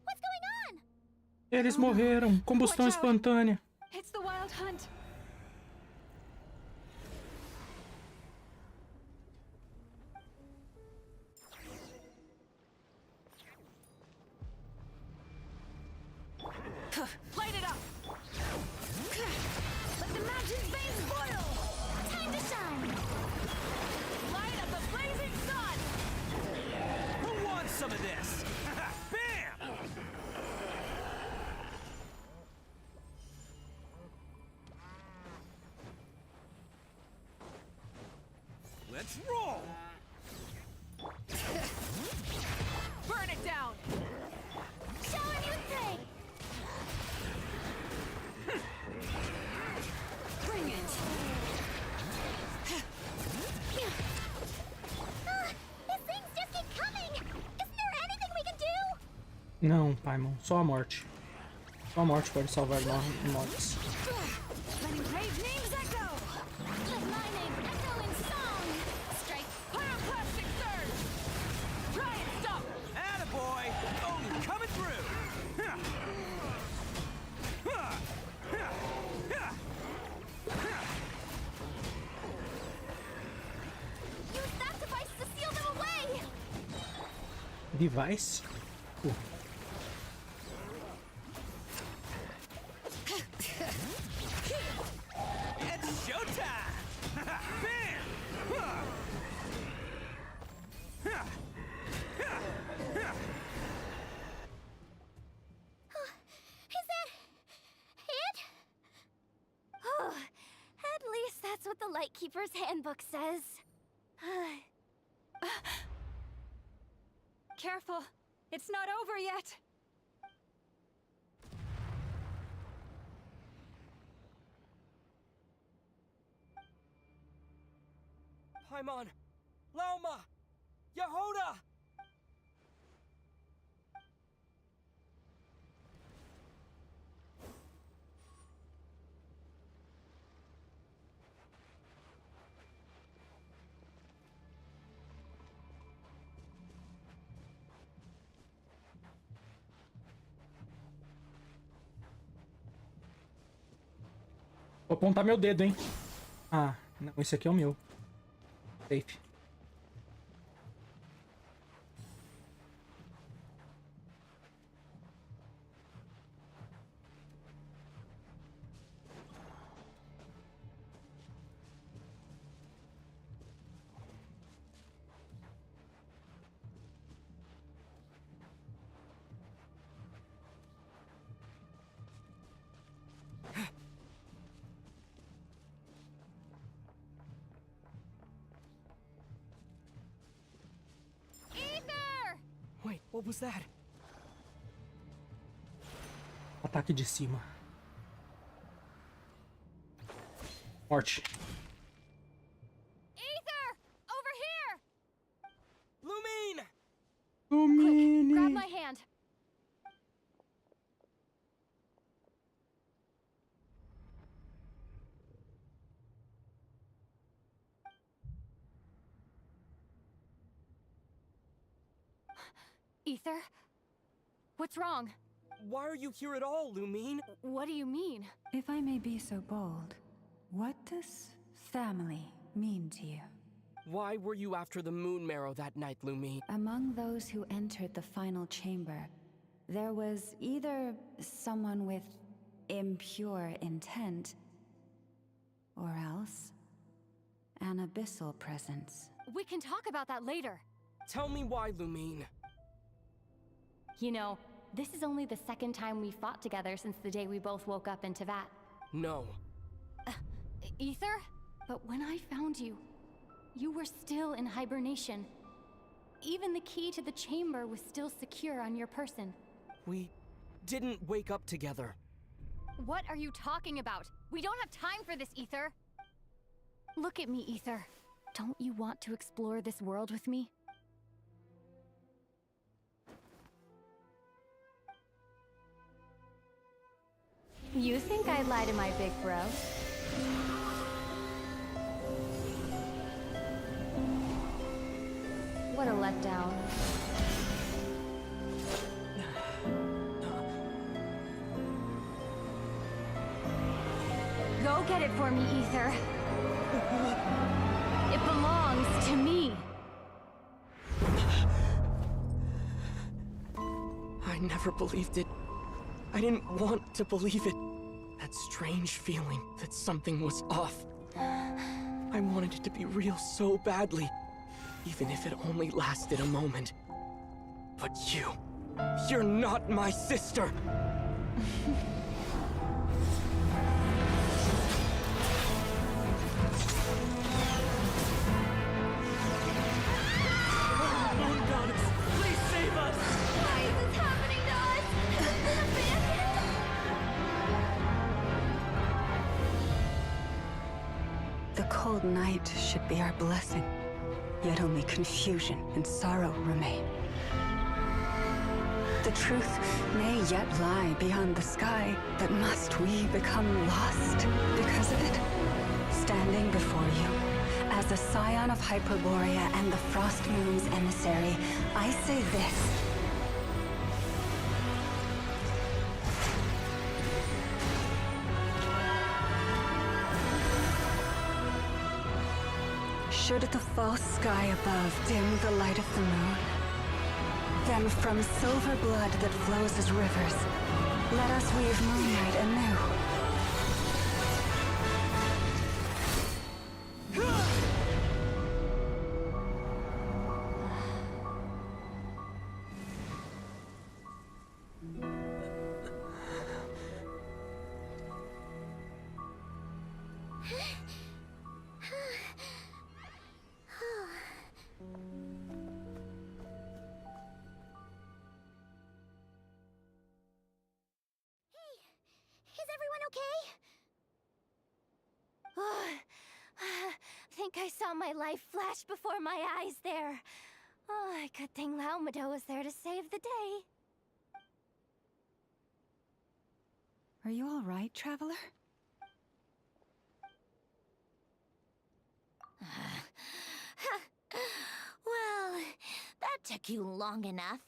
L: What's going on?
B: Eles morreram. Combustão espontânea.
I: It's the wild hunt.
J: Light it up! Let the magic's veins boil!
L: Time to shine!
J: Light up the blazing sun!
D: Who wants some of this? Bam! Let's roll!
J: Burn it down!
L: Show him you think!
J: Bring it!
L: These things just keep coming! Isn't there anything we can do?
B: Não, Paimon. Só a morte. Só a morte pode salvar nós.
J: Letting brave names echo!
E: Let my name echo in song!
J: Strike pyroclastic surge! Try and stop!
D: Attaboy! Oh, coming through!
E: Use that device to seal them away!
B: Device?
D: It's showtime! Bam!
E: Is that it? Oh, at least that's what the Lightkeeper's handbook says.
I: Careful. It's not over yet.
D: Paimon! Lauma! Yehoda!
B: Vou apontar meu dedo, hein? Ah, não, esse aqui é o meu. Safe.
D: Wait, what was that?
B: Ataque de cima. Morte.
E: Ether! Over here!
B: Quick,
E: grab my hand. Ether? What's wrong?
N: Why are you here at all, Lumine?
E: What do you mean?
I: If I may be so bold, what does family mean to you?
N: Why were you after the moon marrow that night, Lumine?
I: Among those who entered the final chamber, there was either someone with impure intent, or else an abyssal presence.
E: We can talk about that later.
N: Tell me why, Lumine.
E: You know, this is only the second time we fought together since the day we both woke up in Tevat.
N: No.
E: Ether? But when I found you, you were still in hibernation. Even the key to the chamber was still secure on your person.
N: We didn't wake up together.
E: What are you talking about? We don't have time for this, Ether. Look at me, Ether. Don't you want to explore this world with me? You think I'd lie to my big bro? What a letdown. Go get it for me, Ether. It belongs to me.
N: I never believed it. I didn't want to believe it. That strange feeling that something was off. I wanted it to be real so badly, even if it only lasted a moment. But you're not my sister!
I: The cold night should be our blessing, yet only confusion and sorrow remain. The truth may yet lie beyond the sky, but must we become lost because of it? Standing before you, as a scion of Hyperborea and the Frost Moon's emissary, I say this. Should the false sky above dim the light of the moon, then from silver blood that flows as rivers, let us weave moonlight anew.
E: I saw my life flash before my eyes there. Oh, good thing Lauma was there to save the day.
I: Are you all right, traveler?
L: Well, that took you long enough.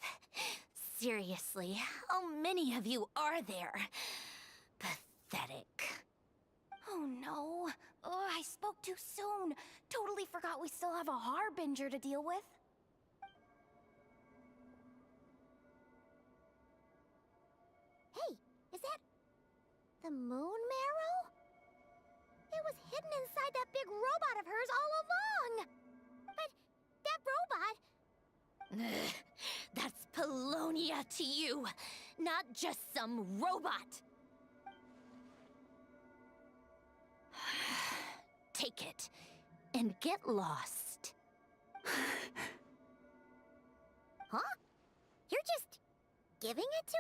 L: Seriously, how many of you are there? Pathetic.
E: Oh no. Oh, I spoke too soon. Totally forgot we still have a harbinger to deal with.
J: Hey, is that the moon marrow? It was hidden inside that big robot of hers all along. But that robot...
L: That's Polonia to you, not just some robot. Take it, and get lost.
J: Huh? You're just giving it to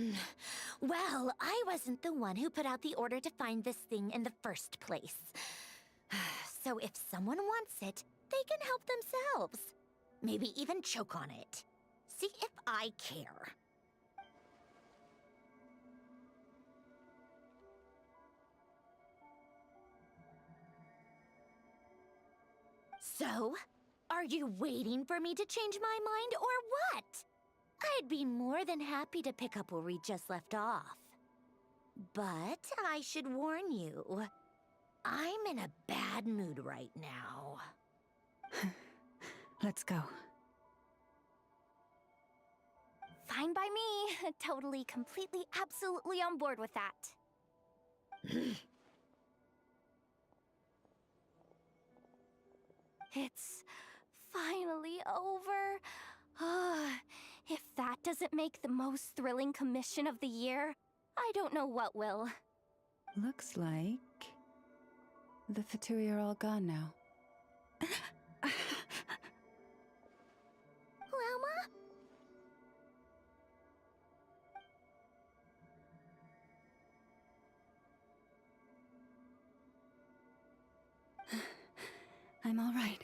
J: us?
L: Well, I wasn't the one who put out the order to find this thing in the first place. So if someone wants it, they can help themselves. Maybe even choke on it. See if I care. So, are you waiting for me to change my mind or what? I'd be more than happy to pick up where we just left off. But I should warn you, I'm in a bad mood right now.
I: Let's go.
E: Fine by me. Totally, completely, absolutely on board with that. It's finally over. If that doesn't make the most thrilling commission of the year, I don't know what will.
I: Looks like the Fatui are all gone now.
J: Lauma?
I: I'm all right.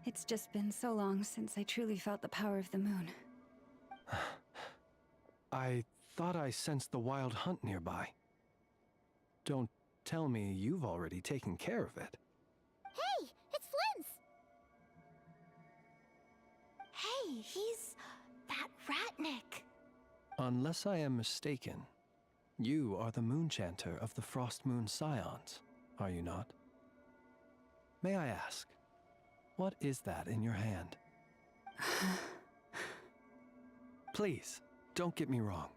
I: It's just been so long since I truly felt the power of the moon.
C: I thought I sensed the wild hunt nearby. Don't tell me you've already taken care of it.
J: Hey, it's Flint's!
E: Hey, he's that Ratnik.
C: Unless I am mistaken, you are the Moonchanter of the Frost Moon Scions, are you not? May I ask, what is that in your hand? Please, don't get me wrong.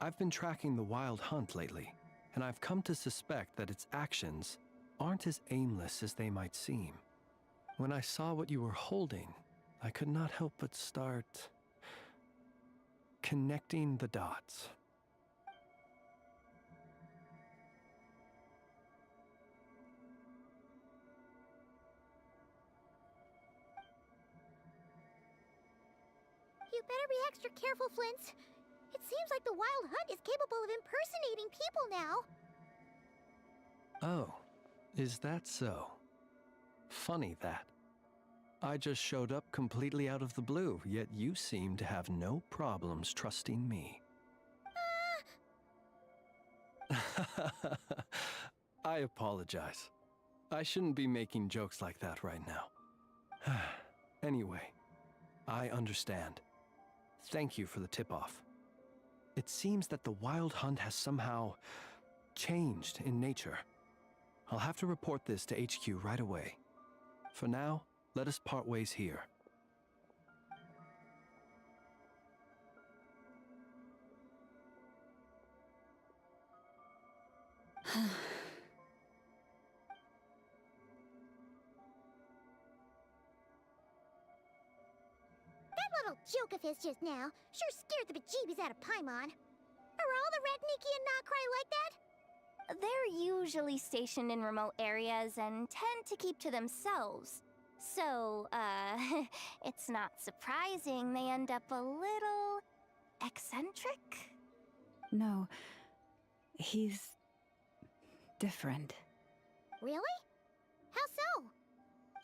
C: I've been tracking the wild hunt lately, and I've come to suspect that its actions aren't as aimless as they might seem. When I saw what you were holding, I could not help but start connecting the dots.
J: You better be extra careful, Flint. It seems like the Wild Hunt is capable of impersonating people now.
C: Oh, is that so? Funny that. I just showed up completely out of the blue, yet you seem to have no problems trusting me. I apologize. I shouldn't be making jokes like that right now. Anyway, I understand. Thank you for the tip-off. It seems that the Wild Hunt has somehow changed in nature. I'll have to report this to HQ right away. For now, let us part ways here.
J: That little joke of his just now sure scared the bejeebies out of Paimon. Are all the Ratniki and Nokrai like that?
E: They're usually stationed in remote areas and tend to keep to themselves. So, it's not surprising they end up a little eccentric?
I: No, he's different.
J: Really? How so?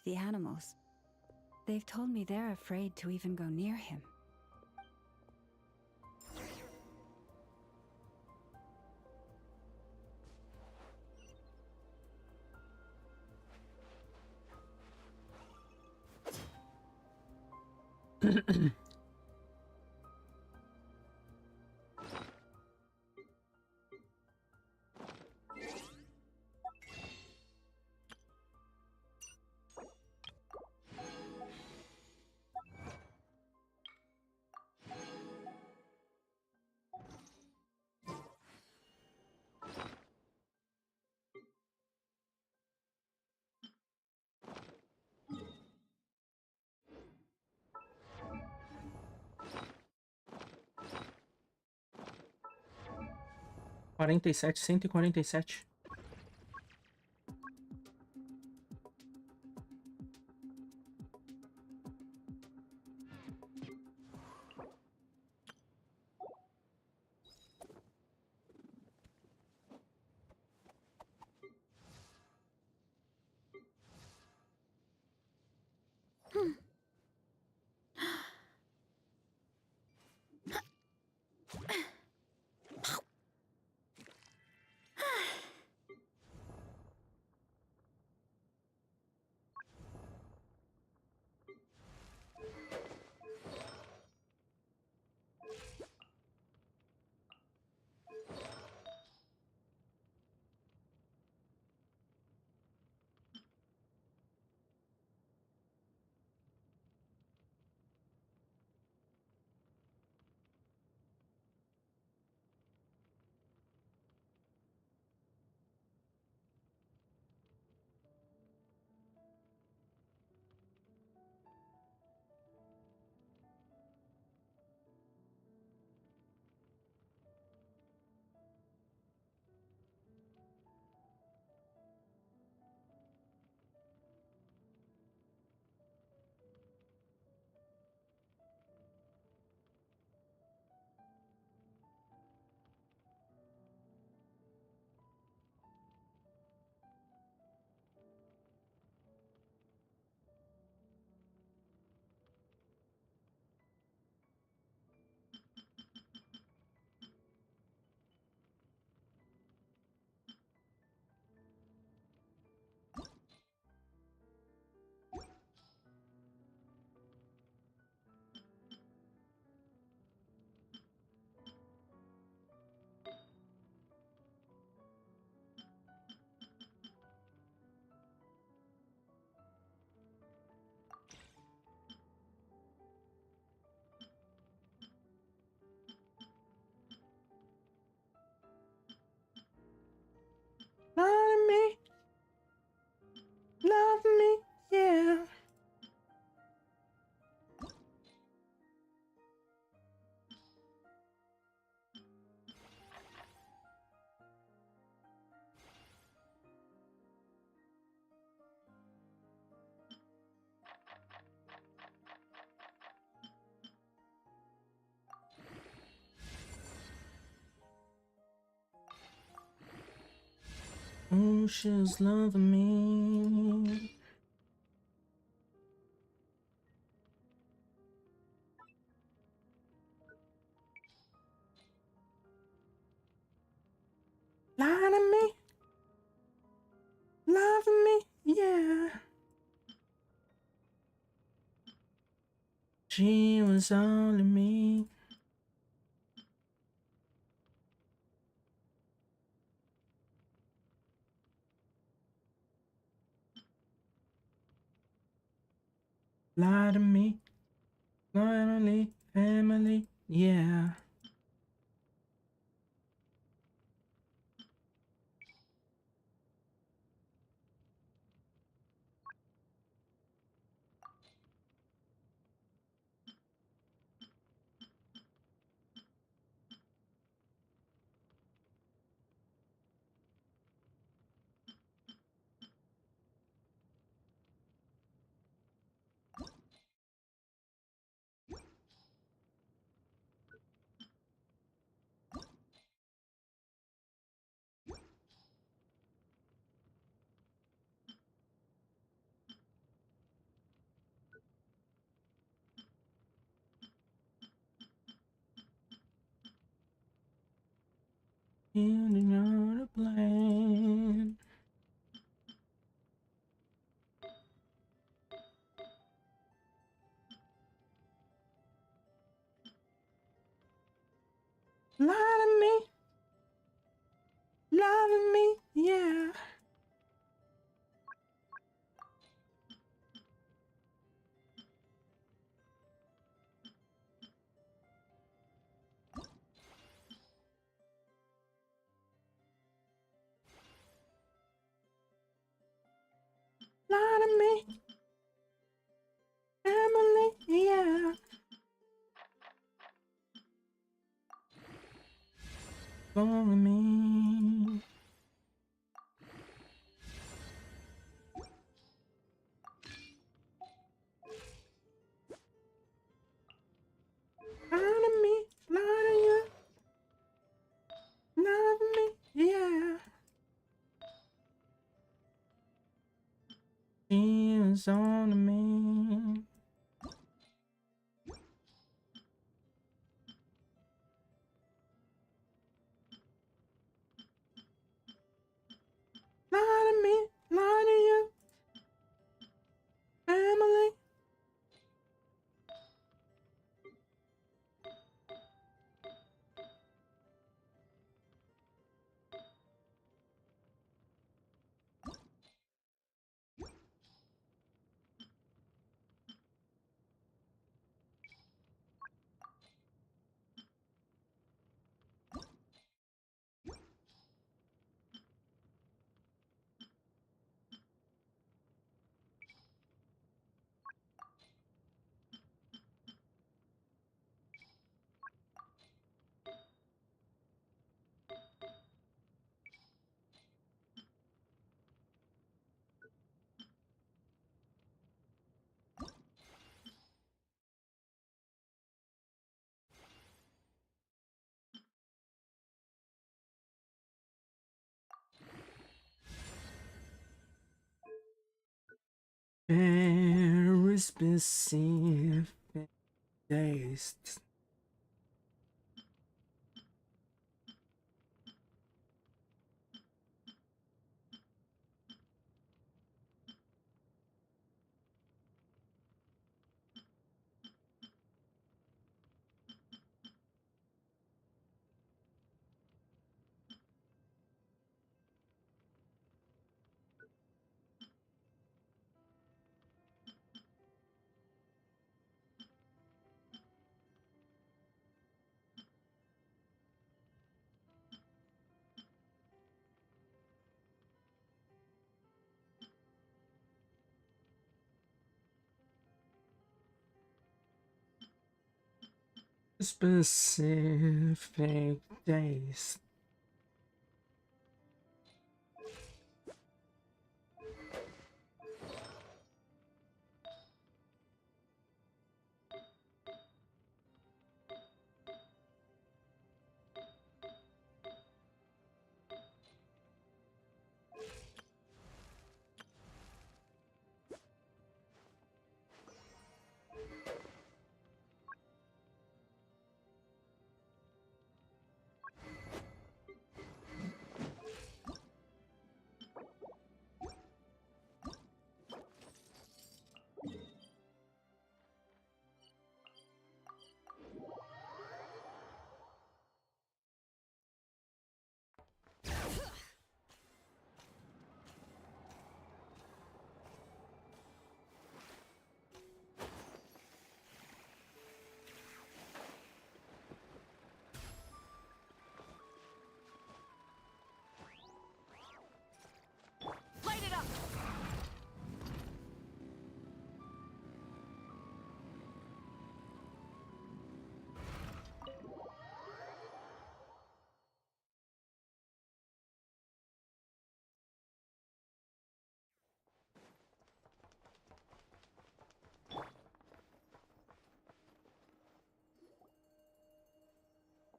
I: The animals. They've told me they're afraid to even go near him.
B: $47,147. Oh, she's loving me. Lie to me. Loving me, yeah. She was all in me. Lie to me. Family, yeah. Ending on a plane. Lie to me. Loving me, yeah. Lie to me. Family, yeah. For me. Lie to me, lie to you. Love me, yeah. She was on to me. Lie to me, lie to you. Family. Very specific taste. Specific taste.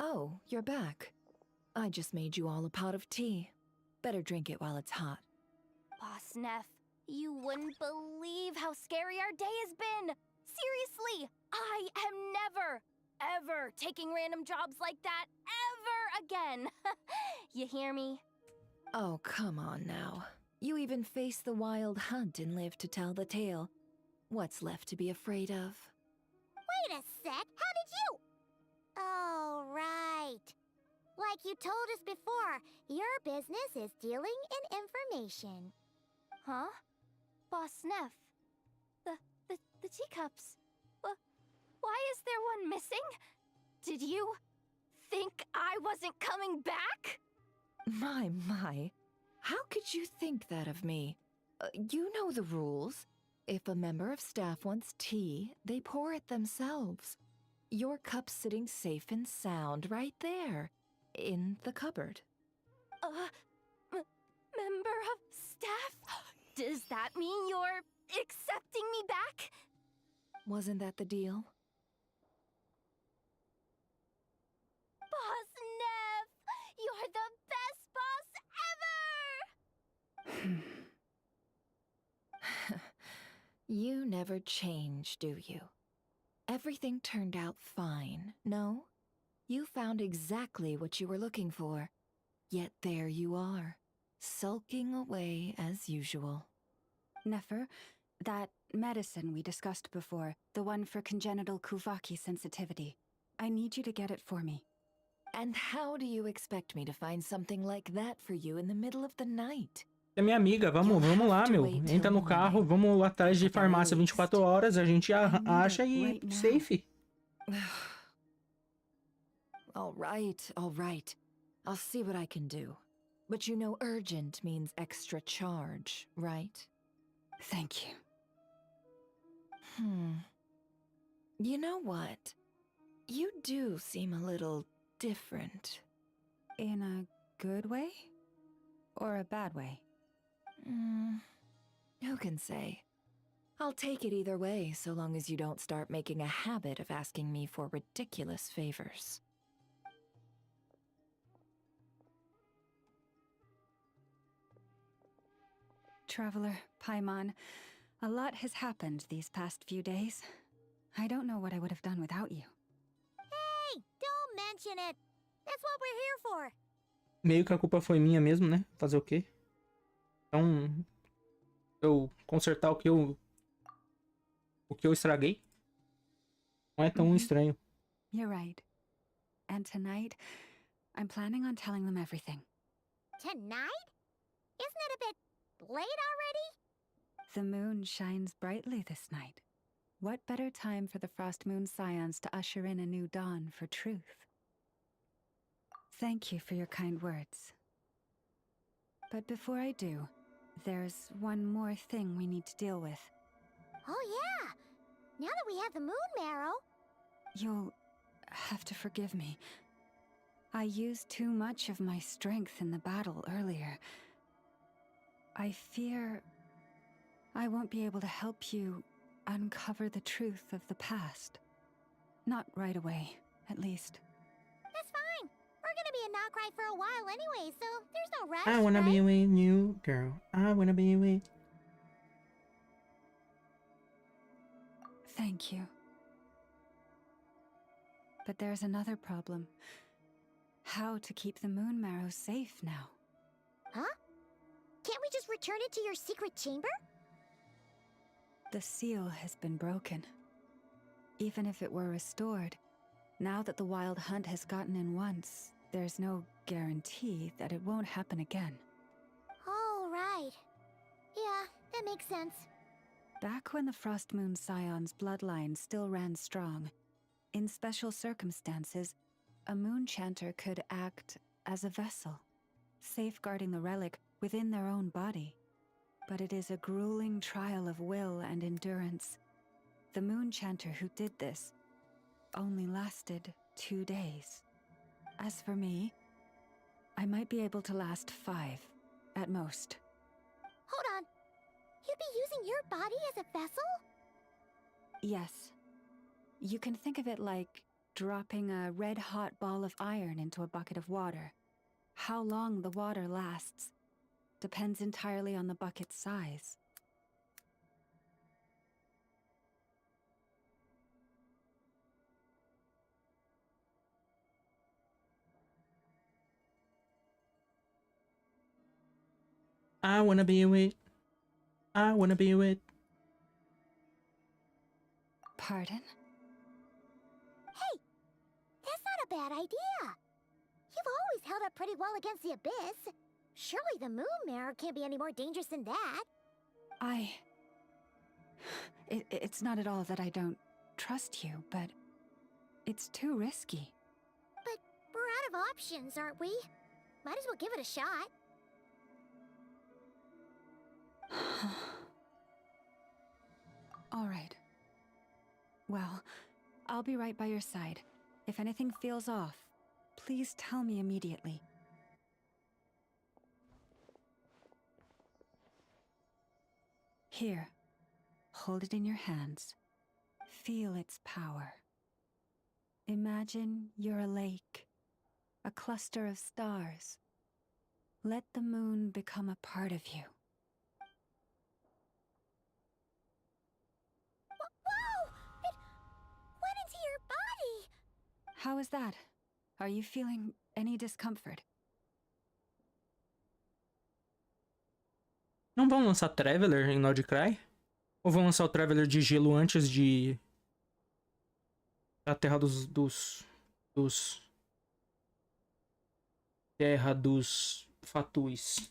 O: Oh, you're back. I just made you all a pot of tea. Better drink it while it's hot.
E: Boss Neff, you wouldn't believe how scary our day has been. Seriously, I am never, ever taking random jobs like that ever again. You hear me?
O: Oh, come on now. You even faced the wild hunt and lived to tell the tale. What's left to be afraid of?
J: Wait a sec, how did you? Oh, right. Like you told us before, your business is dealing in information.
E: Huh? Boss Neff, the teacups. Why is there one missing? Did you think I wasn't coming back?
O: My. How could you think that of me? You know the rules. If a member of staff wants tea, they pour it themselves. Your cup's sitting safe and sound right there, in the cupboard.
E: Member of staff? Does that mean you're accepting me back?
O: Wasn't that the deal?
E: Boss Neff, you're the best boss ever!
O: You never change, do you? Everything turned out fine, no? You found exactly what you were looking for. Yet there you are, sulking away as usual.
I: Nefer, that medicine we discussed before, the one for congenital Kuvaki sensitivity, I need you to get it for me.
O: And how do you expect me to find something like that for you in the middle of the night?
B: É minha amiga, vamos lá, meu. Entra no carro, vamos atrás de farmácia 24 horas, a gente acha e safe.
O: All right. I'll see what I can do. But you know urgent means extra charge, right?
I: Thank you.
O: You know what? You do seem a little different.
I: In a good way? Or a bad way?
O: Who can say? I'll take it either way, so long as you don't start making a habit of asking me for ridiculous favors.
I: Traveler, Paimon, a lot has happened these past few days. I don't know what I would have done without you.
J: Hey, don't mention it. That's what we're here for.
B: Meio que a culpa foi minha mesmo, né? Fazer o quê? Então, eu consertar o que eu estraguei não é tão estranho.
I: You're right. And tonight, I'm planning on telling them everything.
J: Tonight? Isn't it a bit late already?
I: The moon shines brightly this night. What better time for the Frost Moon Scions to usher in a new dawn for truth? Thank you for your kind words. But before I do, there's one more thing we need to deal with.
J: Oh yeah! Now that we have the moon marrow...
I: You'll have to forgive me. I used too much of my strength in the battle earlier. I fear I won't be able to help you uncover the truth of the past. Not right away, at least.
J: That's fine. We're gonna be a knock right for a while anyway, so there's no rush,
B: I wanna
J: right?
B: be with you, girl. I wanna be with...
I: Thank you. But there's another problem. How to keep the moon marrow safe now?
J: Huh? Can't we just return it to your secret chamber?
I: The seal has been broken. Even if it were restored, now that the wild hunt has gotten in once, there's no guarantee that it won't happen again.
J: Oh, right. Yeah, that makes sense.
I: Back when the Frost Moon Scion's bloodline still ran strong, in special circumstances, a moon chanter could act as a vessel, safeguarding the relic within their own body. But it is a grueling trial of will and endurance. The moon chanter who did this only lasted 2 days. As for me, I might be able to last 5, at most.
J: Hold on. You'd be using your body as a vessel?
I: Yes. You can think of it like dropping a red-hot ball of iron into a bucket of water. How long the water lasts depends entirely on the bucket's size.
B: I wanna be with. I wanna be with.
I: Pardon?
J: Hey, that's not a bad idea. You've always held up pretty well against the abyss. Surely the moon mirror can't be any more dangerous than that.
I: It's not at all that I don't trust you, but it's too risky.
J: But we're out of options, aren't we? Might as well give it a shot.
I: All right. Well, I'll be right by your side. If anything feels off, please tell me immediately. Here, hold it in your hands. Feel its power. Imagine you're a lake, a cluster of stars. Let the moon become a part of you.
J: Whoa! It went into your body!
I: How is that? Are you feeling any discomfort?
B: Não vão lançar Traveler em Nordcry? Ou vão lançar o Traveler de gelo antes de... da Terra dos... Terra dos Fatuis.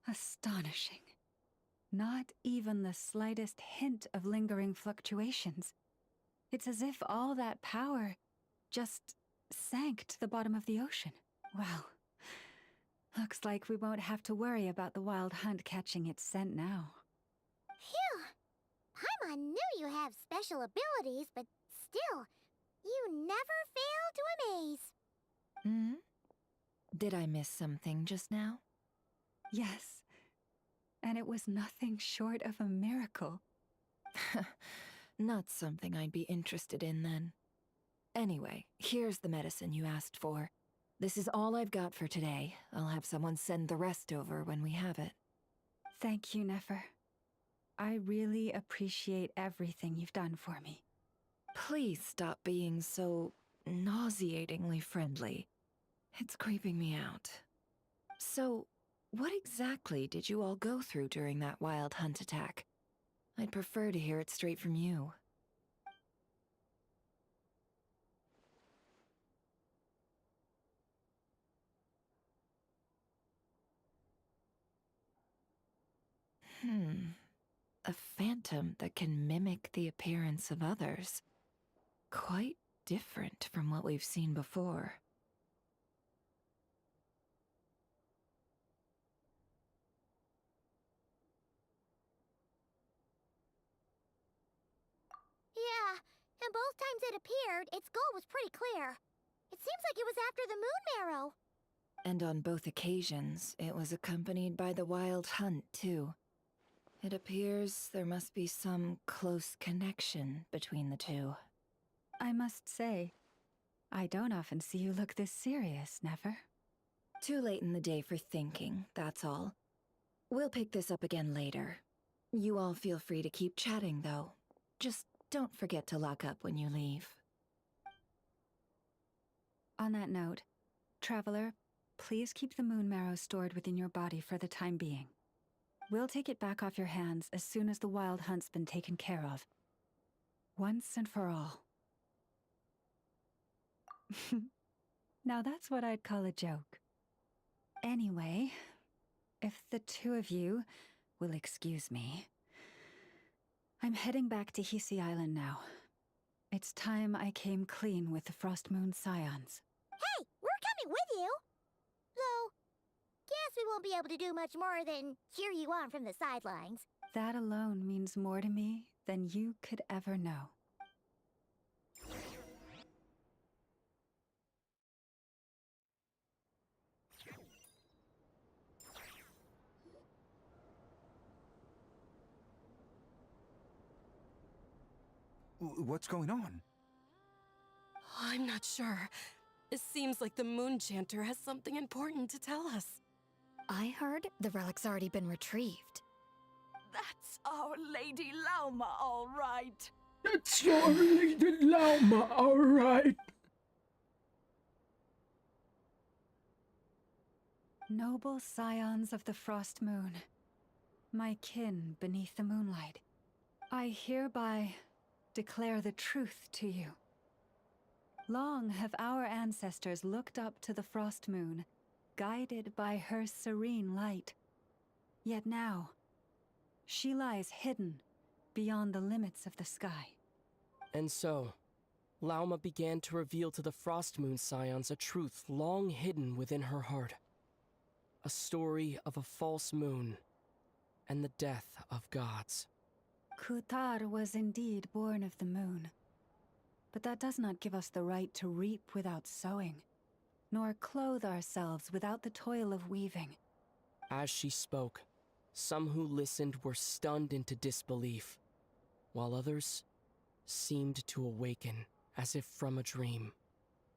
I: Astonishing. Not even the slightest hint of lingering fluctuations. It's as if all that power just sank to the bottom of the ocean. Well, looks like we won't have to worry about the wild hunt catching its scent now.
J: Phew! Paimon knew you have special abilities, but still, you never fail to amaze.
O: Hmm? Did I miss something just now?
I: Yes. And it was nothing short of a miracle.
O: Not something I'd be interested in then. Anyway, here's the medicine you asked for. This is all I've got for today. I'll have someone send the rest over when we have it.
I: Thank you, Nefer. I really appreciate everything you've done for me.
O: Please stop being so nauseatingly friendly. It's creeping me out. So, what exactly did you all go through during that wild hunt attack? I'd prefer to hear it straight from you. A phantom that can mimic the appearance of others. Quite different from what we've seen before.
J: Yeah, and both times it appeared, its goal was pretty clear. It seems like it was after the moon marrow.
O: And on both occasions, it was accompanied by the wild hunt, too. It appears there must be some close connection between the two.
I: I must say, I don't often see you look this serious, Nefer.
O: Too late in the day for thinking, that's all. We'll pick this up again later. You all feel free to keep chatting, though. Just don't forget to lock up when you leave.
I: On that note, Traveler, please keep the moon marrow stored within your body for the time being. We'll take it back off your hands as soon as the wild hunt's been taken care of. Once and for all. Now that's what I'd call a joke. Anyway, if the two of you will excuse me, I'm heading back to Hisi Island now. It's time I came clean with the Frost Moon Scions.
J: Hey, we're coming with you! Though, guess we won't be able to do much more than cheer you on from the sidelines.
I: That alone means more to me than you could ever know.
D: What's going on?
P: I'm not sure. It seems like the Moon Chanter has something important to tell us.
E: I heard the relic's already been retrieved.
Q: That's our Lady Lauma, all right.
B: That's your Lady Lauma, all right.
I: Noble scions of the Frost Moon, my kin beneath the moonlight, I hereby declare the truth to you. Long have our ancestors looked up to the Frost Moon, guided by her serene light. Yet now, she lies hidden beyond the limits of the sky.
N: And so, Lauma began to reveal to the Frost Moon Scions a truth long hidden within her heart. A story of a false moon and the death of gods.
I: Kutar was indeed born of the moon. But that does not give us the right to reap without sowing, nor clothe ourselves without the toil of weaving.
N: As she spoke, some who listened were stunned into disbelief, while others seemed to awaken as if from a dream.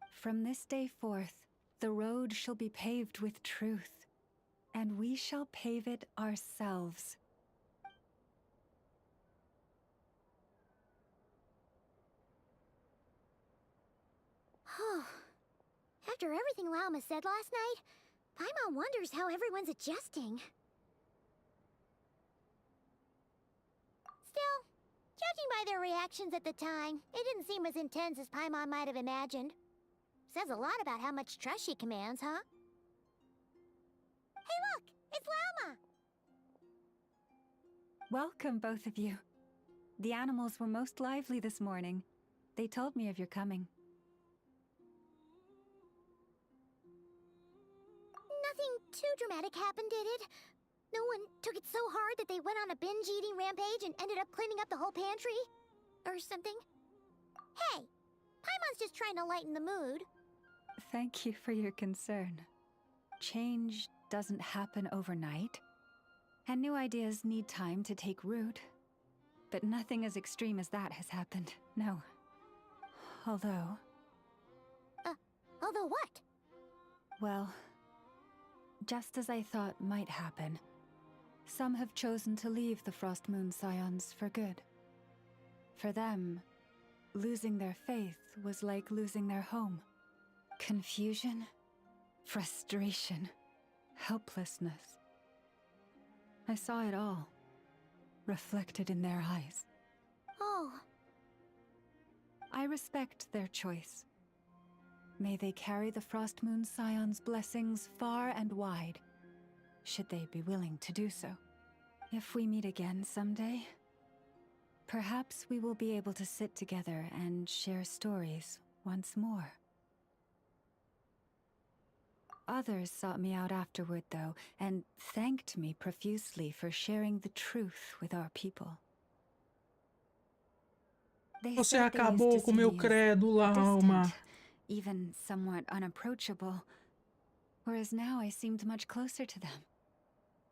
I: From this day forth, the road shall be paved with truth, and we shall pave it ourselves.
J: After everything Lauma said last night, Paimon wonders how everyone's adjusting. Still, judging by their reactions at the time, it didn't seem as intense as Paimon might have imagined. Says a lot about how much trust she commands, huh? Hey look! It's Lauma!
I: Welcome, both of you. The animals were most lively this morning. They told me of your coming.
J: Nothing too dramatic happened, did it? No one took it so hard that they went on a binge-eating rampage and ended up cleaning up the whole pantry? Or something? Hey! Paimon's just trying to lighten the mood.
I: Thank you for your concern. Change doesn't happen overnight, and new ideas need time to take root. But nothing as extreme as that has happened, no. Although...
J: Although what?
I: Well, just as I thought might happen, some have chosen to leave the Frost Moon Scions for good. For them, losing their faith was like losing their home. Confusion, frustration, helplessness. I saw it all, reflected in their eyes.
J: Oh.
I: I respect their choice. May they carry the Frost Moon Scions' blessings far and wide, should they be willing to do so. If we meet again someday, perhaps we will be able to sit together and share stories once more. Others sought me out afterward, though, and thanked me profusely for sharing the truth with our people. They
B: Você
I: said they used
B: acabou
I: to
B: com
I: see
B: meu
I: me as
B: credo, Lauma.
I: distant, even somewhat unapproachable, whereas now I seemed much closer to them.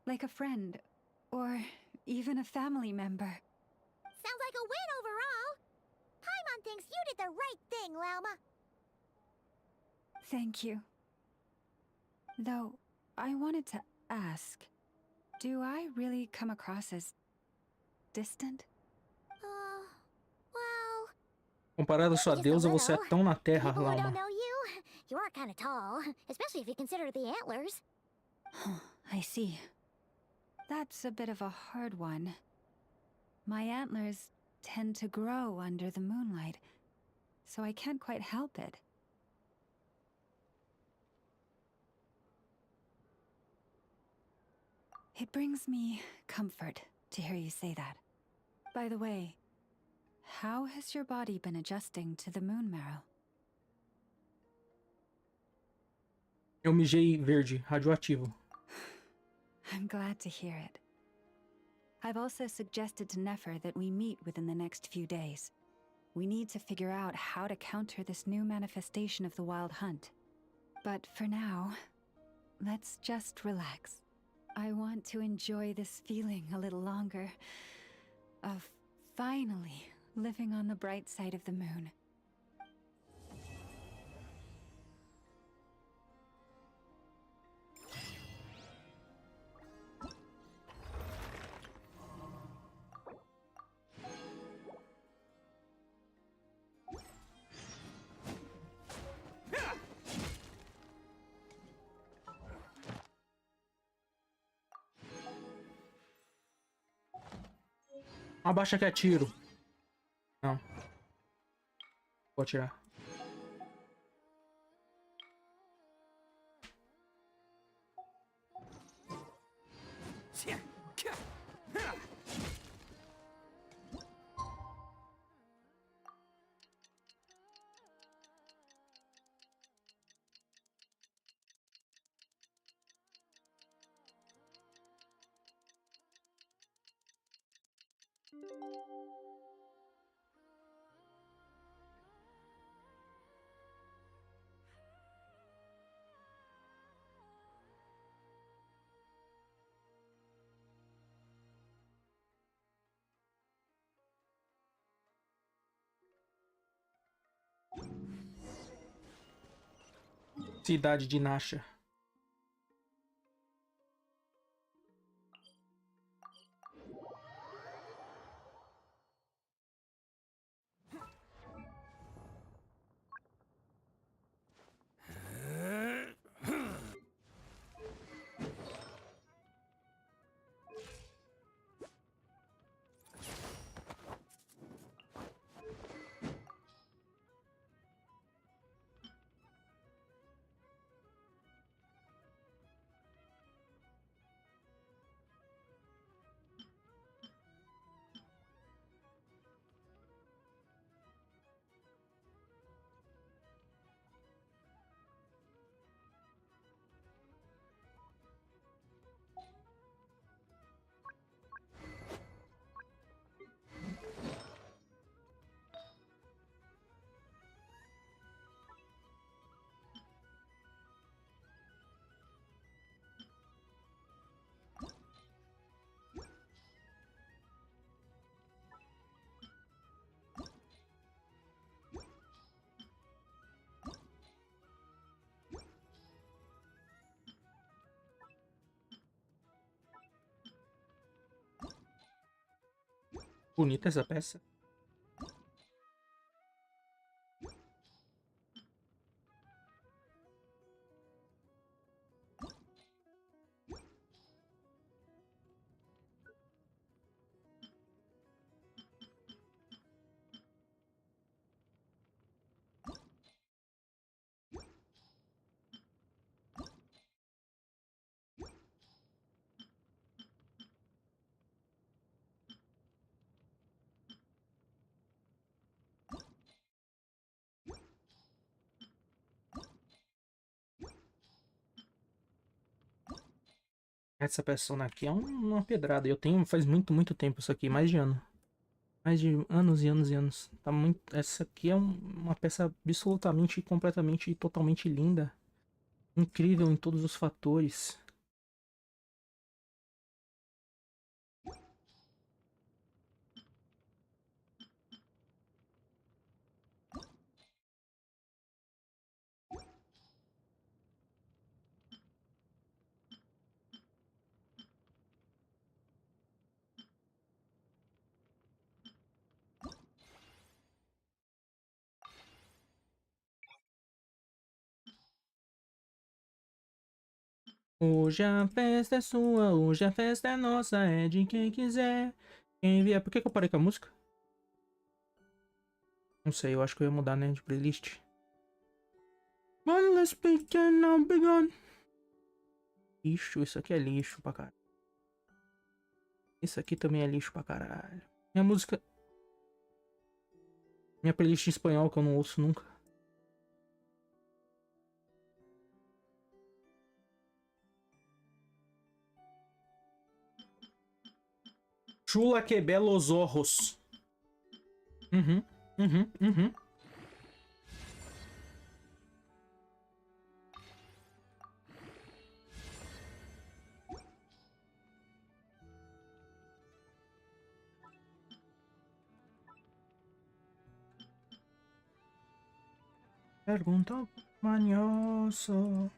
I: Like a friend, or even a family member.
J: Sounds like a win overall! Paimon thinks you did the right thing, Lauma.
I: Thank you. Though, I wanted to ask, do I really come across as distant?
J: Well...
B: Comparado à sua deusa, você é tão na terra,
J: People who don't
B: Lauma.
J: know you are kind of tall, especially if you consider the antlers.
I: I see. That's a bit of a hard one. My antlers tend to grow under the moonlight, so I can't quite help it. It brings me comfort to hear you say that. By the way, how has your body been adjusting to the moon marrow?
B: Eu mijei verde, radioativo.
I: I'm glad to hear it. I've also suggested to Nefer that we meet within the next few days. We need to figure out how to counter this new manifestation of the Wild Hunt. But for now, let's just relax. I want to enjoy this feeling a little longer, of finally living on the bright side of the moon.
B: Abaixa que é tiro. Não. Vou atirar. Cidade de Nasha. Bonita essa peça. Essa persona aqui é uma pedrada. Eu tenho faz muito tempo isso aqui, mais de ano. Mais de anos e anos e anos. Tá muito. Essa aqui é uma peça absolutamente, completamente e totalmente linda. Incrível em todos os fatores. Hoje a festa é sua, hoje a festa é nossa, é de quem quiser. Quem vier. Por que eu parei com a música? Não sei, eu acho que eu ia mudar, né, de playlist. But let's begin, now begin. Lixo, isso aqui é lixo pra caralho. Isso aqui também é lixo pra caralho. Minha música... Minha playlist em espanhol que eu não ouço nunca. Chula que belos ojos. Uhum. Pergunta manhoso.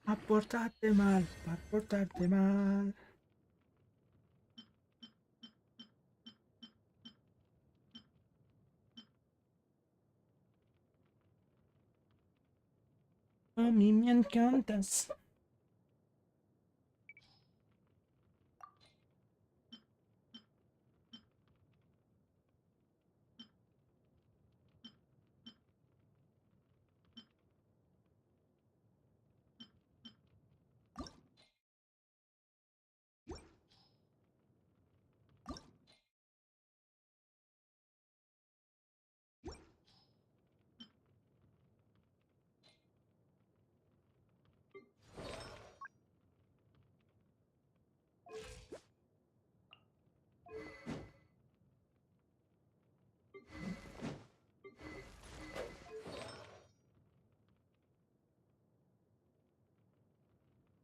B: A portarte mal, a portarte mal. A mí me encantas.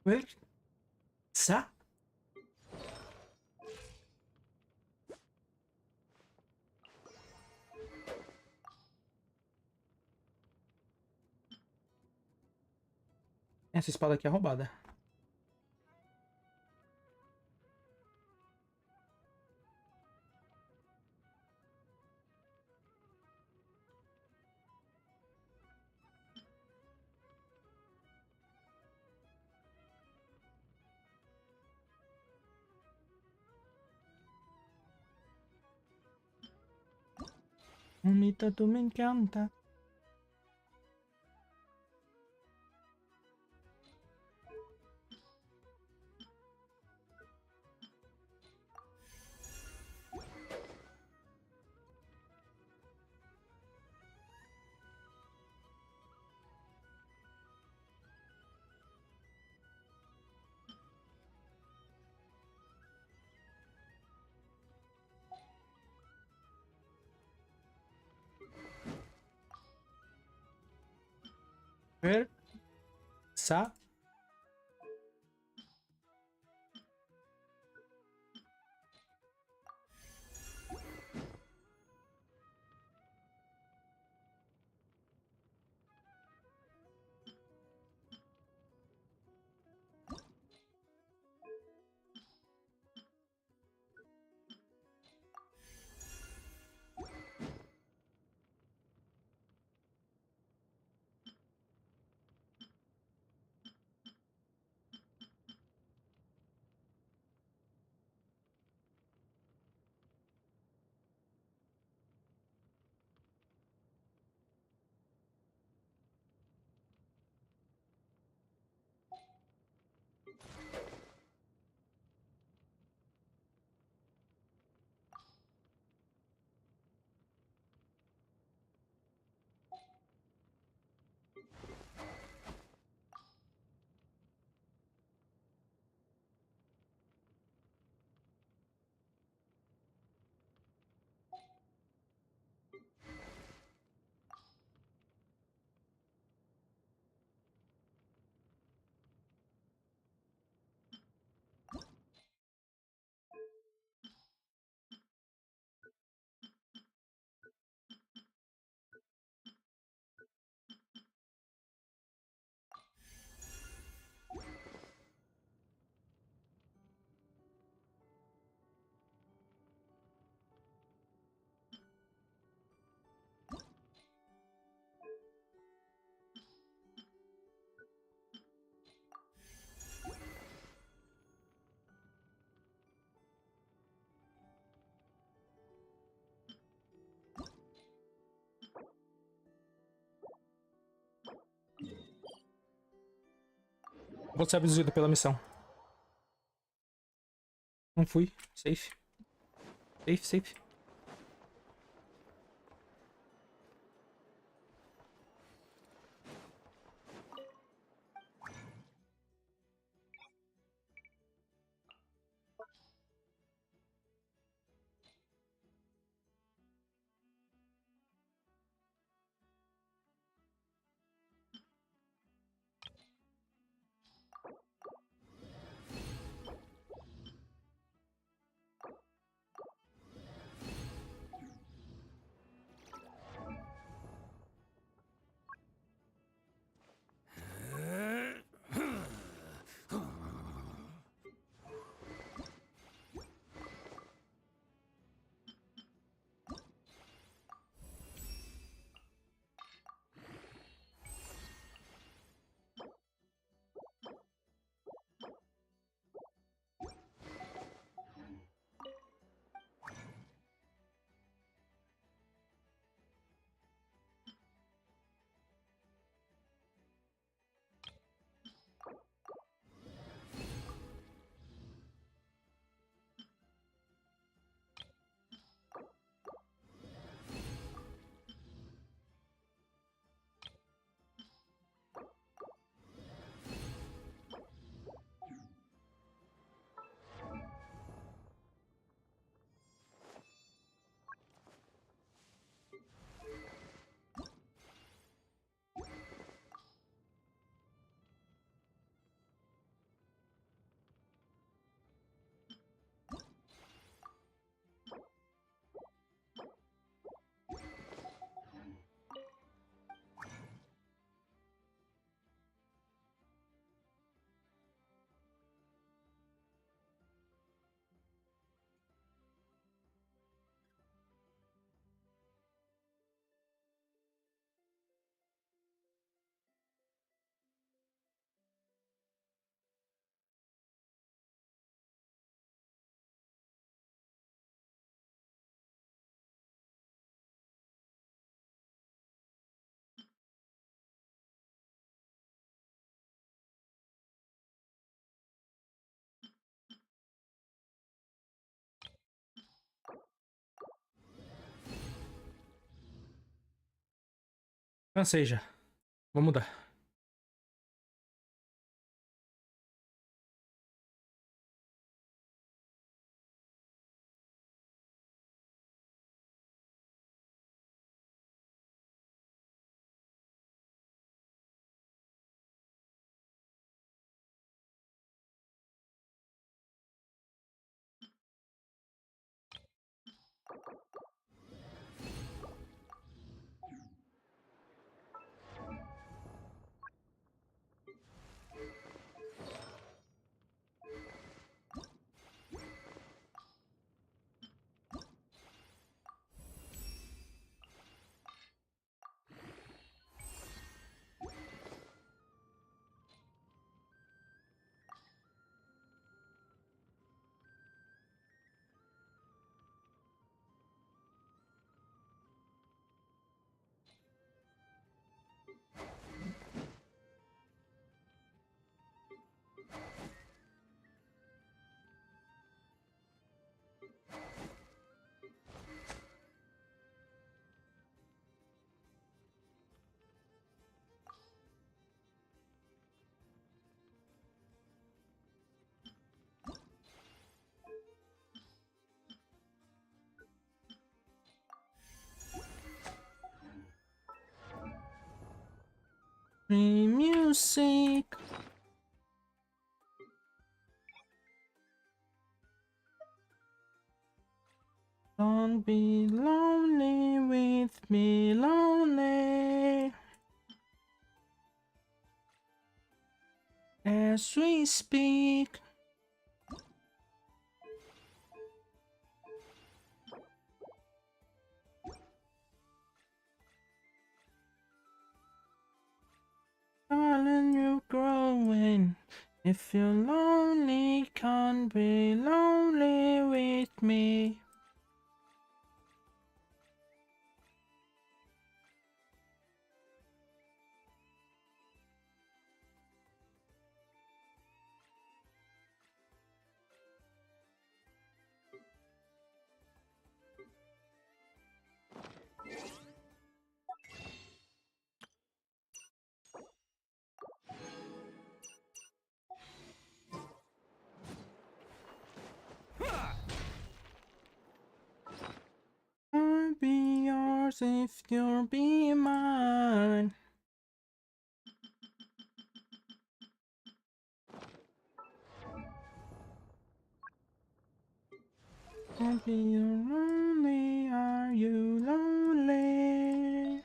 B: Ver? Sa? Essa espada aqui é roubada. Mamita, tu me encanta. Ver? Sa? Vou ser abduzido pela missão. Não fui. Safe. Safe, safe. Cansei já. Vou mudar. Free music. Don't be lonely with me, lonely. As we speak. Darling, you're growing. If you're lonely, can't be lonely with me. I'll be yours if you'll be mine. I'll be your lonely, are you lonely?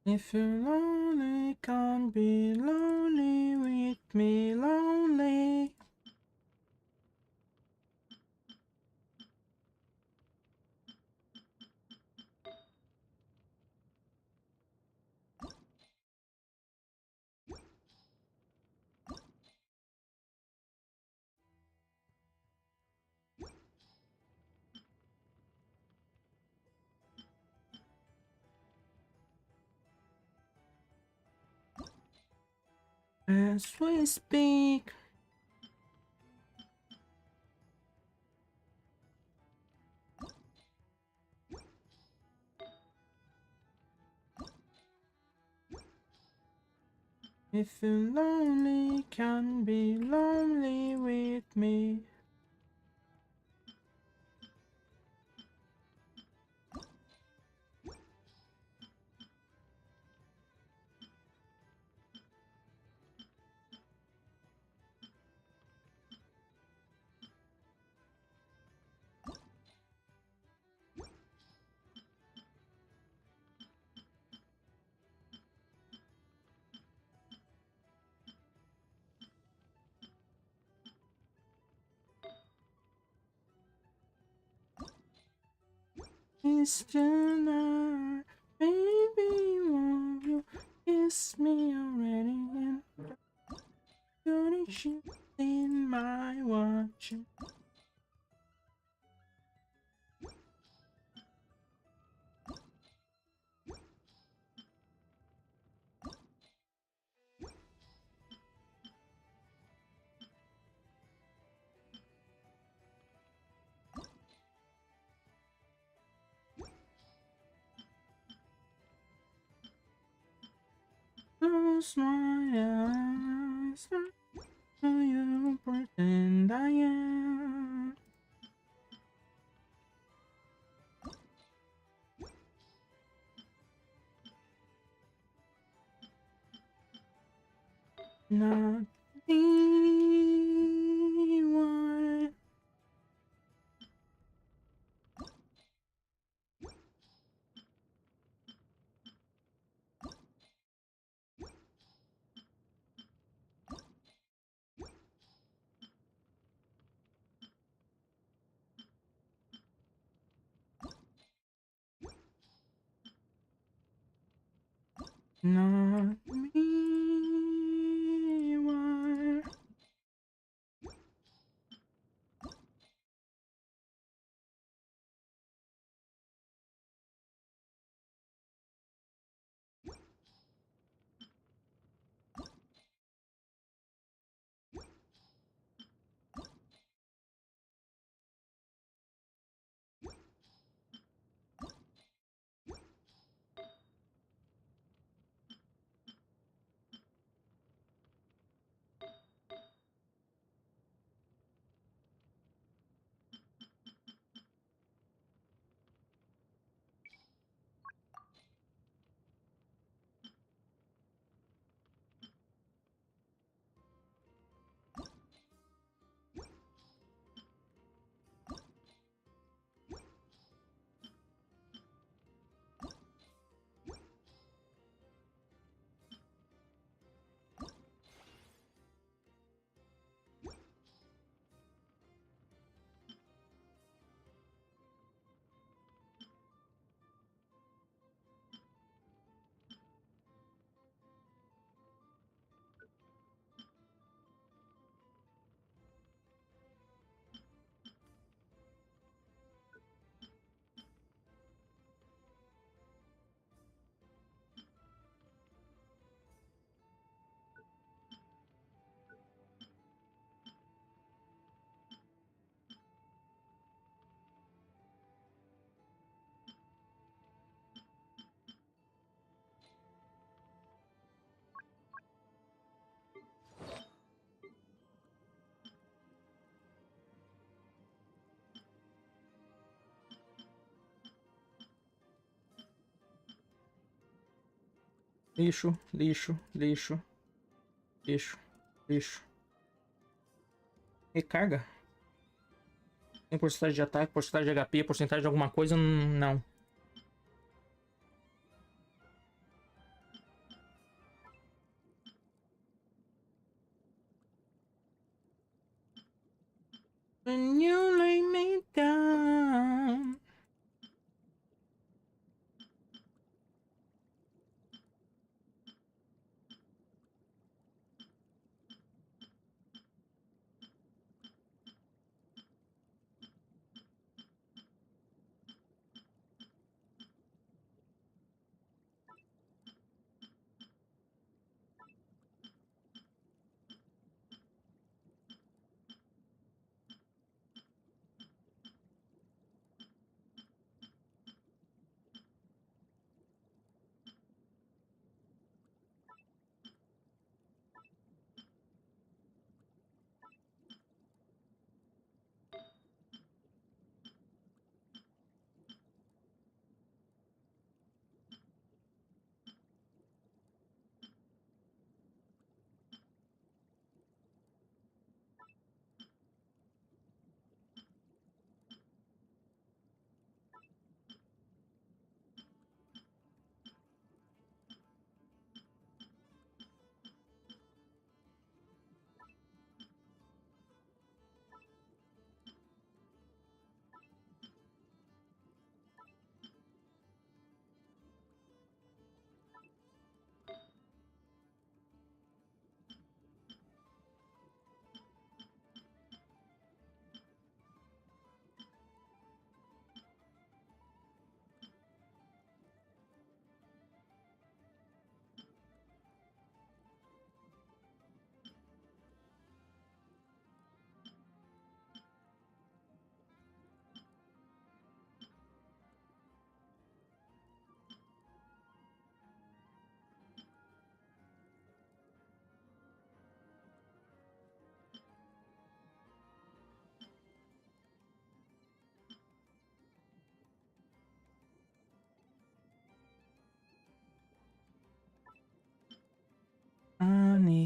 B: If you're lonely, can't be lonely with me, lonely. As we speak. If you're lonely, can be lonely with me. It's tonight, baby, won't you kiss me already? And dirty shit in my watch. close my eyes, do you pretend I am? Not anyone. Not me, why? Lixo, lixo, lixo, lixo, lixo. Recarga? Tem porcentagem de ataque, porcentagem de HP, porcentagem de alguma coisa? Não. When you lay me down.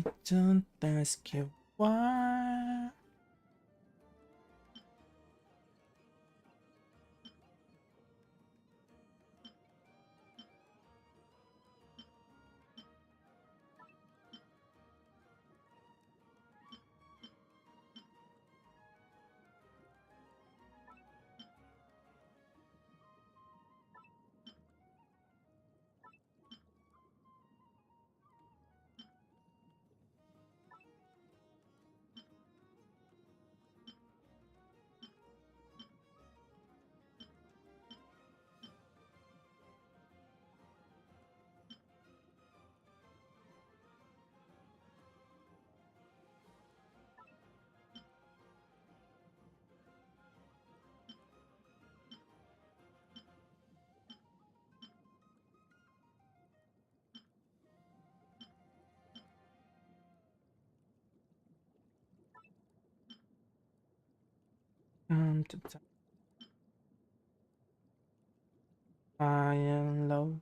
B: need to ask you why. To the high and low.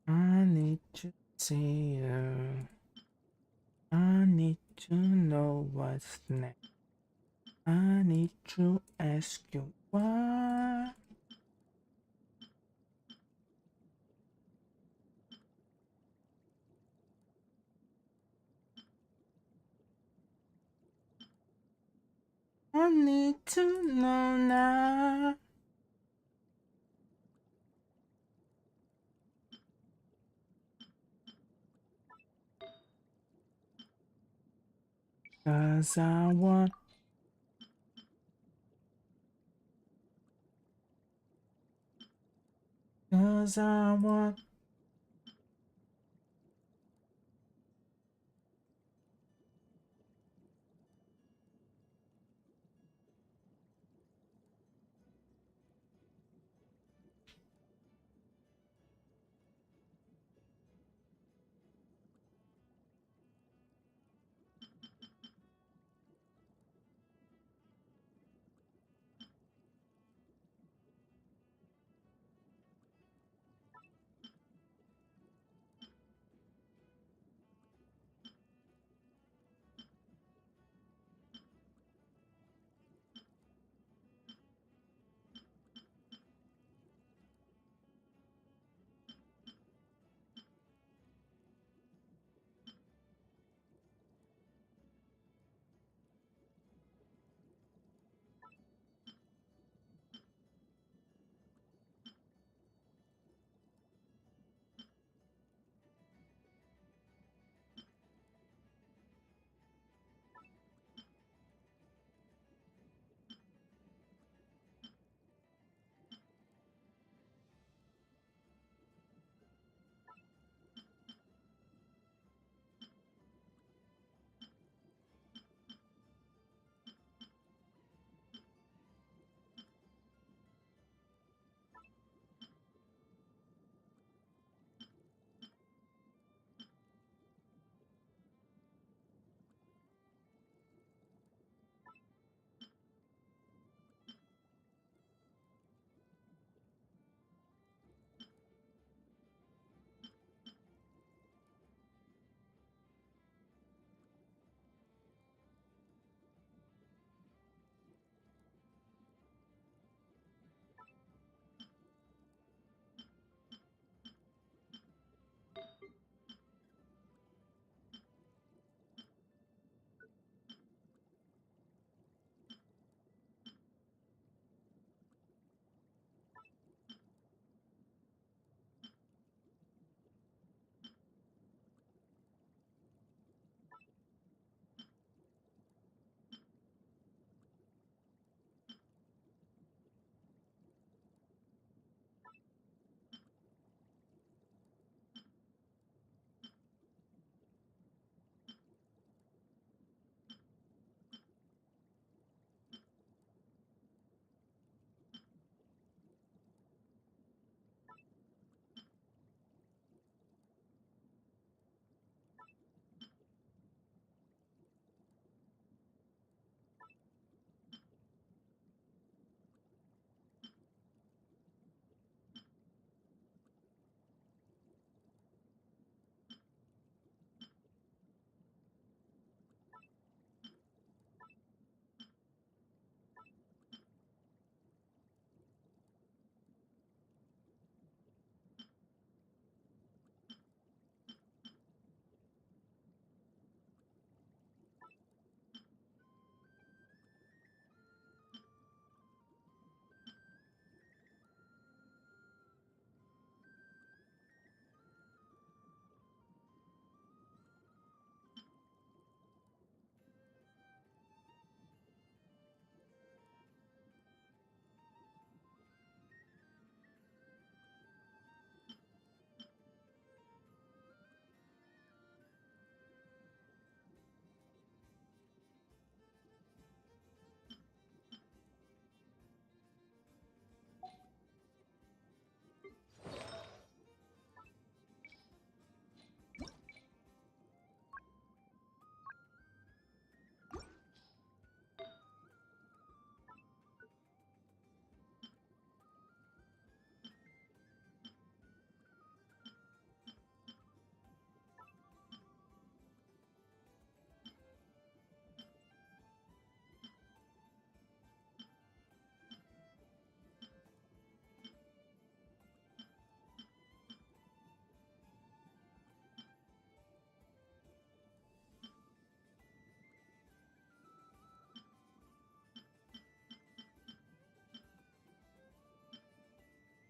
B: I need to see you. I need to know what's next. I need to ask you why. I need to know now. Cause I want. Cause I want.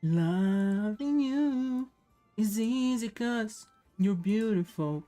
B: Loving you is easy 'cause you're beautiful.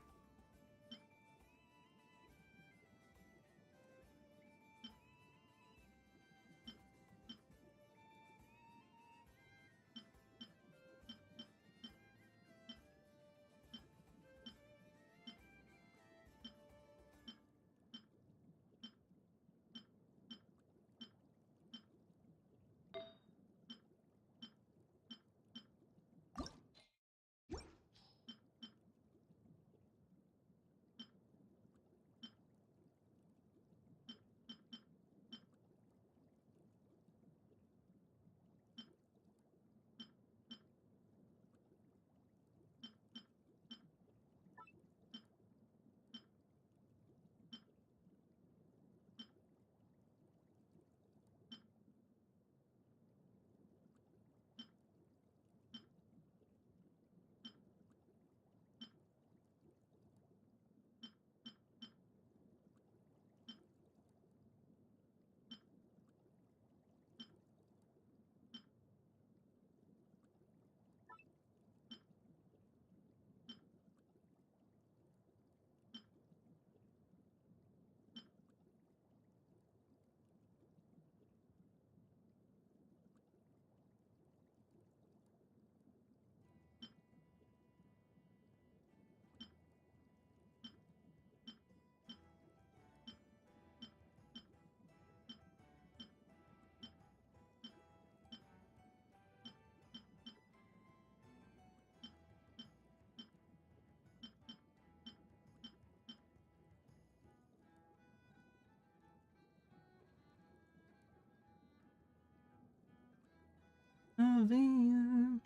B: Loving you.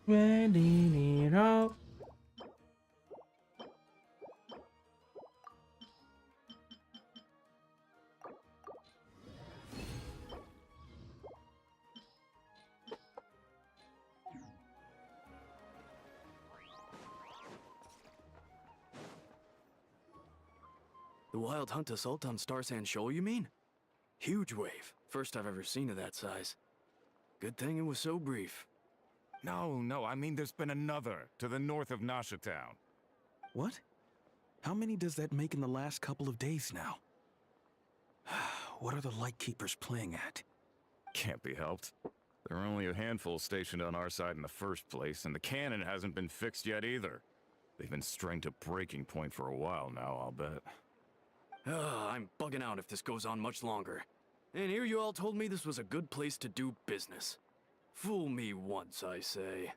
B: Where did it all?
R: The Wild Hunt assault on Star Sand Shoal, you mean? Huge wave. First I've ever seen of that size. Good thing it was so brief.
S: No, I mean there's been another to the north of Nasha Town.
R: What? How many does that make in the last couple of days now? What are the Lightkeepers playing at?
S: Can't be helped. There are only a handful stationed on our side in the first place, and the cannon hasn't been fixed yet either. They've been strained to breaking point for a while now, I'll bet.
R: I'm bugging out if this goes on much longer. And here you all told me this was a good place to do business. Fool me once, I say.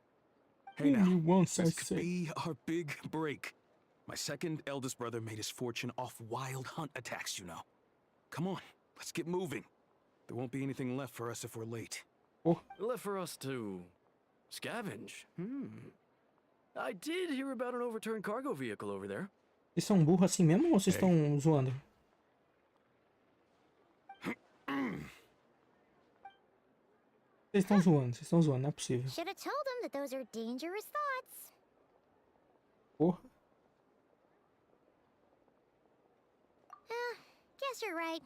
R: Hey now, this could be our big break. My second eldest brother made his fortune off wild hunt attacks, you know. Come on, let's get moving. There won't be anything left for us if we're late. Left for us to scavenge? I did hear about an overturned cargo vehicle over there.
B: Vocês são burros assim mesmo ou vocês estão zoando? Vocês estão zoando, não é possível.
J: Should have told them that those are dangerous thoughts.
B: Porra.
J: Guess you're right.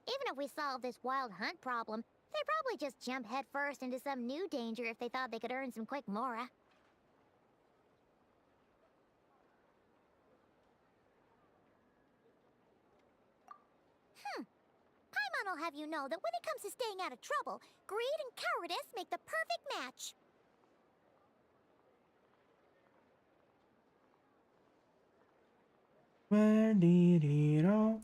J: Even if we solve this wild hunt problem, they'd probably just jump headfirst into some new danger if they thought they could earn some quick mora. Paimon will have you know that when it comes to staying out of trouble, greed and cowardice make the perfect match.
B: Where did it all?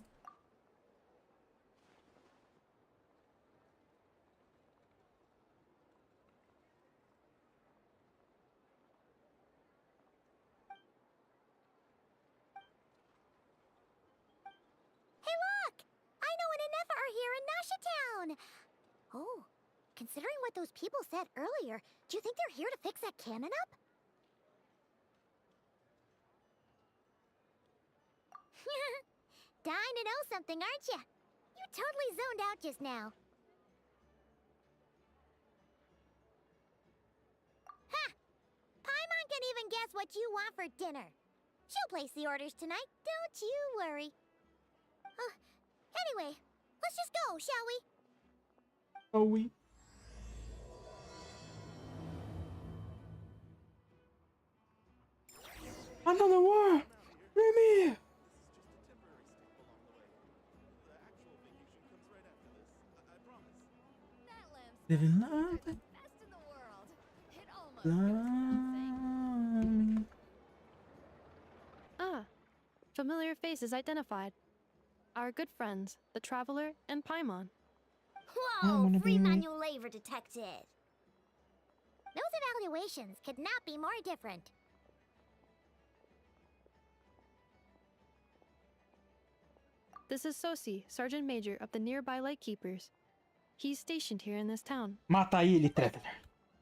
J: Hey look! I know an Inefa are here in Nasha Town! Oh, considering what those people said earlier, do you think they're here to fix that cannon up? Dying to know something, aren't you? You totally zoned out just now. Ha! Paimon can even guess what you want for dinner. She'll place the orders tonight, don't you worry. Anyway, let's just go, shall we?
B: Oh, we. Another war! Remy! Living life.
T: Ah, familiar faces identified. Our good friends, the Traveler and Paimon.
J: Whoa, free manual labor detected. Those evaluations could not be more different.
T: This is Sosi, Sergeant Major of the nearby Lightkeepers. He's stationed here in this town.
B: Mata ele, Traveler.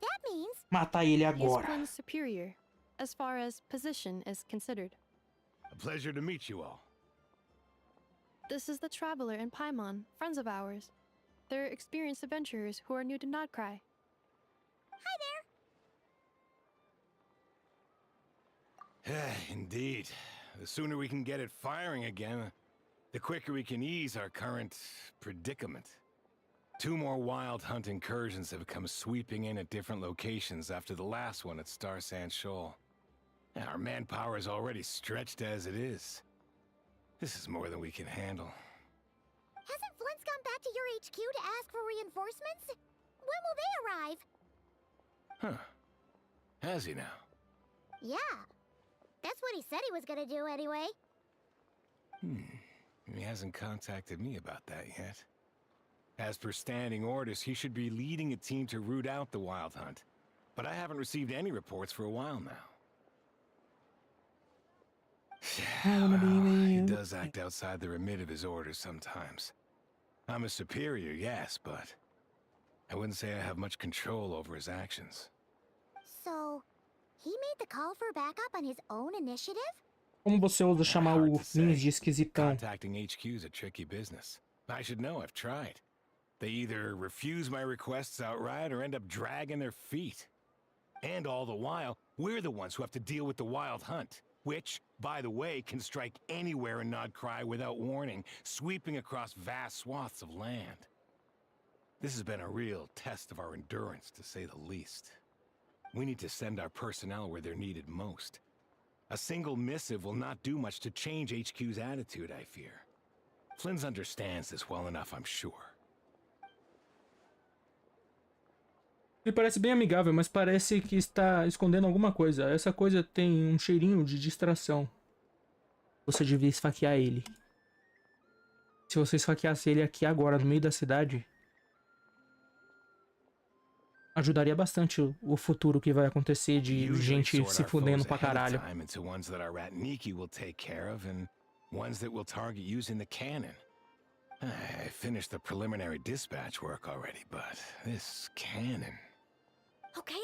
J: That means
B: Mata ele
T: He is
B: agora.
T: Quinn's superior, as far as position is considered.
S: A pleasure to meet you all.
T: This is the Traveler and Paimon, friends of ours. They're experienced adventurers who are new to Notcry.
S: Indeed. The sooner we can get it firing again, the quicker we can ease our current predicament. 2 more wild hunt incursions have come sweeping in at different locations after the last one at Star Sand Shoal. Our manpower is already stretched as it is. This is more than we can handle.
J: Hasn't Flint's gone back to your HQ to ask for reinforcements? When will they arrive?
S: Huh. Has he now?
J: Yeah. That's what he said he was gonna do anyway.
S: He hasn't contacted me about that yet. As per standing orders, he should be leading a team to root out the wild hunt. But I haven't received any reports for a while now. Well, he does act outside the remit of his orders sometimes. I'm a superior, yes, but I wouldn't say I have much control over his actions.
J: So, he made the call for backup on his own initiative?
B: Como você ousa chamar o Lins de esquisitão?
S: Contacting HQ is a tricky business. I should know, I've tried. They either refuse my requests outright or end up dragging their feet. And all the while, we're the ones who have to deal with the wild hunt, which, by the way, can strike anywhere in Nodcry without warning, sweeping across vast swaths of land. This has been a real test of our endurance, to say the least. We need to send our personnel where they're needed most. A single missive will not do much to change HQ's attitude, I fear. Flynn's understands this well enough, I'm sure.
B: Ele parece bem amigável, mas parece que está escondendo alguma coisa. Essa coisa tem um cheirinho de distração. Você devia esfaquear ele. Se você esfaqueasse ele aqui agora, no meio da cidade, ajudaria bastante o futuro que vai acontecer de gente se fudendo pra caralho.
S: I finished the preliminary dispatch work already, but this cannon...
E: Okay.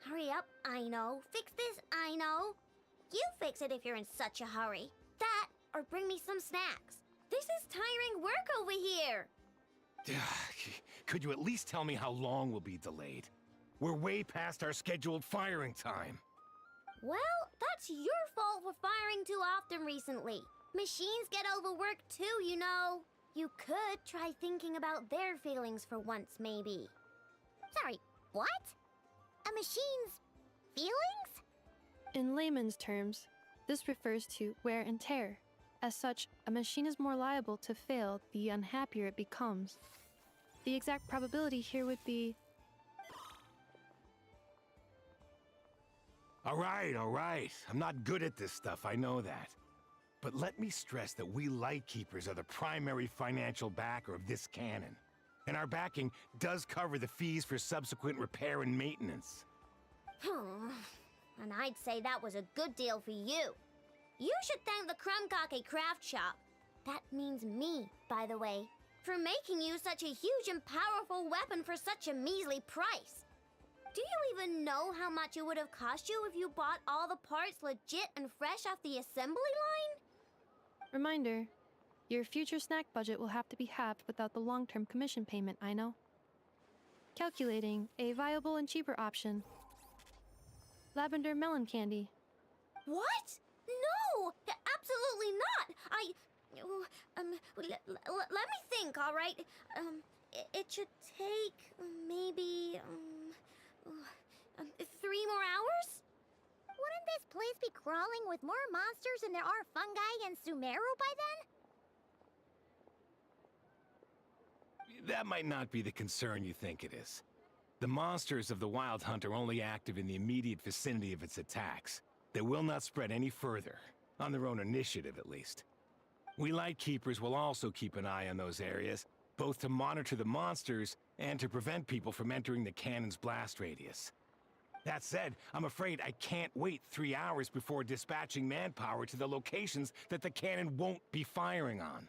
E: Hurry up, I know. Fix this, I know. You fix it if you're in such a hurry. That, or bring me some snacks. This is tiring work over here.
S: Could you at least tell me how long we'll be delayed? We're way past our scheduled firing time.
E: Well, that's your fault for firing too often recently. Machines get overworked too, you know. You could try thinking about their feelings for once, maybe.
J: Sorry, what? A machine's feelings?
T: In layman's terms, this refers to wear and tear. As such, a machine is more liable to fail the unhappier it becomes. The exact probability here would be...
S: All right. I'm not good at this stuff, I know that. But let me stress that we Lightkeepers are the primary financial backer of this cannon. And our backing does cover the fees for subsequent repair and maintenance.
E: And I'd say that was a good deal for you. You should thank the Krumkake craft shop. That means me, by the way, for making you such a huge and powerful weapon for such a measly price. Do you even know how much it would have cost you if you bought all the parts legit and fresh off the assembly line?
T: Reminder, your future snack budget will have to be halved without the long-term commission payment, I know. Calculating a viable and cheaper option. Lavender melon candy.
E: What? No! Absolutely not! Let me think, all right? It should take maybe 3 more hours?
J: Wouldn't this place be crawling with more monsters than there are fungi and Sumeru by then?
S: That might not be the concern you think it is. The monsters of the Wild Hunt are only active in the immediate vicinity of its attacks. They will not spread any further, on their own initiative at least. We Lightkeepers will also keep an eye on those areas, both to monitor the monsters and to prevent people from entering the cannon's blast radius. That said, I'm afraid I can't wait 3 hours before dispatching manpower to the locations that the cannon won't be firing on.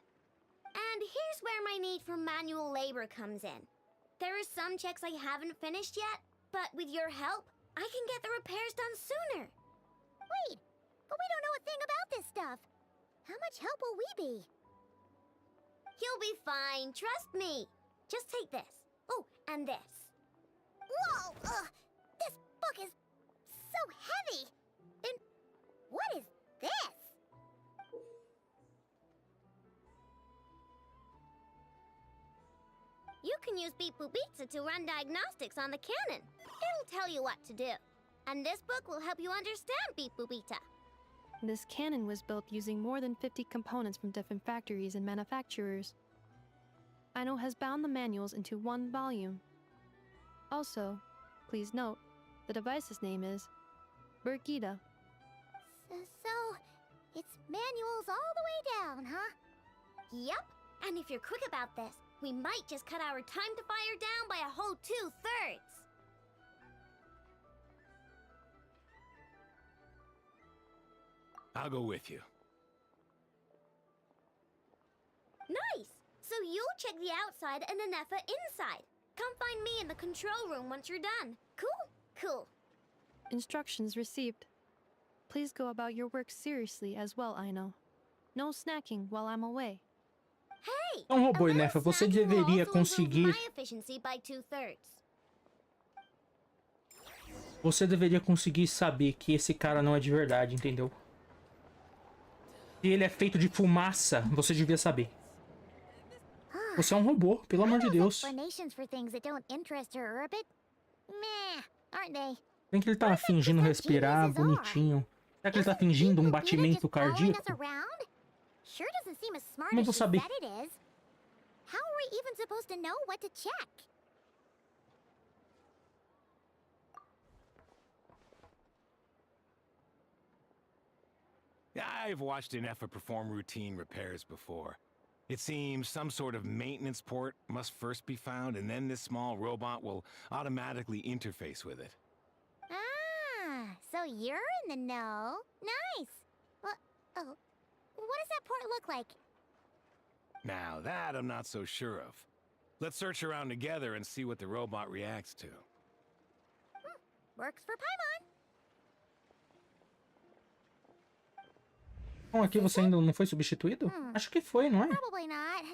E: And here's where my need for manual labor comes in. There are some checks I haven't finished yet, but with your help, I can get the repairs done sooner.
J: Wait, but we don't know a thing about this stuff. How much help will we be?
E: You'll be fine, trust me. Just take this. Oh, and this.
J: Whoa! This book is so heavy! And what is this?
E: You can use Beep Boop Pizza to run diagnostics on the cannon. It'll tell you what to do. And this book will help you understand Beep Boop Pizza.
T: This cannon was built using more than 50 components from different factories and manufacturers. Aino has bound the manuals into one volume. Also, please note, the device's name is Birgitta.
J: So, it's manuals all the way down, huh?
E: Yep, and if you're quick about this, we might just cut our time to fire down by a whole 2/3.
S: I'll go with you.
E: Nice! So you'll check the outside and Anefa inside.
J: Come find me in the control room once you're done. Cool? Cool.
T: Instructions received. Please go about your work seriously as well, Aino. No snacking while I'm away.
J: Hey!
B: Então, robô Inefa, você deveria conseguir...
J: My efficiency by 2/3.
B: Você deveria conseguir saber que esse cara não é de verdade, entendeu? Se ele é feito de fumaça, você devia saber. Você é um robô, pelo amor de Deus.
J: Explanations for things that don't interest her are a bit meh, aren't they?
B: Bem que ele tá fingindo respirar bonitinho. Será que ele tá fingindo um batimento cardíaco?
J: Sure doesn't seem as smart
B: Não
J: as
B: vou
J: she
B: saber.
J: said it is. How are we even supposed to know what to check?
S: I've watched Inefa perform routine repairs before. It seems some sort of maintenance port must first be found, and then this small robot will automatically interface with it.
J: Ah, so you're in the know. Nice. What does that port look like?
S: Now that I'm not so sure of. Let's search around together and see what the robot reacts to.
J: Works for Paimon.
B: Bom, aqui você ainda não foi substituído? Acho que foi, não é?
J: Probably not.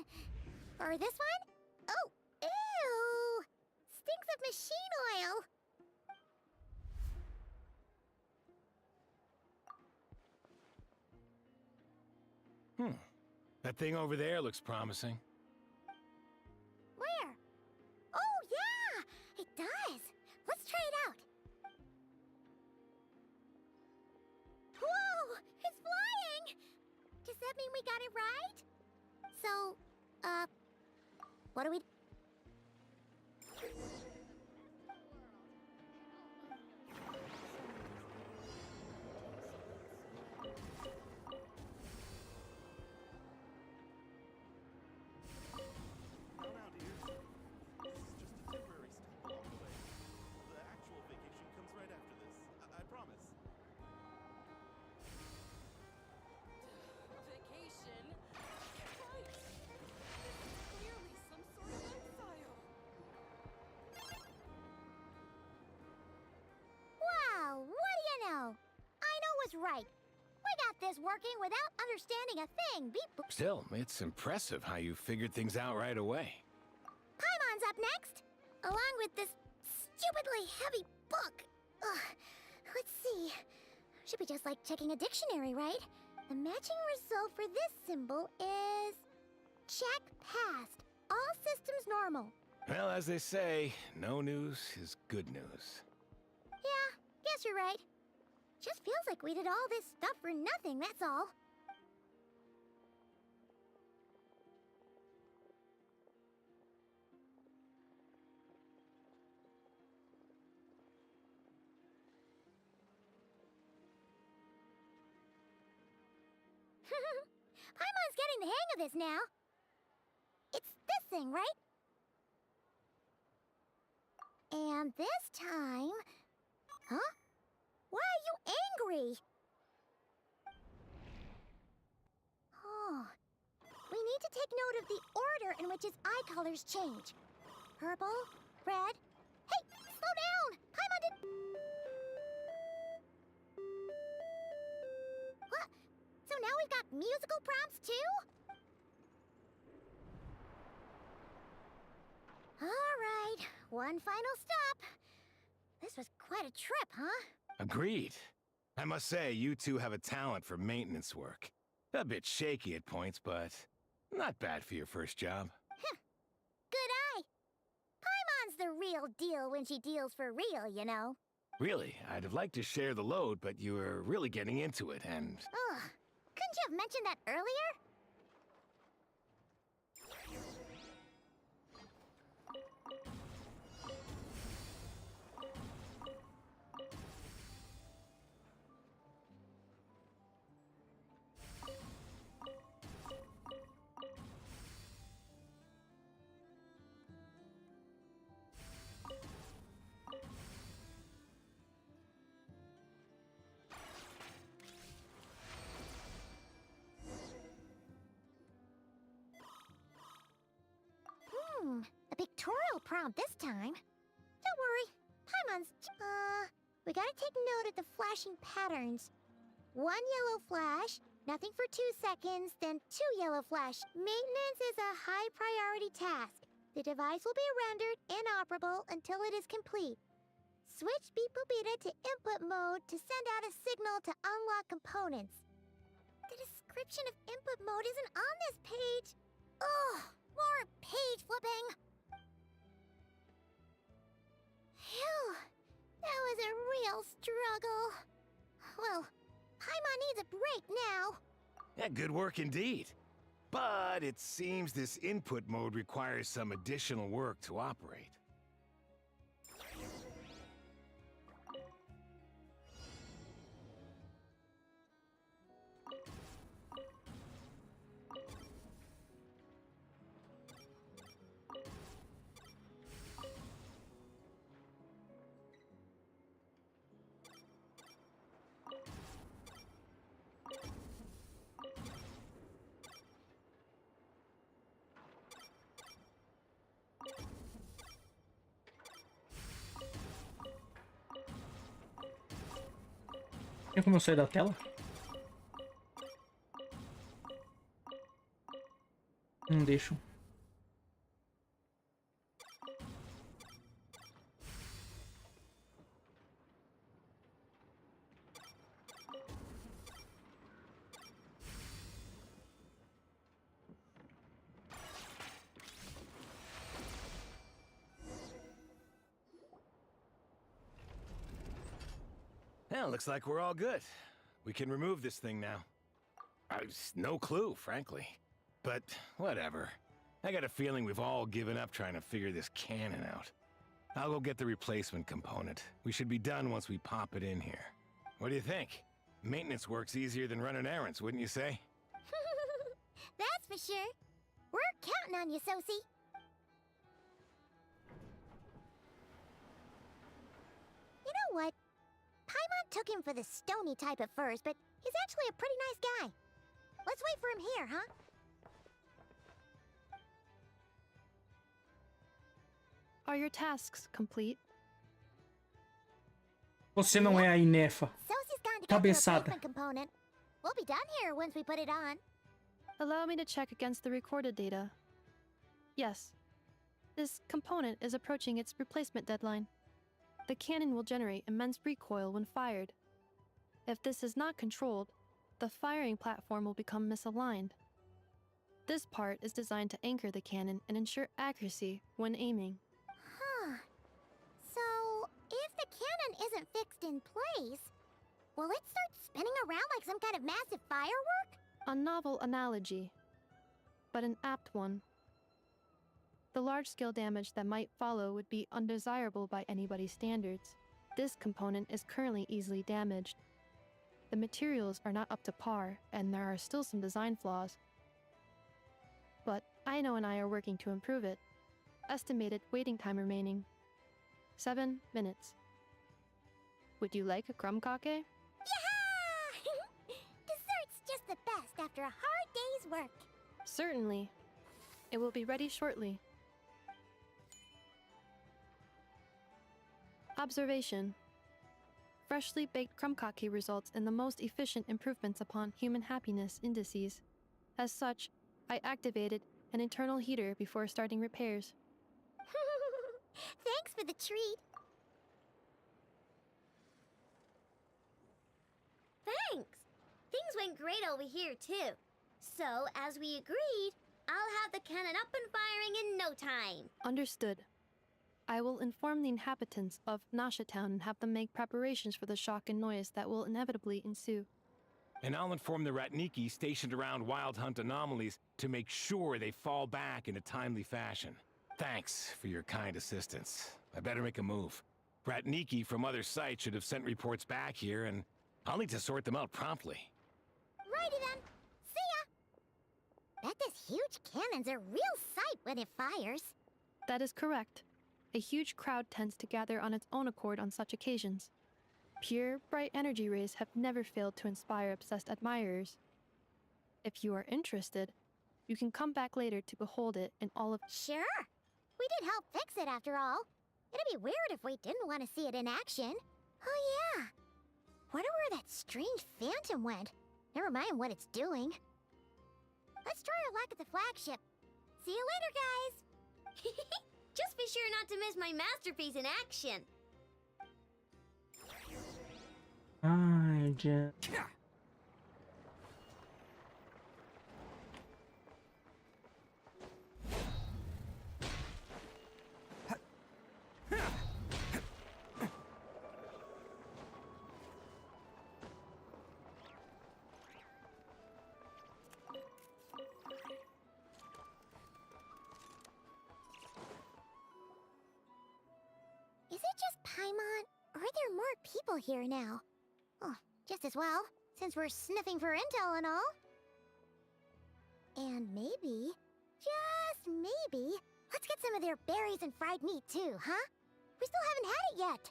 J: Or this one? Oh, ew! Stinks of machine oil.
S: That thing over there looks promising.
J: Where? Oh, yeah! It does. Let's try it out. Whoa! It's flying! Does that mean we got it right? So, what do we... Right. We got this working without understanding a thing. Beep.
S: Still, it's impressive how you figured things out right away.
J: Paimon's up next, along with this stupidly heavy book. Ugh. Let's see. Should be just like checking a dictionary, right? The matching result for this symbol is... check passed. All systems normal.
S: Well, as they say, no news is good news.
J: Yeah, guess you're right. Just feels like we did all this stuff for nothing, that's all. Paimon's getting the hang of this now. It's this thing, right? And this time... Huh? Why are you angry? Oh. We need to take note of the order in which his eye colors change. Purple, red... Hey! Slow down! Paimon did... What? So now we've got musical prompts too? Alright, one final stop. This was quite a trip, huh?
S: Agreed. I must say, you two have a talent for maintenance work. A bit shaky at points, but not bad for your first job.
J: Good eye. Paimon's the real deal when she deals for real, you know.
S: Really, I'd have liked to share the load, but you were really getting into it, and...
J: Ugh. Couldn't you have mentioned that earlier? prompt this time. Don't worry, Paimon's... we gotta take note of the flashing patterns. 1 yellow flash, nothing for 2 seconds, then 2 yellow flash. Maintenance is a high priority task. The device will be rendered inoperable until it is complete. Switch Beep Boopita to input mode to send out a signal to unlock components. The description of input mode isn't on this page. Ugh, more page flipping. Phew, that was a real struggle. Well, Paimon needs a break now.
S: Yeah, good work indeed. But it seems this input mode requires some additional work to operate.
B: Tem como eu sair da tela? Não deixo.
S: Yeah, looks like we're all good. We can remove this thing now. I've no clue, frankly. But whatever. I got a feeling we've all given up trying to figure this cannon out. I'll go get the replacement component. We should be done once we pop it in here. What do you think? Maintenance work's easier than running errands, wouldn't you say?
J: That's for sure. We're counting on you, Sosie. You know what? Paimon took him for the stony type at first, but he's actually a pretty nice guy. Let's wait for him here, huh?
T: Are your tasks complete?
B: Você não é a Inefa.
J: Sosie's gone to get the
B: Cabeçada.
J: replacement component. We'll be done here once we put it on.
T: Allow me to check against the recorded data. Yes. This component is approaching its replacement deadline. The cannon will generate immense recoil when fired. If this is not controlled, the firing platform will become misaligned. This part is designed to anchor the cannon and ensure accuracy when aiming.
J: Huh. So, if the cannon isn't fixed in place, will it start spinning around like some kind of massive firework?
T: A novel analogy, but an apt one. The large-scale damage that might follow would be undesirable by anybody's standards. This component is currently easily damaged. The materials are not up to par, and there are still some design flaws. But Aino and I are working to improve it. Estimated waiting time remaining: 7 minutes. Would you like a crumb-cake?
J: Yeah! Dessert's just the best after a hard day's work.
T: Certainly. It will be ready shortly. Observation. Freshly baked crumb-cake results in the most efficient improvements upon human happiness indices. As such, I activated an internal heater before starting repairs.
J: Thanks for the treat.
E: Thanks! Things went great over here, too. So, as we agreed, I'll have the cannon up and firing in no time.
T: Understood. I will inform the inhabitants of Nasha Town and have them make preparations for the shock and noise that will inevitably ensue.
S: And I'll inform the Ratniki stationed around Wild Hunt anomalies to make sure they fall back in a timely fashion. Thanks for your kind assistance. I better make a move. Ratniki from other sites should have sent reports back here, and I'll need to sort them out promptly.
J: Righty then. See ya! Bet this huge cannon's a real sight when it fires.
T: That is correct. A huge crowd tends to gather on its own accord on such occasions. Pure, bright energy rays have never failed to inspire obsessed admirers. If you are interested, you can come back later to behold it in all of—
J: Sure! We did help fix it after all. It'd be weird if we didn't want to see it in action. Oh yeah. Wonder where that strange phantom went. Never mind what it's doing. Let's try our luck at the flagship. See you later, guys!
E: Just be sure not to miss my masterpiece in action.
B: Ai, Jen.
J: Is it just Paimon, or are there more people here now? Oh, just as well, since we're sniffing for intel and all. And maybe, just maybe, let's get some of their berries and fried meat too, huh? We still haven't had it yet.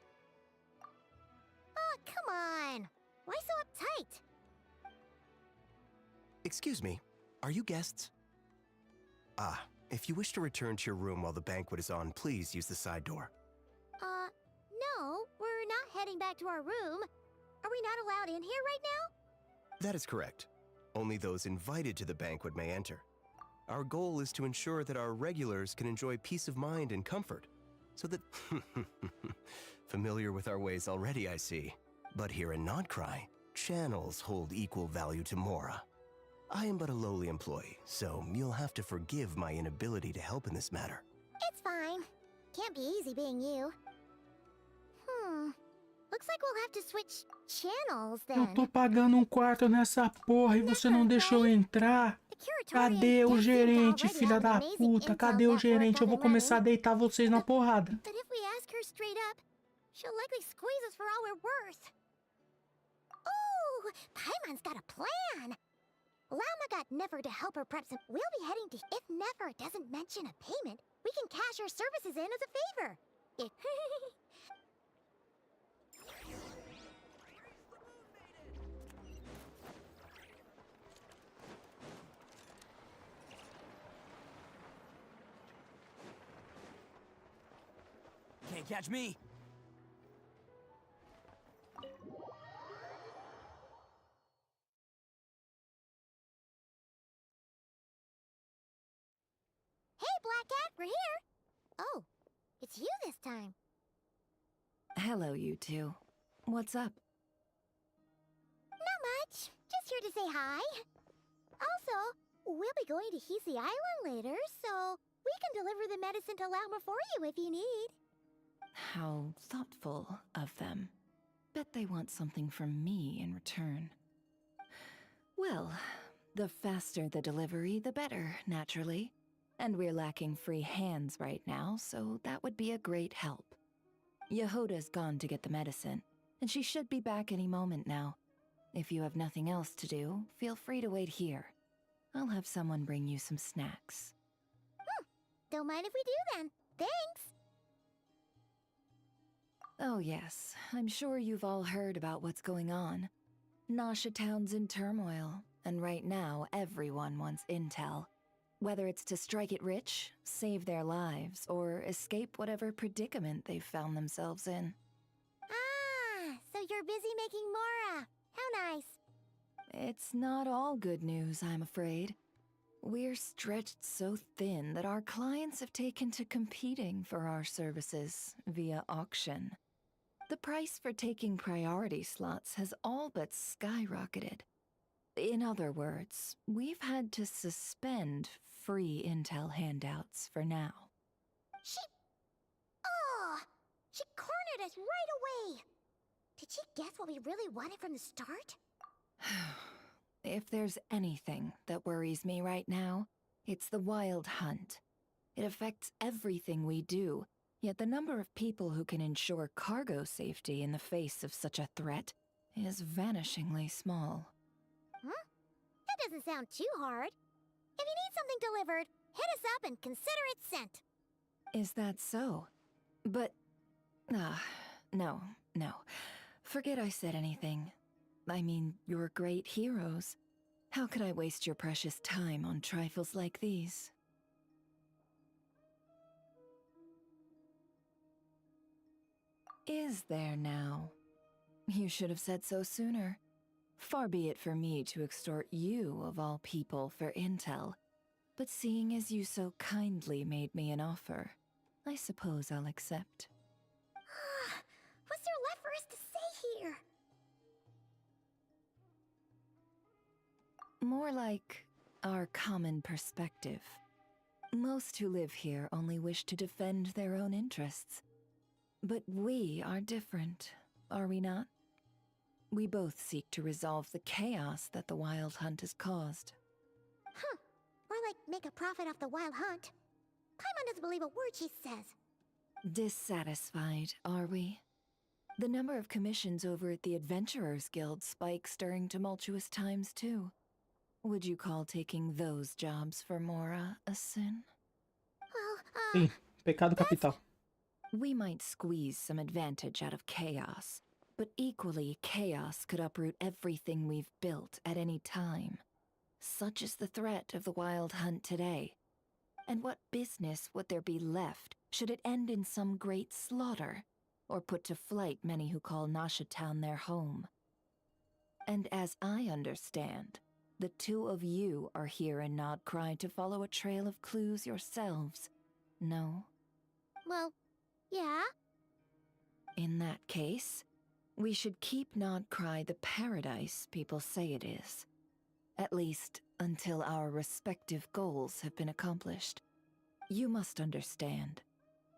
J: Oh, come on. Why so uptight?
U: Excuse me, are you guests? Ah, if you wish to return to your room while the banquet is on, please use the side door.
J: No, we're not heading back to our room. Are we not allowed in here right now?
U: That is correct. Only those invited to the banquet may enter. Our goal is to ensure that our regulars can enjoy peace of mind and comfort, so that... Familiar with our ways already, I see. But here in Nodcry, channels hold equal value to Mora. I am but a lowly employee, so you'll have to forgive my inability to help in this matter.
J: It's fine. Can't be easy being you. Looks like we'll have to switch channels then.
B: Eu tô pagando quarto nessa porra e você não deixou eu entrar. Cadê o gerente, filha da puta? Cadê o gerente? Eu vou começar a deitar vocês na porrada.
J: But if we ask her straight up, she'll likely squeeze us for all we're worth. Oh, Paimon's got a plan. Lauma got Nefer to help her prep some. We'll be heading to. If Nefer doesn't mention a payment, we can cash our services in as a favor.
D: Can't catch me.
J: Hey, Black Cat, we're here. Oh, it's you this time.
O: Hello, you two. What's up?
J: Not much. Just here to say hi. Also, we'll be going to Hisi Island later, so we can deliver the medicine to Lauma for you if you need.
O: How thoughtful of them. Bet they want something from me in return. Well, the faster the delivery, the better, naturally. And we're lacking free hands right now, so that would be a great help. Yehoda's gone to get the medicine, and she should be back any moment now. If you have nothing else to do, feel free to wait here. I'll have someone bring you some snacks.
J: Don't mind if we do then. Thanks!
O: Oh yes, I'm sure you've all heard about what's going on. Nasha Town's in turmoil, and right now everyone wants intel. Whether it's to strike it rich, save their lives, or escape whatever predicament they've found themselves in.
J: Ah, so you're busy making Mora. How nice.
O: It's not all good news, I'm afraid. We're stretched so thin that our clients have taken to competing for our services via auction. The price for taking priority slots has all but skyrocketed. In other words, we've had to suspend free intel handouts for now.
J: She cornered us right away. Did she guess what we really wanted from the start?
O: If there's anything that worries me right now, it's the wild hunt. It affects everything we do, yet the number of people who can ensure cargo safety in the face of such a threat is vanishingly small.
J: That doesn't sound too hard. If you need something delivered, hit us up and consider it sent.
O: Is that so? But... no. Forget I said anything. I mean, you're great heroes. How could I waste your precious time on trifles like these? is there now? You should have said so sooner. Far be it for me to extort you, of all people, for intel. But seeing as you so kindly made me an offer, I suppose I'll accept.
J: What's there left for us to say here?
O: More like our common perspective. Most who live here only wish to defend their own interests. But we are different, are we not? We both seek to resolve the chaos that the Wild Hunt has caused.
J: Huh. Or like make a profit off the Wild Hunt. Paimon doesn't believe a word she says.
O: Dissatisfied, are we? The number of commissions over at the Adventurers Guild spikes during tumultuous times, too. Would you call taking those jobs for Mora a sin?
B: Sim, pecado capital.
O: We might squeeze some advantage out of chaos, but equally, chaos could uproot everything we've built at any time. Such is the threat of the Wild Hunt today. And what business would there be left should it end in some great slaughter, or put to flight many who call Nasha Town their home? And as I understand, the two of you are here in Nodcry to follow a trail of clues yourselves, no?
J: Well, yeah.
O: In that case, we should keep Nodcry the paradise people say it is. At least, until our respective goals have been accomplished. You must understand,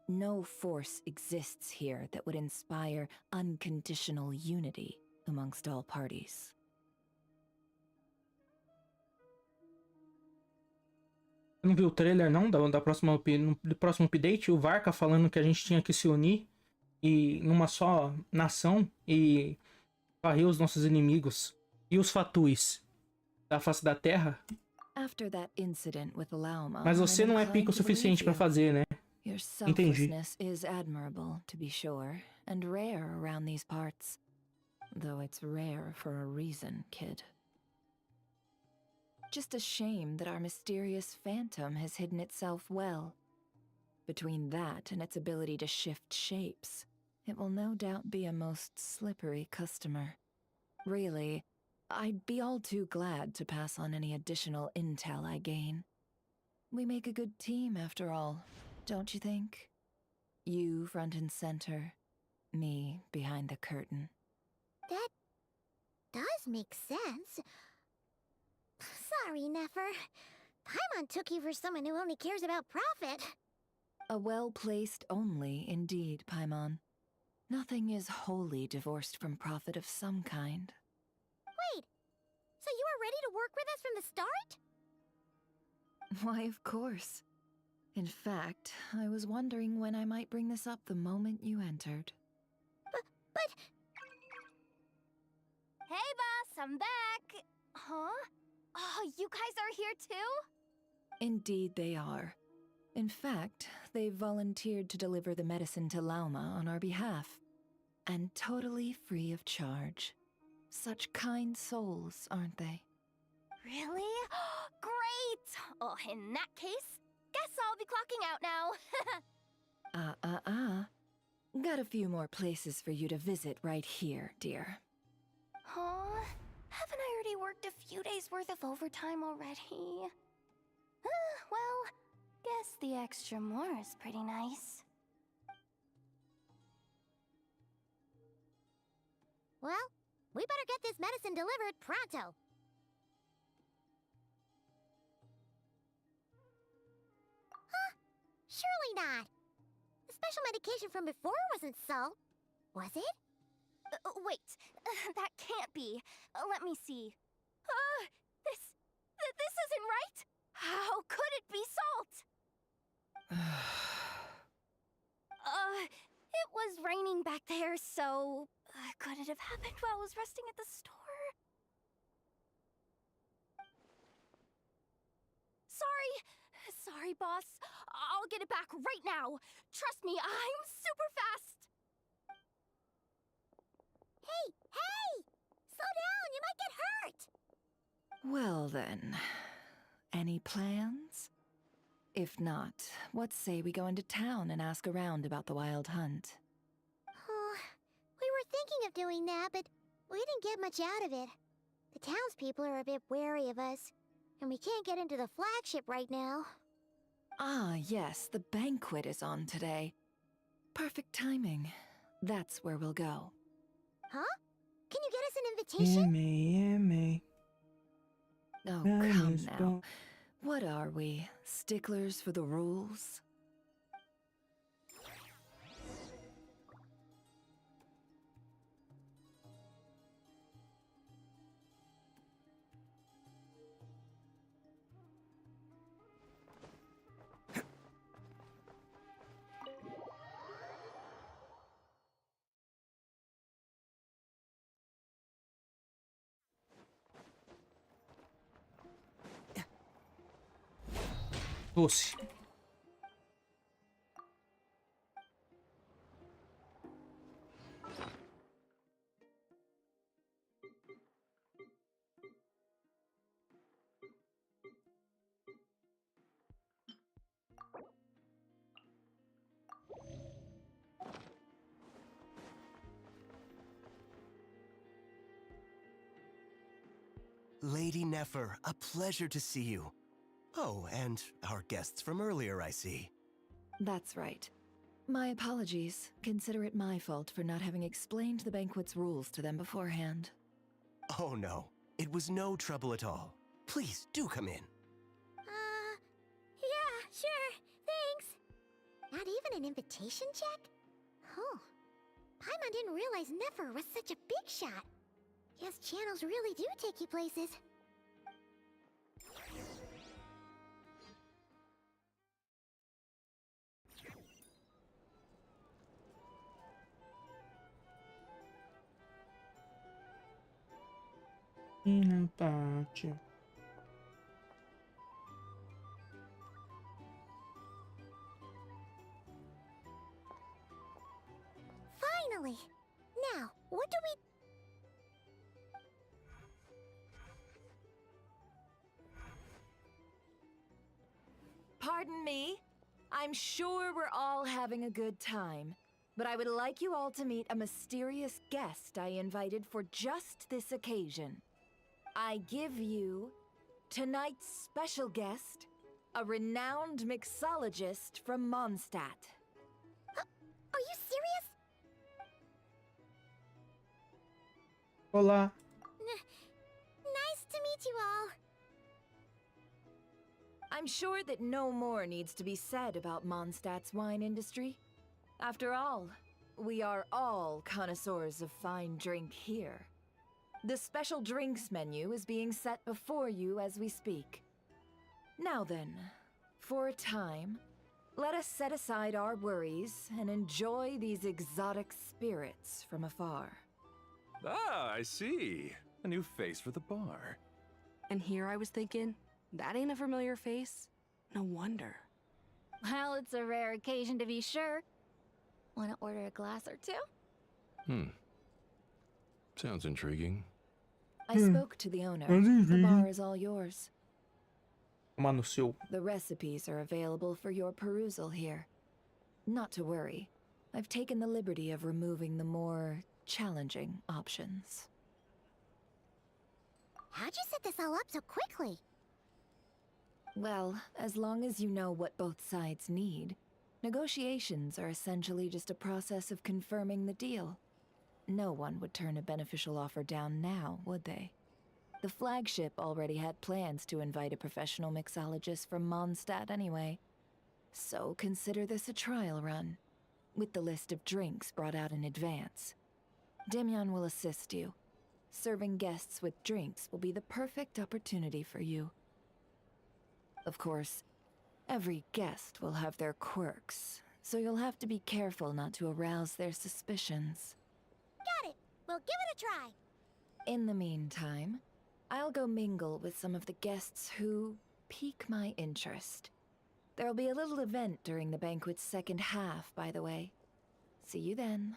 O: no force exists here that would inspire unconditional unity amongst all parties.
B: Não viu o trailer não do próximo update? O Varka falando que a gente tinha que se unir e numa só nação e varrer os nossos inimigos e os fatuis da face da terra.
O: After that incident with Lauma,
B: Mas você não é pico o suficiente para fazer, né?
O: Your
B: Entendi.
O: selflessness is admirable, to be sure, and rare around these parts. Though it's rare for a reason, kid. Just a shame that our mysterious phantom has hidden itself well. Between that and its ability to shift shapes, it will no doubt be a most slippery customer. Really, I'd be all too glad to pass on any additional intel I gain. We make a good team, after all, don't you think? You front and center, me behind the curtain.
J: That does make sense. Sorry, Nefer. Paimon took you for someone who only cares about profit.
O: A well-placed only, indeed, Paimon. Nothing is wholly divorced from profit of some kind.
J: Wait, so you were ready to work with us from the start?
O: Why, of course. In fact, I was wondering when I might bring this up the moment you entered.
J: But...
E: Hey, boss, I'm back. Huh? Oh, you guys are here too?
O: Indeed they are. In fact, they've volunteered to deliver the medicine to Lauma on our behalf. And totally free of charge. Such kind souls, aren't they?
E: Really? Great! Oh, in that case, guess I'll be clocking out now.
O: Got a few more places for you to visit right here, dear.
E: Huh? Haven't I already worked a few days' worth of overtime already? Well, guess the extra more is pretty nice.
J: Well, we better get this medicine delivered pronto. Huh? Surely not. The special medication from before wasn't salt, was it?
E: Wait, that can't be. Let me see. This isn't right. How could it be salt? It was raining back there, so could it have happened while I was resting at the store? Sorry, boss. I'll get it back right now. Trust me, I'm super fast.
J: Hey! Slow down, you might get hurt!
O: Well then, any plans? If not, what say we go into town and ask around about the Wild Hunt?
J: Oh, doing that, but we didn't get much out of it. The townspeople are a bit wary of us, and we can't get into the flagship right now.
O: Ah, yes, the banquet is on today. Perfect timing. That's where we'll go.
J: Huh? Can you get us an invitation?
O: Oh, come now. What are we? Sticklers for the rules?
B: Doce.
U: Lady Nefer, a pleasure to see you. Oh, and our guests from earlier, I see.
O: That's right. My apologies. Consider it my fault for not having explained the banquet's rules to them beforehand.
U: Oh no, it was no trouble at all. Please, do come in.
J: Yeah, sure, thanks. Not even an invitation check? Oh, Paimon didn't realize Nefer was such a big shot. Yes, channels really do take you places. Finally! Now, what do we...
O: Pardon me? I'm sure we're all having a good time, but I would like you all to meet a mysterious guest I invited for just this occasion. I give you tonight's special guest, a renowned mixologist from Mondstadt.
J: Are you serious?
B: Olá.
J: Nice to meet you all.
O: I'm sure that no more needs to be said about Mondstadt's wine industry. After all, we are all connoisseurs of fine drink here. The special drinks menu is being set before you as we speak. Now then, for a time, let us set aside our worries and enjoy these exotic spirits from afar.
F: Ah, I see. A new face for the bar.
P: And here I was thinking, that ain't a familiar face. No wonder.
E: Well, it's a rare occasion to be sure. Wanna order a glass or two?
F: Sounds intriguing.
O: I spoke to the owner. The bar is all yours.
B: Mano seu.
O: The recipes are available for your perusal here. Not to worry. I've taken the liberty of removing the more challenging options.
J: How'd you set this all up so quickly?
O: Well, as long as you know what both sides need, negotiations are essentially just a process of confirming the deal. No one would turn a beneficial offer down now, would they? The flagship already had plans to invite a professional mixologist from Mondstadt anyway. So consider this a trial run, with the list of drinks brought out in advance. Demyon will assist you. Serving guests with drinks will be the perfect opportunity for you. Of course, every guest will have their quirks, so you'll have to be careful not to arouse their suspicions.
J: Got it! We'll give it a try!
O: In the meantime, I'll go mingle with some of the guests who pique my interest. There'll be a little event during the banquet's second half, by the way. See you then.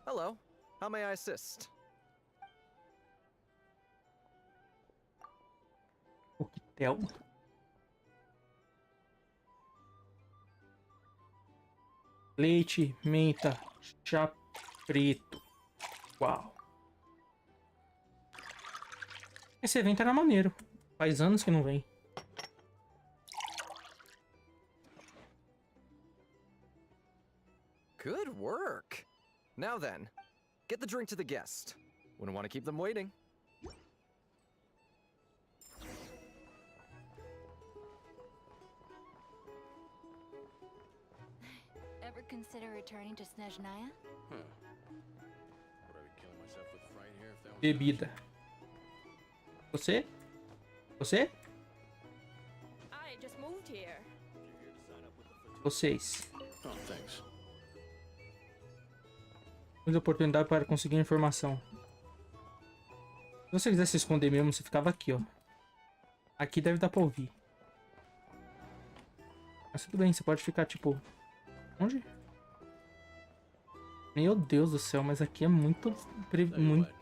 C: Hello. How may I assist?
B: Coquetel. Leite, menta, chá preto. Uau. Esse evento era maneiro. Faz anos que não vem.
A: Good work. Now then, get the drink to the guest. Wouldn't want to keep them waiting.
E: Ever consider returning to Snezhnaya?
R: Would I be killing myself with fright here if that was
B: Bebida. Você? Você?
P: I just moved here.
B: Vocês.
R: Oh, thanks.
B: Muita oportunidade para conseguir informação. Se você quiser se esconder mesmo, você ficava aqui, ó. Aqui deve dar pra ouvir. Mas tudo bem, você pode ficar, tipo... Onde? Meu Deus do céu, mas aqui é muito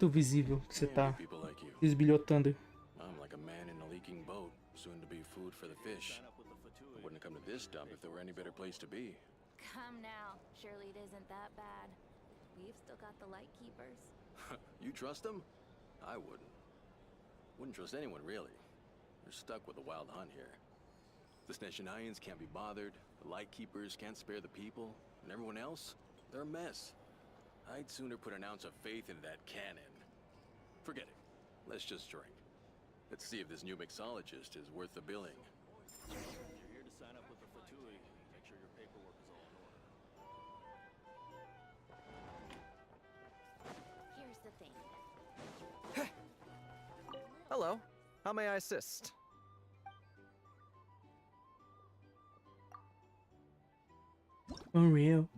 B: visível que você tá esbilhotando.
R: I'm like a man in a leaking boat, soon to be food for the fish. I wouldn't come to this dump if there were any better place to be.
E: Come now. Surely it isn't that bad. We've still got the light keepers.
R: You trust them? I wouldn't. Wouldn't trust anyone, really. You're stuck with a wild hunt here. The Snezhnayans can't be bothered, the Lightkeepers can't spare the people, and everyone else, they're a mess. I'd sooner put an ounce of faith into that cannon. Forget it. Let's just drink. Let's see if this new mixologist is worth the billing.
V: If you're here to sign up with the Fatui, make sure your paperwork is all in order.
E: Here's the thing.
A: Hello. How may I assist?
B: Unreal.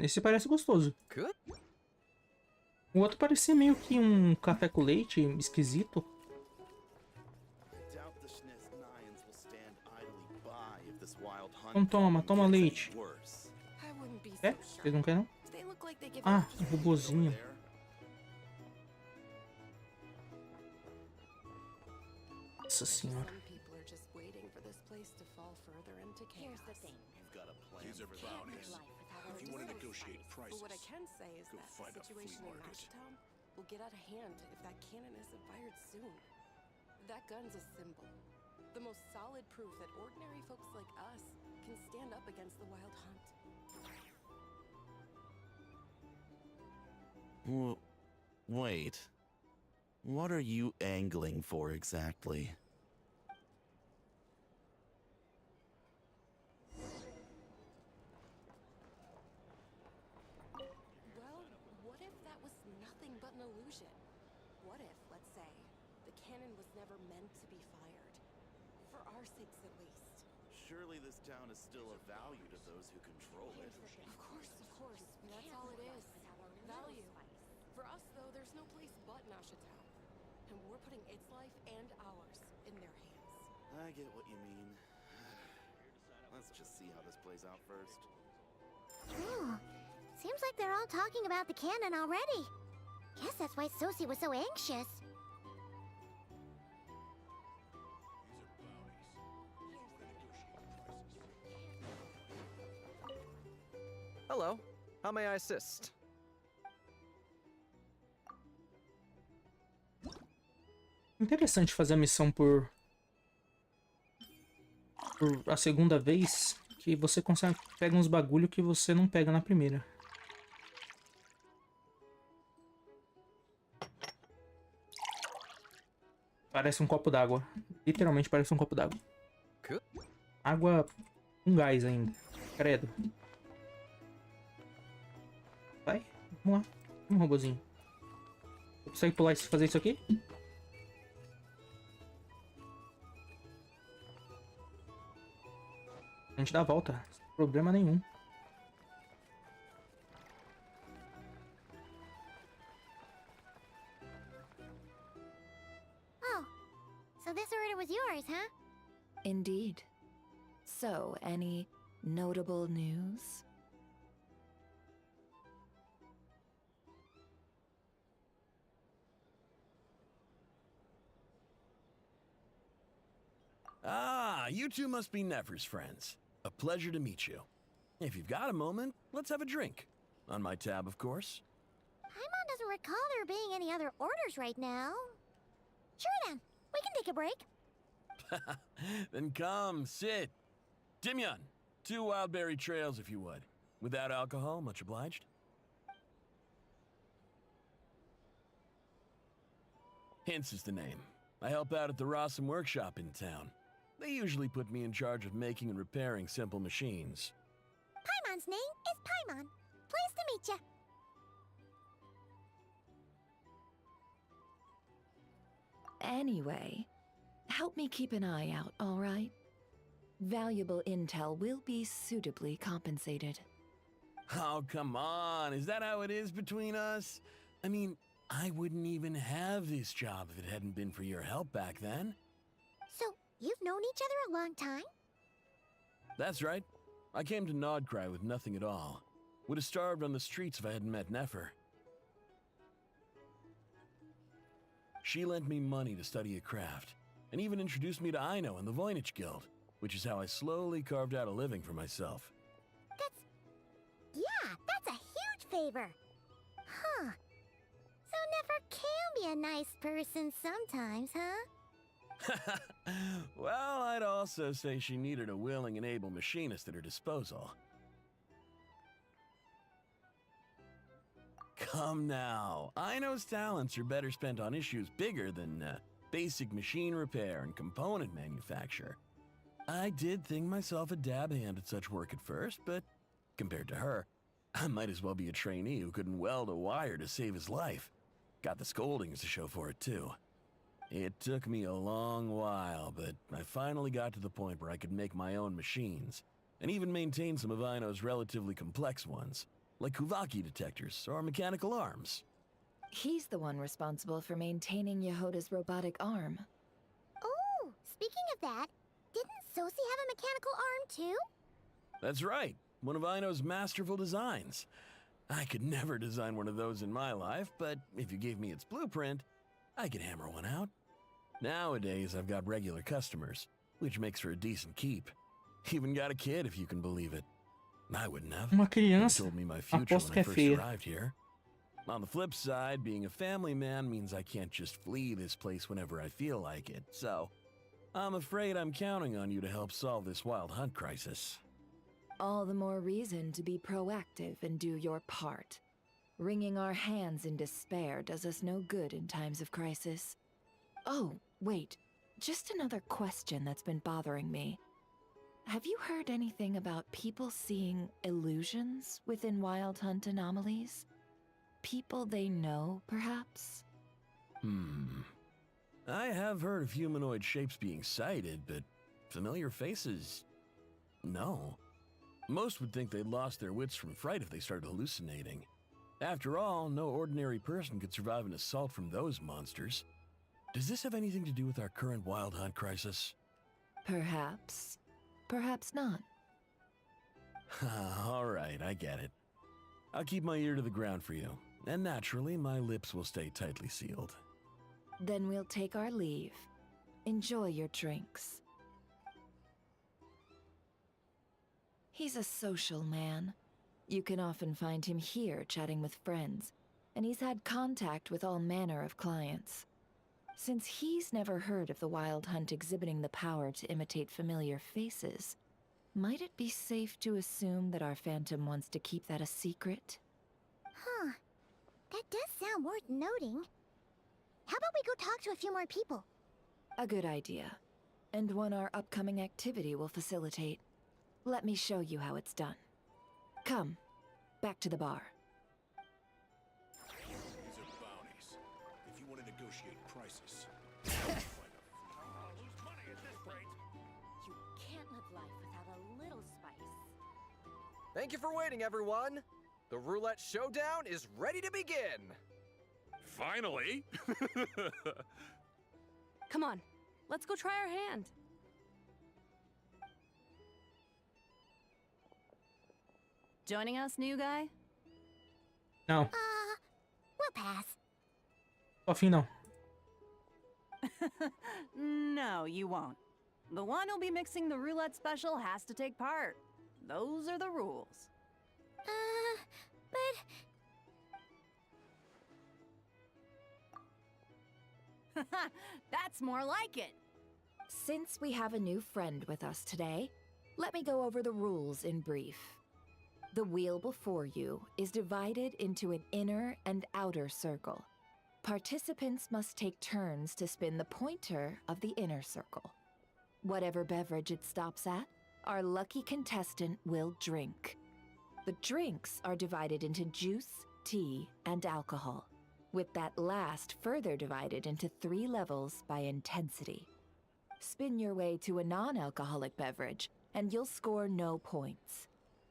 B: Esse parece gostoso. O outro parecia meio que um café com leite esquisito. Então toma leite. É? Vocês não querem não? Ah, um robozinho. Nossa senhora.
H: These are bounties. If you want to negotiate prices,
P: But what I can say is
H: go
P: that
H: find
P: the
H: a flea
P: situation in
H: market.
P: Gashtown will get out of hand if that cannon isn't fired soon. That gun's a symbol. The most solid proof that ordinary folks like us can stand up against the wild hunt.
W: Wait. What are you angling for exactly?
P: Well, what if that was nothing but an illusion? What if, let's say, the cannon was never meant to be fired? For our sakes at least.
W: Surely this town is still of value to those who control it.
P: Of course. That's all it is. Value. For us, though, there's no place but Nashatown. And we're putting its life and ours in their hands.
W: I get what you mean. Let's just see how this plays out first.
J: Ooh, seems like they're all talking about the cannon already. Guess that's why Sosie was so anxious.
A: Hello. How may I assist?
B: Interessante fazer a missão por a segunda vez, que você consegue pega uns bagulho que você não pega na primeira. Parece um copo d'água. Literalmente parece um copo d'água. Água com gás ainda. Credo. Vai, vamos lá. Um robozinho. Você consegue pular e fazer isso aqui? A gente dá a volta, sem problema nenhum.
J: Oh, so this order was yours, huh?
O: Indeed. So, any notable news?
G: Ah, you two must be Nefer's friends. A pleasure to meet you. If you've got a moment, let's have a drink. On my tab, of course.
J: Paimon doesn't recall there being any other orders right now. Sure then, we can take a break.
G: Then come, sit. Dimyon, 2 wildberry trails if you would. Without alcohol, much obliged. Hints is the name. I help out at the Rossum workshop in town. They usually put me in charge of making and repairing simple machines.
J: Paimon's name is Paimon. Pleased to meet you.
O: Anyway, help me keep an eye out, all right? Valuable intel will be suitably compensated.
G: Oh, come on. Is that how it is between us? I mean, I wouldn't even have this job if it hadn't been for your help back then.
J: So, you've known each other a long time?
G: That's right. I came to Nodcry with nothing at all. Would have starved on the streets if I hadn't met Nefer. She lent me money to study a craft, and even introduced me to Aino and the Voynich Guild, which is how I slowly carved out a living for myself.
J: That's a huge favor. Huh. So Nefer can be a nice person sometimes, huh?
G: Well, I'd also say she needed a willing and able machinist at her disposal. Come now, Aino's talents are better spent on issues bigger than basic machine repair and component manufacture. I did think myself a dab hand at such work at first, but compared to her, I might as well be a trainee who couldn't weld a wire to save his life. Got the scoldings to show for it too. It took me a long while, but I finally got to the point where I could make my own machines, and even maintain some of Aino's relatively complex ones, like Kuvaki detectors or mechanical arms.
O: He's the one responsible for maintaining Yehoda's robotic arm.
J: Oh, speaking of that, didn't Sosi have a mechanical arm too?
G: That's right, one of Aino's masterful designs. I could never design one of those in my life, but if you gave me its blueprint, I could hammer one out. Nowadays, I've got regular customers, which makes for a decent keep. Even got a kid, if you can believe it. I wouldn't have.
B: Uma criança,
G: They told me my future
B: aposto
G: when
B: que
G: I
B: é
G: first
B: feia.
G: arrived here. On the flip side, being a family man means I can't just flee this place whenever I feel like it, so I'm afraid I'm counting on you to help solve this wild hunt crisis.
O: All the more reason to be proactive and do your part. Wringing our hands in despair does us no good in times of crisis. Oh, wait. Just another question that's been bothering me. Have you heard anything about people seeing illusions within Wild Hunt anomalies? People they know, perhaps?
G: I have heard of humanoid shapes being sighted, but familiar faces? No. Most would think they'd lost their wits from fright if they started hallucinating. After all, no ordinary person could survive an assault from those monsters. Does this have anything to do with our current Wild Hunt crisis?
O: Perhaps. Perhaps not.
G: All right, I get it. I'll keep my ear to the ground for you, and naturally, my lips will stay tightly sealed.
O: Then we'll take our leave. Enjoy your drinks. He's a social man. You can often find him here chatting with friends, and he's had contact with all manner of clients. Since he's never heard of the Wild Hunt exhibiting the power to imitate familiar faces, might it be safe to assume that our Phantom wants to keep that a secret?
J: Huh. That does sound worth noting. How about we go talk to a few more people?
O: A good idea. And one our upcoming activity will facilitate. Let me show you how it's done. Come, back to the bar.
H: These are bounties. If you want to negotiate prices.
L: You can't live life without a little spice.
A: Thank you for waiting, everyone. The roulette showdown is ready to begin.
F: Finally!
T: Come on, let's go try our hand.
K: Joining us, new guy?
B: Não.
J: We'll pass.
B: Tô afim não.
K: No, you won't. The one who'll be mixing the roulette special has to take part. Those are the rules.
J: But...
K: That's more like it.
O: Since we have a new friend with us today, let me go over the rules in brief. The wheel before you is divided into an inner and outer circle. Participants must take turns to spin the pointer of the inner circle. Whatever beverage it stops at, our lucky contestant will drink. The drinks are divided into juice, tea, and alcohol, with that last further divided into 3 levels by intensity. Spin your way to a non-alcoholic beverage, and you'll score no points.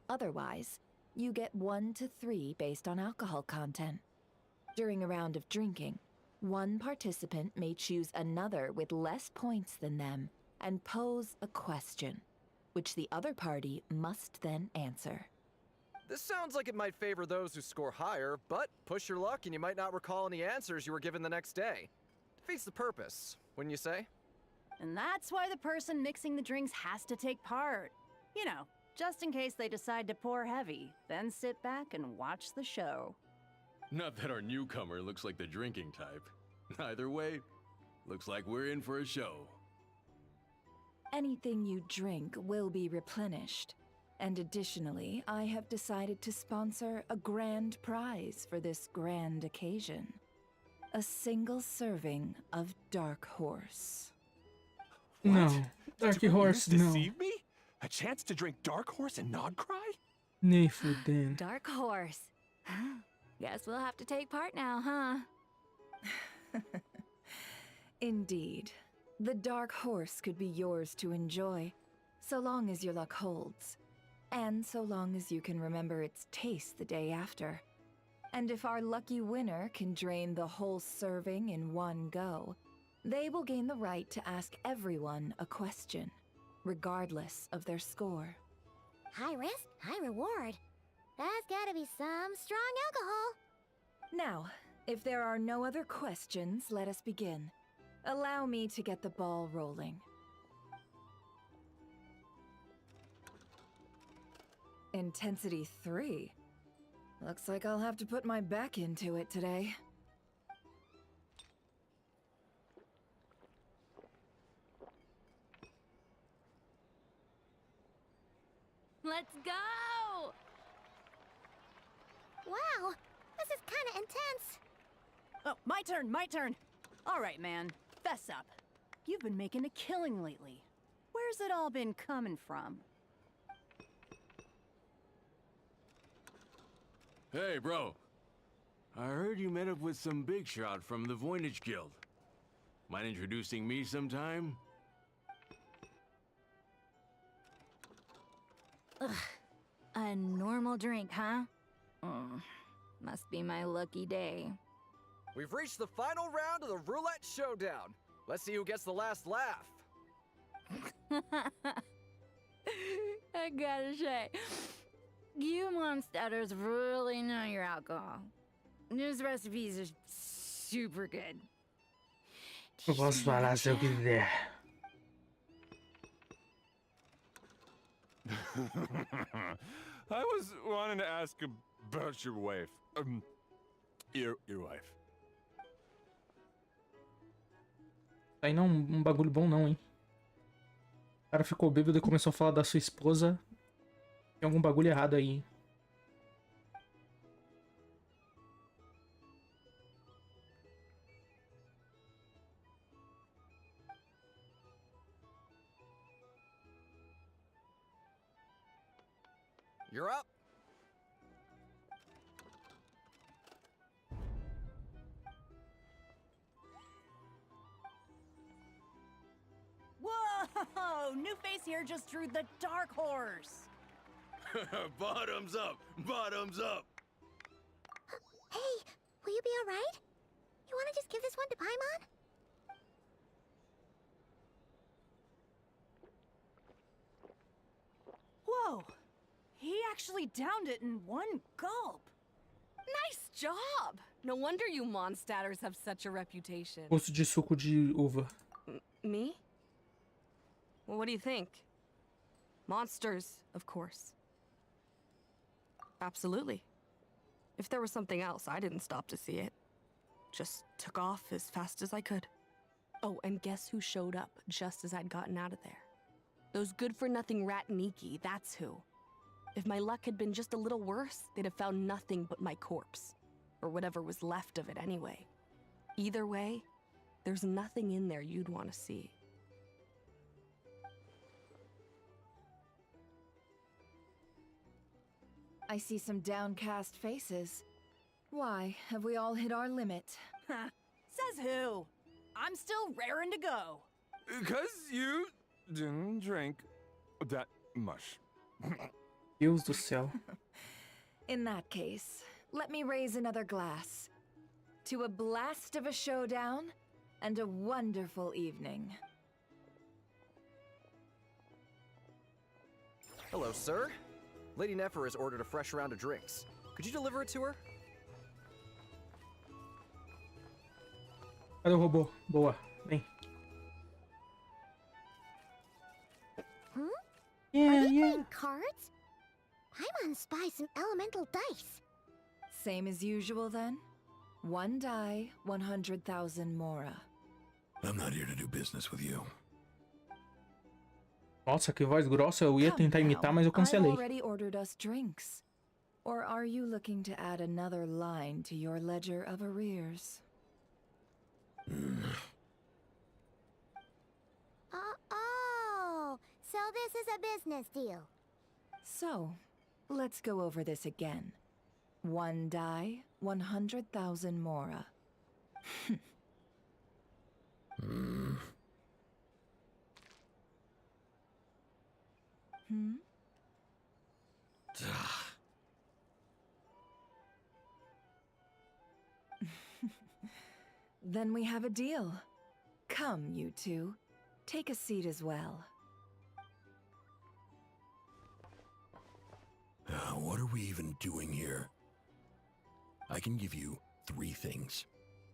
O: Otherwise, you get 1 to 3 based on alcohol content. During a round of drinking, one participant may choose another with less points than them and pose a question, which the other party must then answer.
A: This sounds like it might favor those who score higher, but push your luck and you might not recall any answers you were given the next day. Defeats the purpose, wouldn't you say?
K: And that's why the person mixing the drinks has to take part. You know, just in case they decide to pour heavy, then sit back and watch the show.
R: Not that our newcomer looks like the drinking type. Either way, looks like we're in for a show.
O: Anything you drink will be replenished. And additionally, I have decided to sponsor a grand prize for this grand occasion. A single serving of Dark Horse.
B: No. Dark Horse, no.
F: Deceive me? A chance to drink Dark Horse and not cry?
B: Nem fudendo.
L: Dark Horse. Guess we'll have to take part now, huh?
O: Indeed. The Dark Horse could be yours to enjoy, so long as your luck holds. And so long as you can remember its taste the day after. And if our lucky winner can drain the whole serving in one go, they will gain the right to ask everyone a question, regardless of their score.
J: High risk, high reward. That's gotta be some strong alcohol.
O: Now, if there are no other questions, let us begin. Allow me to get the ball rolling. Intensity 3. Looks like I'll have to put my back into it today.
L: Let's go!
J: Wow, this is kinda intense.
K: Oh, my turn. All right, man, fess up. You've been making a killing lately. Where's it all been coming from?
M: Hey, bro. I heard you met up with some big shot from the Voynich Guild. Mind introducing me sometime?
L: Ugh. A normal drink, huh? Must be my lucky day.
A: We've reached the final round of the roulette showdown. Let's see who gets the last laugh.
L: I gotta say, you monsters really know your alcohol. This recipes are super good.
B: Eu posso falar se eu quiser.
F: I was wanting to ask about your wife. Your wife.
B: Aí não um bagulho bom não, hein. O cara ficou bêbado e começou a falar da sua esposa. Tem algum bagulho errado aí, hein.
A: You're up.
K: Whoa! New face here just drew the Dark Horse.
M: Bottoms up! Bottoms up!
J: Hey, will you be alright? You wanna just give this one to Paimon?
K: Whoa! He actually downed it in one gulp.
P: Nice job! No wonder you monstatters have such a reputation.
B: Gosto de suco de uva.
P: Me? Well, what do you think? Monsters, of course. Absolutely. If there was something else, I didn't stop to see it. Just took off as fast as I could. Oh, and guess who showed up just as I'd gotten out of there? Those good-for-nothing rat Niki, that's who. If my luck had been just a little worse, they'd have found nothing but my corpse. Or whatever was left of it anyway. Either way, there's nothing in there you'd want to see.
O: I see some downcast faces. Why, have we all hit our limit?
K: Says who? I'm still raring to go.
F: 'Cause you didn't drink that much.
B: Deus do céu.
O: In that case, let me raise another glass. To a blast of a showdown and a wonderful evening.
A: Hello, sir. Lady Nefer has ordered a fresh round of drinks. Could you deliver it to her?
B: Cadê o robô? Boa, vem.
J: Are they playing cards? Paimon spies some elemental dice.
O: Same as usual then? One die, 100,000 mora.
G: I'm not here to do business with you.
B: Nossa, que voz grossa. Eu ia tentar imitar, mas eu
O: I've
B: cancelei.
O: already ordered us drinks. Or are you looking to add another line to your ledger of arrears?
J: Oh, so this is a business deal.
O: So, let's go over this again. One die, 100,000 mora. Then we have a deal. Come, you two. Take a seat as well.
G: What are we even doing here? I can give you 3 things.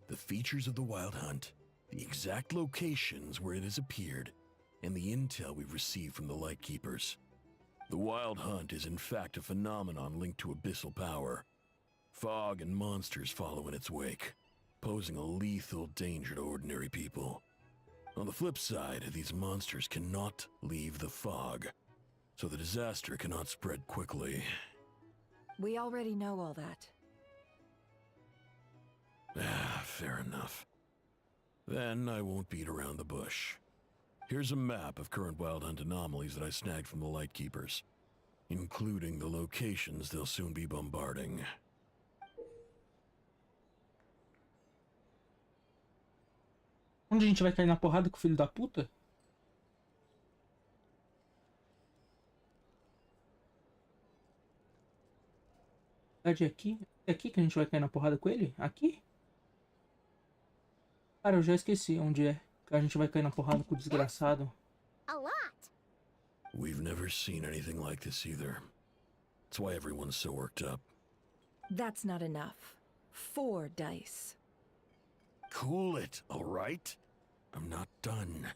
G: The features of the Wild Hunt, the exact locations where it has appeared, and the intel we've received from the Lightkeepers. The Wild Hunt is in fact a phenomenon linked to abyssal power. Fog and monsters follow in its wake, posing a lethal danger to ordinary people. On the flip side, these monsters cannot leave the fog, so the disaster cannot spread quickly.
O: We already know all that.
G: Fair enough. Then I won't beat around the bush. Here's a map of current Wild Hunt anomalies that I snagged from the Lightkeepers, including the locations they'll soon be bombarding.
B: Onde a gente vai cair na porrada com o filho da puta? É aqui? É aqui que a gente vai cair na porrada com ele? Aqui? Cara, eu já esqueci onde é que a gente vai cair na porrada com o desgraçado.
J: A lot.
G: We've never seen anything like this either. That's why everyone's so worked up.
O: That's not enough. 4 dice.
G: Cool it, all right? I'm not done.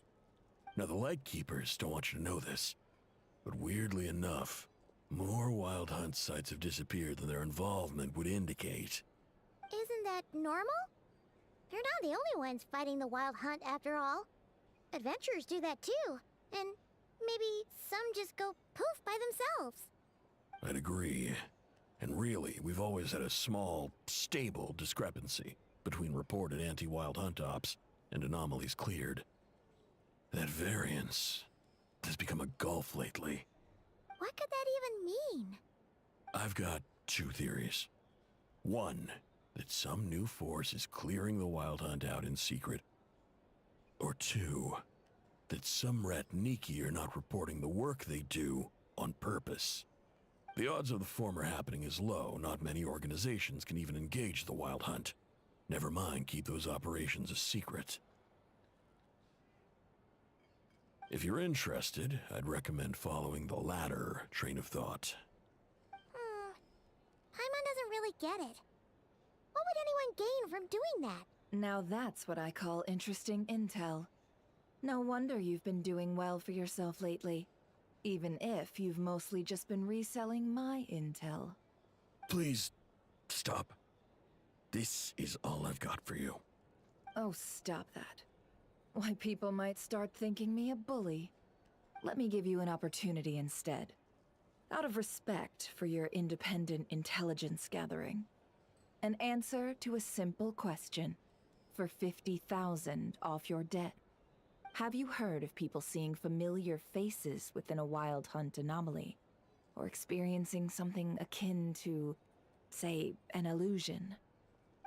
G: Now, the Lightkeepers don't want you to know this, but weirdly enough, more Wild Hunt sites have disappeared than their involvement would indicate.
J: Isn't that normal? They're not the only ones fighting the Wild Hunt after all. Adventurers do that too, and maybe some just go poof by themselves.
G: I'd agree. And really, we've always had a small, stable discrepancy between reported anti-Wild Hunt ops and anomalies cleared. That variance has become a gulf lately.
J: What could that even mean?
G: I've got 2 theories. One, that some new force is clearing the Wild Hunt out in secret. Or 2, that some rat Niki are not reporting the work they do on purpose. The odds of the former happening is low. Not many organizations can even engage the Wild Hunt. Never mind keep those operations a secret. If you're interested, I'd recommend following the latter train of thought.
J: get it. What would anyone gain from doing that?
O: Now that's what I call interesting intel. No wonder you've been doing well for yourself lately. Even if you've mostly just been reselling my intel.
G: Please, stop. This is all I've got for you.
O: Oh, stop that. Why, people might start thinking me a bully. Let me give you an opportunity instead. Out of respect for your independent intelligence gathering. An answer to a simple question. For 50,000 off your debt. Have you heard of people seeing familiar faces within a wild hunt anomaly? Or experiencing something akin to, say, an illusion?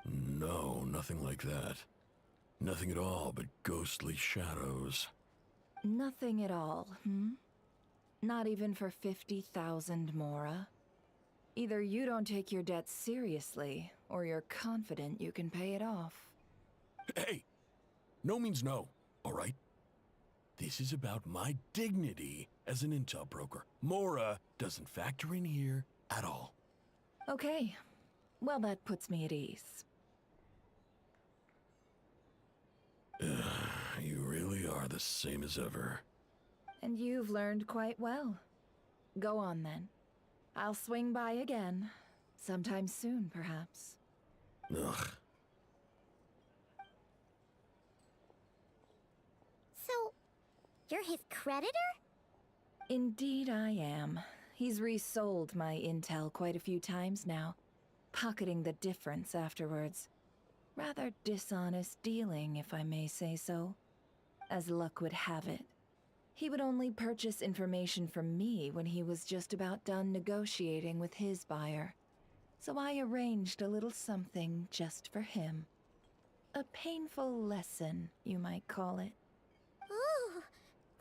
G: No, nothing like that. Nothing at all but ghostly shadows.
O: Nothing at all, hmm? Not even for 50,000 Mora? Either you don't take your debt seriously, or you're confident you can pay it off.
G: Hey! No means no, all right? This is about my dignity as an intel broker. Mora doesn't factor in here at all.
O: Okay. Well, that puts me at ease.
G: You really are the same as ever.
O: And you've learned quite well. Go on, then. I'll swing by again. Sometime soon, perhaps.
G: Ugh.
J: So, you're his creditor?
O: Indeed I am. He's resold my intel quite a few times now, pocketing the difference afterwards. Rather dishonest dealing, if I may say so. As luck would have it, he would only purchase information from me when he was just about done negotiating with his buyer. So I arranged a little something just for him. A painful lesson, you might call it.
J: Ooh,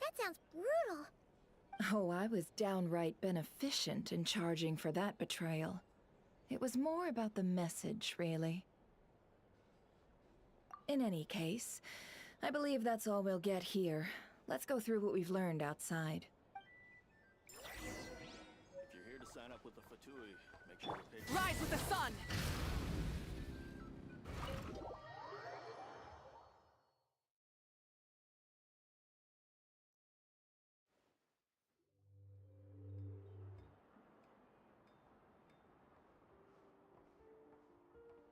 J: that sounds brutal.
O: Oh, I was downright beneficent in charging for that betrayal. It was more about the message, really. In any case, I believe that's all we'll get here. Let's go through what we've learned outside.
V: If you're here to sign up with the Fatui, make sure you pay.
P: Rise with the sun!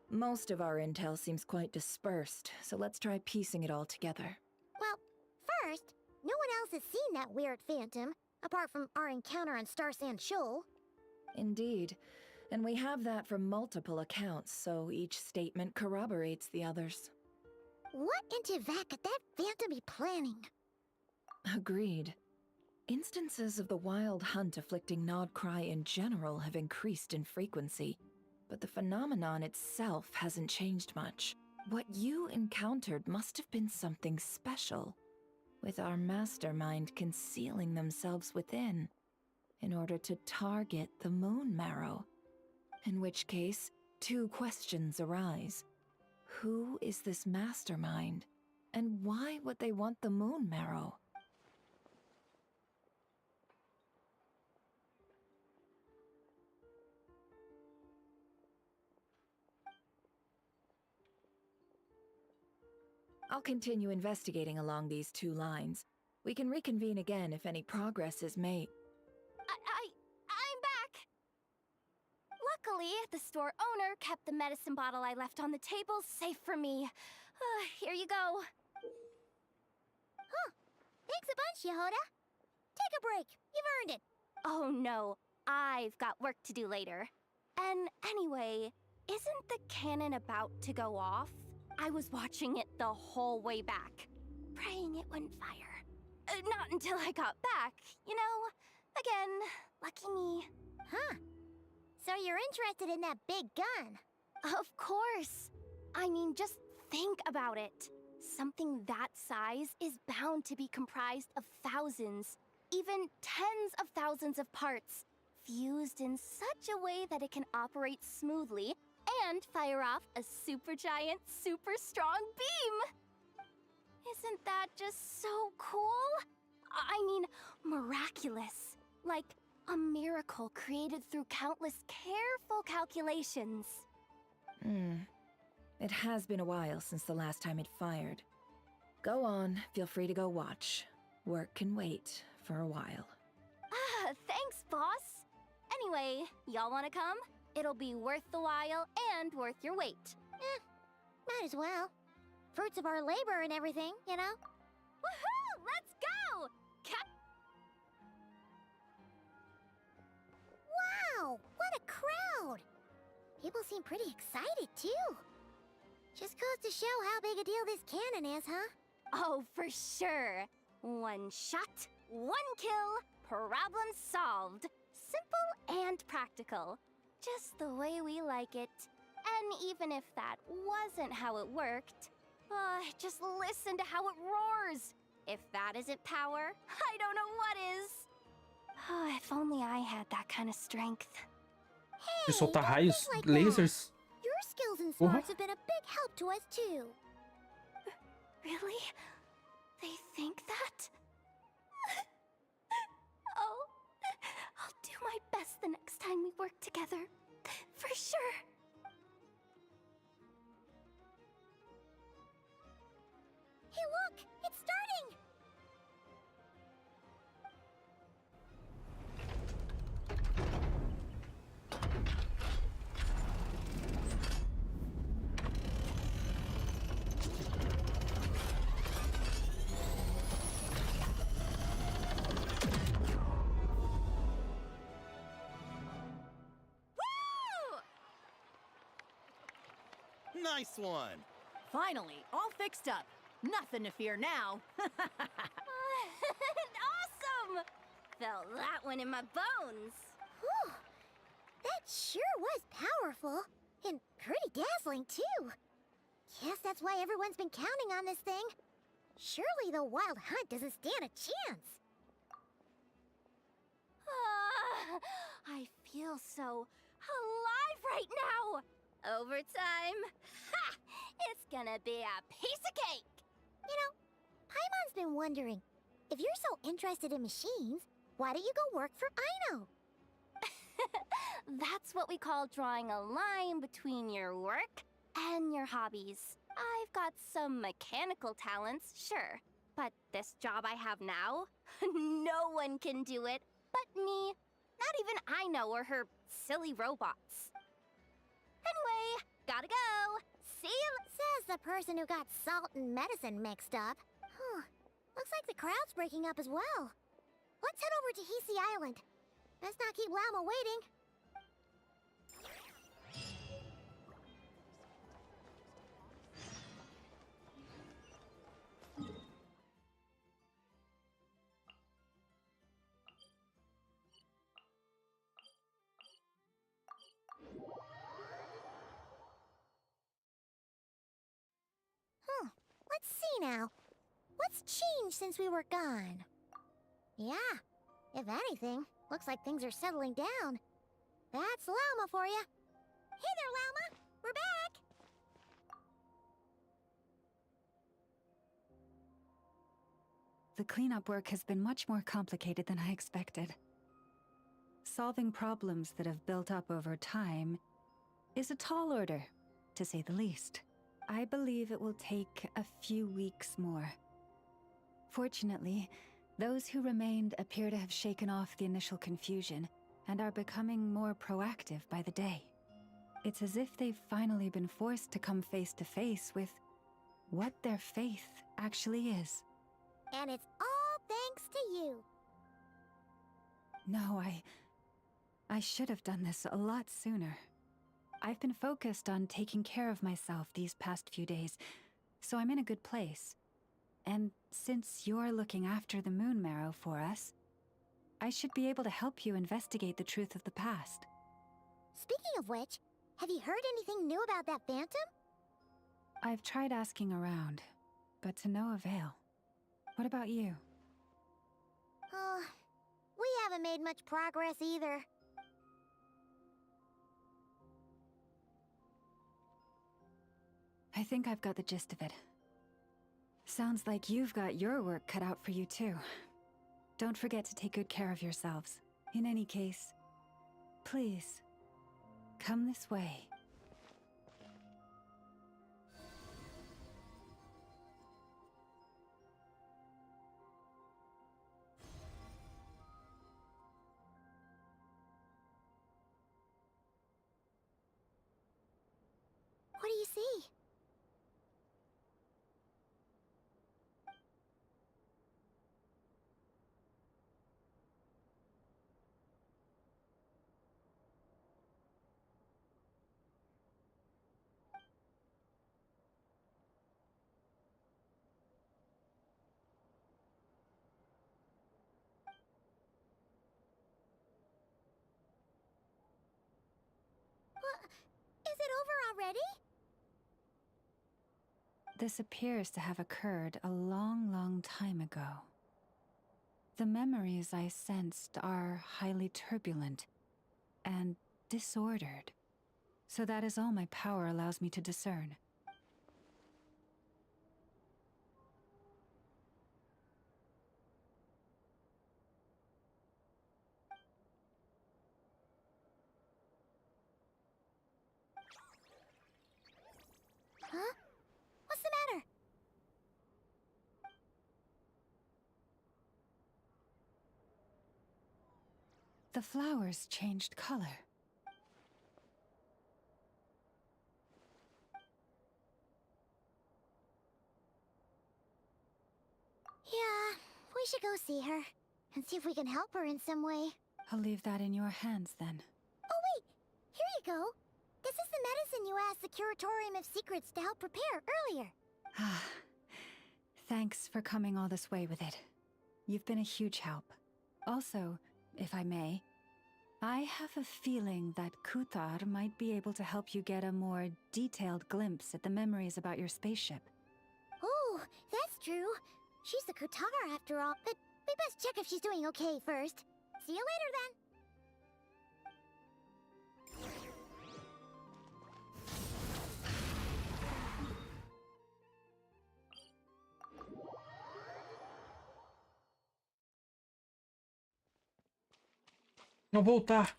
O: Most of our intel seems quite dispersed, so let's try piecing it all together.
J: Well, first, no one else has seen that weird phantom, apart from our encounter on Star Sand Shoal.
O: Indeed. And we have that from multiple accounts, so each statement corroborates the others.
J: What in Tivak could that phantom be planning?
O: Agreed. Instances of the wild hunt afflicting Nodcry in general have increased in frequency, but the phenomenon itself hasn't changed much. What you encountered must have been something special, with our mastermind concealing themselves within, in order to target the Moon Marrow. In which case, two questions arise. Who is this mastermind? And why would they want the Moon Marrow? I'll continue investigating along these two lines. We can reconvene again if any progress is made.
E: I'm back! Luckily, the store owner kept the medicine bottle I left on the table safe for me. Here you go.
J: Huh. Thanks a bunch, Yehoda. Take a break. You've earned it.
E: Oh no, I've got work to do later. And anyway, isn't the cannon about to go off? I was watching it the whole way back, praying it wouldn't fire. Not until I got back, you know? Again, lucky me.
J: Huh. So you're interested in that big gun?
E: Of course. I mean, just think about it. Something that size is bound to be comprised of thousands, even tens of thousands of parts, fused in such a way that it can operate smoothly and fire off a supergiant, super strong beam! Isn't that just so cool? I mean, miraculous. Like a miracle created through countless careful calculations.
O: It has been a while since the last time it fired. Go on, feel free to go watch. Work can wait for a while.
E: Ah, thanks, boss. Anyway, y'all wanna come? It'll be worth the while and worth your wait.
J: Might as well. Fruits of our labor and everything, you know?
E: Woohoo! Let's go!
J: Wow! What a crowd! People seem pretty excited, too. Just goes to show how big a deal this cannon is, huh?
E: Oh, for sure. One shot, one kill, problem solved. Simple and practical. Just the way we like it. And even if that wasn't how it worked, just listen to how it roars. If that isn't power, I don't know what is. Oh, if only I had that kind of strength.
B: De
J: Hey,
B: soltar
J: don't
B: raios,
J: think like
B: lasers.
J: that. Your skills and
B: Porra.
J: smarts have been a big help to us, too.
E: Really? They think that? Oh, I'll do my best the next time we work together. For sure.
J: Hey, look! It's starting!
W: Nice one!
K: Finally, all fixed up. Nothing to fear now.
E: Awesome! Felt that one in my bones.
J: Whew. That sure was powerful. And pretty dazzling, too. Guess that's why everyone's been counting on this thing. Surely the Wild Hunt doesn't stand a chance.
E: I feel so alive right now. Overtime. Ha! It's gonna be a piece of cake.
J: You know, Paimon's been wondering, if you're so interested in machines, why don't you go work for Aino?
E: That's what we call drawing a line between your work and your hobbies. I've got some mechanical talents, sure. But this job I have now, no one can do it but me. Not even Aino or her silly robots. Anyway, gotta go. See you.
J: Says the person who got salt and medicine mixed up. Looks like the crowd's breaking up as well. Let's head over to Hisi Island. Best not keep Lauma waiting. Let's see now. What's changed since we were gone? Yeah, if anything, looks like things are settling down. That's Lauma for you. Hey there, Lauma. We're back.
I: The cleanup work has been much more complicated than I expected. Solving problems that have built up over time is a tall order, to say the least. I believe it will take a few weeks more. Fortunately, those who remained appear to have shaken off the initial confusion and are becoming more proactive by the day. It's as if they've finally been forced to come face to face with what their faith actually is.
J: And it's all thanks to you.
I: No, I should have done this a lot sooner. I've been focused on taking care of myself these past few days, so I'm in a good place. And since you're looking after the Moon Marrow for us, I should be able to help you investigate the truth of the past.
J: Speaking of which, have you heard anything new about that phantom?
I: I've tried asking around, but to no avail. What about you?
J: We haven't made much progress either.
I: I think I've got the gist of it. Sounds like you've got your work cut out for you too. Don't forget to take good care of yourselves. In any case, please, come this way.
J: over already?
I: This appears to have occurred a long, long time ago. The memories I sensed are highly turbulent and disordered. So that is all my power allows me to discern.
J: Huh? What's the matter?
I: The flowers changed color.
J: Yeah, we should go see her and see if we can help her in some way.
I: I'll leave that in your hands then.
J: Oh wait, here you go. This is the medicine you asked the Curatorium of Secrets to help prepare earlier.
I: Ah, thanks for coming all this way with it. You've been a huge help. Also, if I may, I have a feeling that Kuthar might be able to help you get a more detailed glimpse at the memories about your spaceship.
J: Oh, that's true. She's the Kutar after all, but we best check if she's doing okay first. See you later then.
B: Não voltar.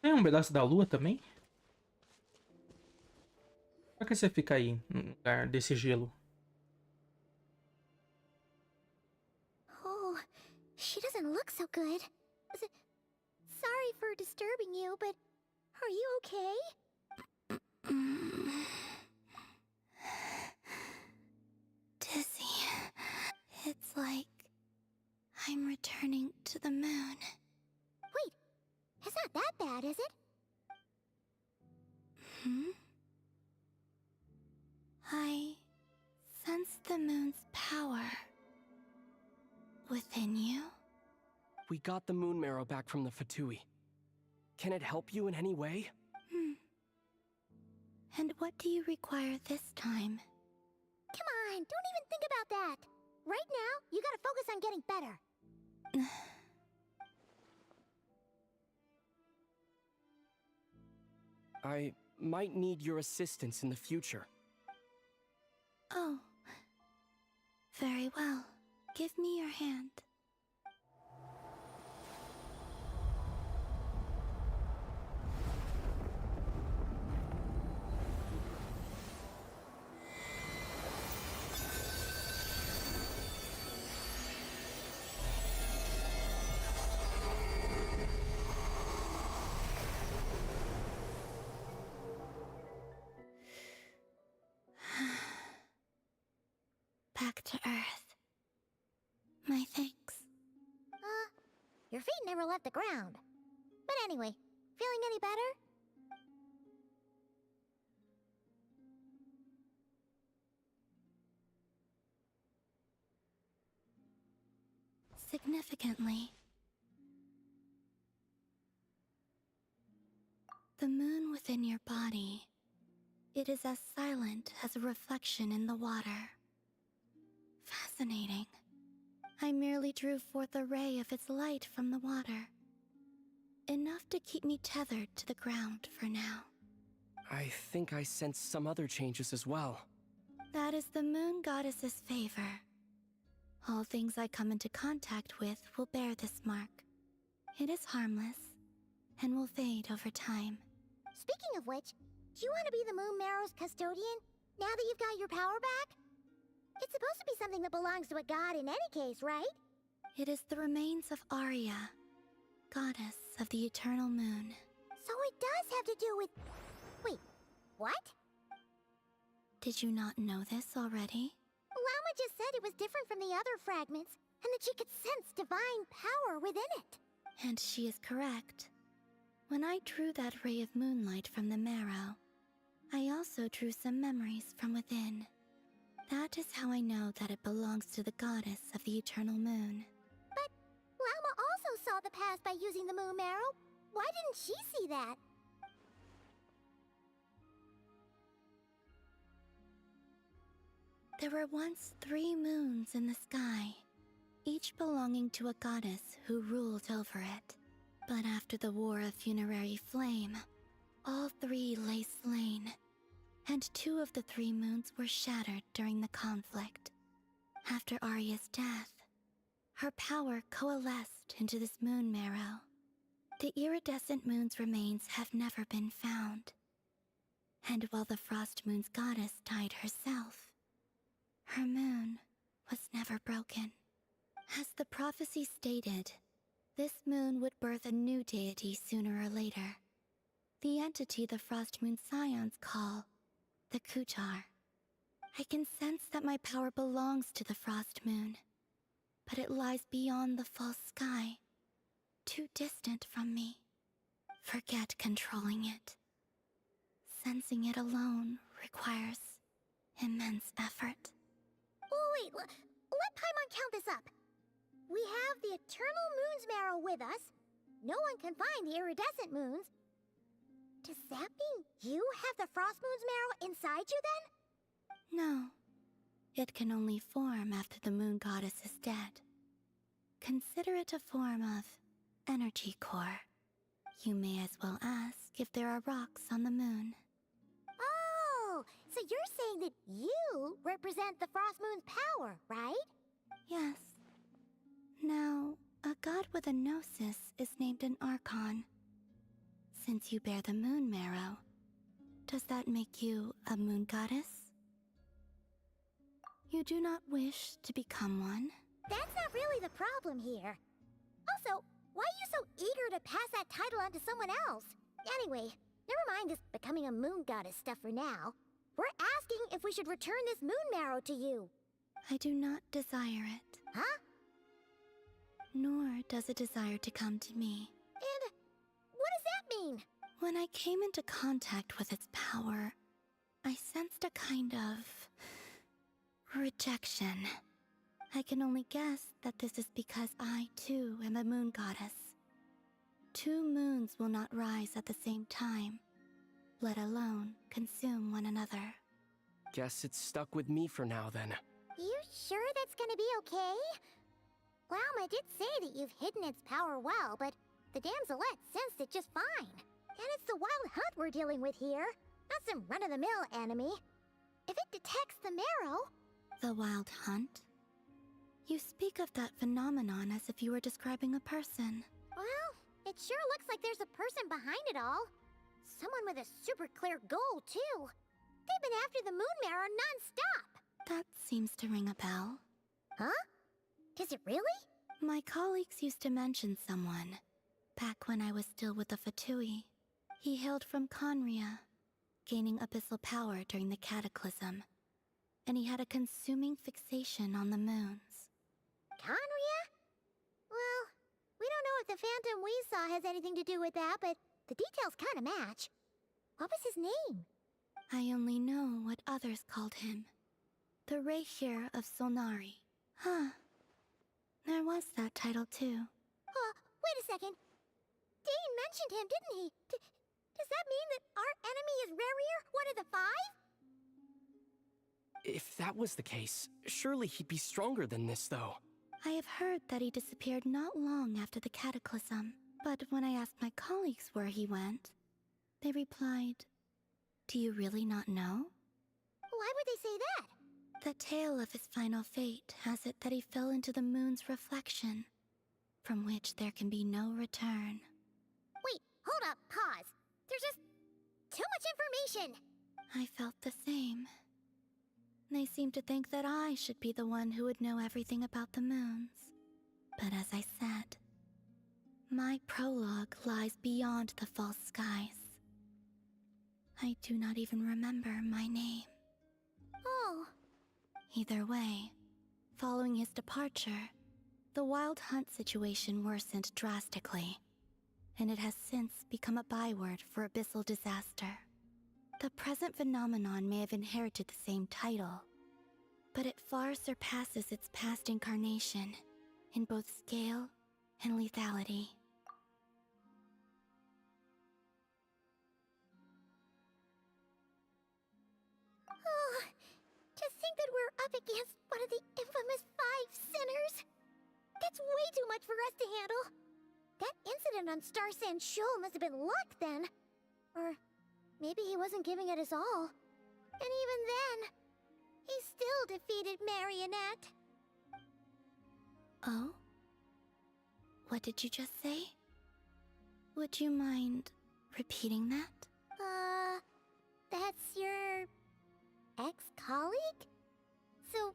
B: Tem um pedaço da lua também? Por que você fica aí, no lugar desse gelo?
J: Oh, she doesn't look so good. Sorry for disturbing you, but are you okay?
N: Dizzy. It's like I'm returning to the moon.
J: Wait, it's not that bad, is it?
N: I sense the moon's power within you.
Q: We got the moon marrow back from the Fatui. Can it help you in any way?
N: And what do you require this time?
J: Come on, don't even think about that. Right now, you gotta focus on getting better.
Q: I might need your assistance in the future.
N: Oh. Very well. Give me your hand. Back to Earth. My thanks.
J: Your feet never left the ground. But anyway, feeling any better?
N: Significantly. The moon within your body. It is as silent as a reflection in the water. Fascinating. I merely drew forth a ray of its light from the water. Enough to keep me tethered to the ground for now.
Q: I think I sense some other changes as well.
N: That is the moon goddess's favor. All things I come into contact with will bear this mark. It is harmless, and will fade over time.
J: Speaking of which, do you want to be the Moon Marrow's custodian, now that you've got your power back? It's supposed to be something that belongs to a god in any case, right?
N: It is the remains of Arya, goddess of the eternal moon.
J: So it does have to do with... Wait, what?
N: Did you not know this already?
J: Lauma just said it was different from the other fragments, and that she could sense divine power within it.
N: And she is correct. When I drew that ray of moonlight from the marrow, I also drew some memories from within. That is how I know that it belongs to the goddess of the eternal moon.
J: But Lauma also saw the past by using the moon marrow. Why didn't she see that?
N: There were once 3 moons in the sky, each belonging to a goddess who ruled over it. But after the War of Funerary Flame, all 3 lay slain, and 2 of the 3 moons were shattered during the conflict. After Arya's death, her power coalesced into this moon marrow. The iridescent moon's remains have never been found. And while the Frost Moon's goddess died herself, her moon was never broken. As the prophecy stated, this moon would birth a new deity sooner or later. The entity the Frost Moon Scions call the Kutar. I can sense that my power belongs to the Frost Moon, but it lies beyond the false sky, too distant from me. Forget controlling it. Sensing it alone requires immense effort.
J: Oh, wait, let Paimon count this up. We have the Eternal Moon's marrow with us. No one can find the iridescent moons. Does that mean you have the Frost Moon's marrow inside you then?
N: No. It can only form after the moon goddess is dead. Consider it a form of energy core. You may as well ask if there are rocks on the moon.
J: Oh, so you're saying that you represent the Frost Moon's power, right?
N: Yes. Now, a god with a gnosis is named an Archon. Since you bear the moon marrow, does that make you a moon goddess? You do not wish to become one?
J: That's not really the problem here. Also, why are you so eager to pass that title on to someone else? Anyway, never mind this becoming a moon goddess stuff for now. We're asking if we should return this moon marrow to you.
N: I do not desire it.
J: Huh?
N: Nor does it desire to come to me.
J: And what does that mean?
N: When I came into contact with its power, I sensed a kind of rejection. I can only guess that this is because I, too, am a moon goddess. 2 moons will not rise at the same time, let alone consume one another.
Q: Guess it's stuck with me for now, then.
J: You sure that's gonna be okay? Lauma did say that you've hidden its power well, but the damselette sensed it just fine. And it's the wild hunt we're dealing with here, not some run-of-the-mill enemy. If it detects the marrow...
N: The wild hunt? You speak of that phenomenon as if you were describing a person.
J: Well, it sure looks like there's a person behind it all. Someone with a super clear goal, too. They've been after the moon marrow non-stop.
N: That seems to ring a bell.
J: Huh? Is it really?
N: My colleagues used to mention someone, back when I was still with the Fatui. He hailed from Conria, gaining abyssal power during the Cataclysm, and he had a consuming fixation on the moons.
J: Conria? Well, we don't know if the phantom we saw has anything to do with that, but the details kind of match. What was his name?
N: I only know what others called him. The Reikir of Solnari. Huh. There was that title, too.
J: Wait a second. Dane mentioned him, didn't he? Does that mean that our enemy is Rarier, one of the 5?
Q: If that was the case, surely he'd be stronger than this, though.
N: I have heard that he disappeared not long after the Cataclysm, but when I asked my colleagues where he went, they replied, "Do you really not know?"
J: Why would they say that?
N: The tale of his final fate has it that he fell into the moon's reflection, from which there can be no return.
J: Wait, hold up, pause. There's just too much information.
N: I felt the same. They seemed to think that I should be the one who would know everything about the moons. But as I said, my prologue lies beyond the false skies. I do not even remember my name.
J: Oh.
N: Either way, following his departure, the wild hunt situation worsened drastically, and it has since become a byword for abyssal disaster. The present phenomenon may have inherited the same title, but it far surpasses its past incarnation in both scale and lethality.
J: Oh, to think that we're up against one of the infamous 5 sinners! That's way too much for us to handle! That incident on Star Sand Shoal must have been luck then! Or maybe he wasn't giving it his all. And even then, he still defeated Marionette.
N: Oh? What did you just say? Would you mind repeating that?
J: That's your ex-colleague? So,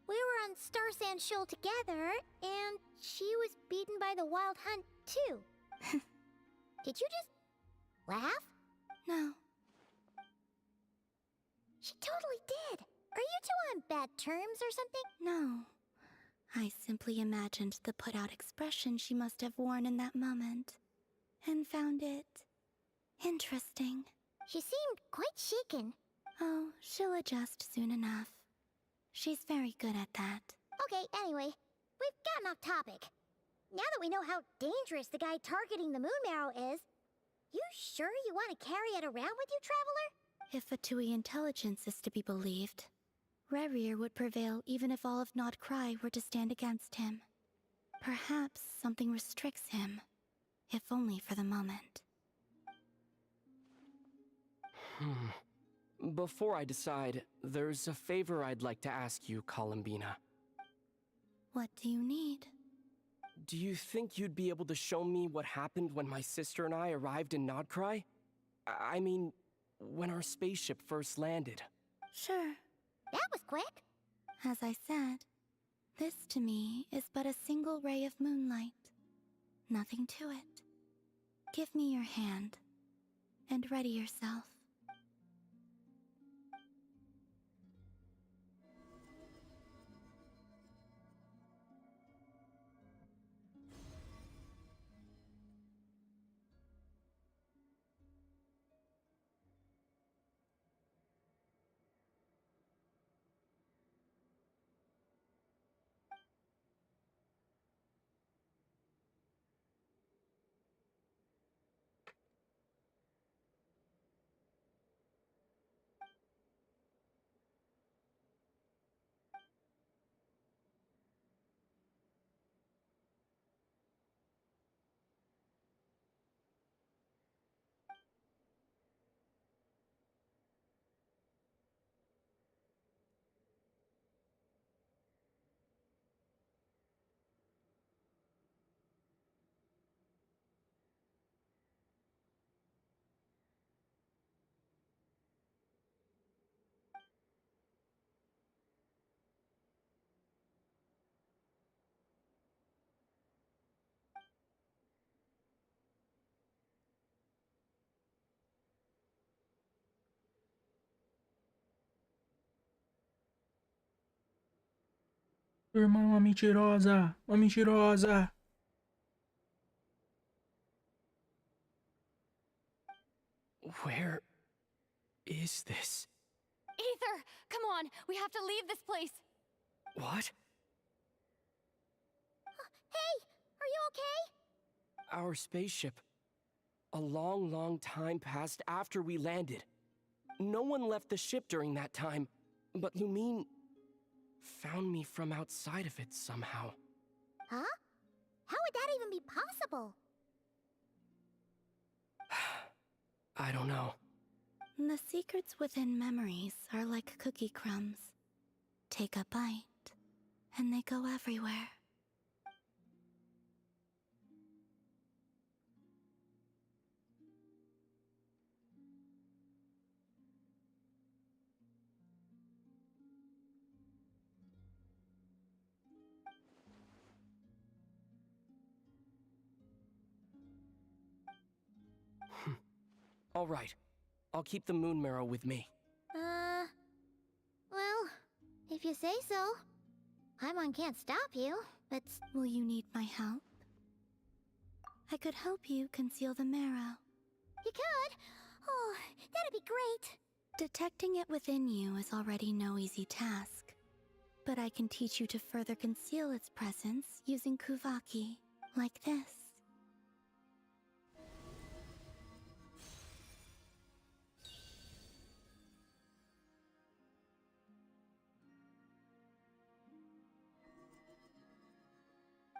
J: we were on Star Sand Shoal together, and she was beaten by the Wild Hunt, too. Did you just laugh?
N: No.
J: She totally did. Are you two on bad terms or something?
N: No. I simply imagined the put-out expression she must have worn in that moment, and found it interesting.
J: She seemed quite shaken.
N: Oh, she'll adjust soon enough. She's very good at that.
J: Okay, anyway, we've gotten off topic. Now that we know how dangerous the guy targeting the moon marrow is, you sure you want to carry it around with you, Traveler?
N: If Fatui intelligence is to be believed, Rerir would prevail even if all of Nod Cry were to stand against him. Perhaps something restricts him, if only for the moment.
Q: Before I decide, there's a favor I'd like to ask you, Columbina.
N: What do you need?
Q: Do you think you'd be able to show me what happened when my sister and I arrived in Nodcry? I mean, when our spaceship first landed.
N: Sure.
J: That was quick.
N: As I said, this to me is but a single ray of moonlight. Nothing to it. Give me your hand, and ready yourself.
B: Irmã, uma mentirosa! Uma mentirosa!
Q: Where is this?
K: Ether, come on, we have to leave this place.
Q: What?
J: Hey, are you okay?
Q: Our spaceship. A long, long time passed after we landed. No one left the ship during that time, but Lumine found me from outside of it somehow.
J: Huh? How would that even be possible?
Q: I don't know.
N: The secrets within memories are like cookie crumbs. Take a bite, and they go everywhere.
Q: All right. I'll keep the moon marrow with me.
J: Well, if you say so. Paimon can't stop you, but...
N: Will you need my help? I could help you conceal the marrow.
J: You could? Oh, that'd be great.
N: Detecting it within you is already no easy task. But I can teach you to further conceal its presence using Kuvaki, like this.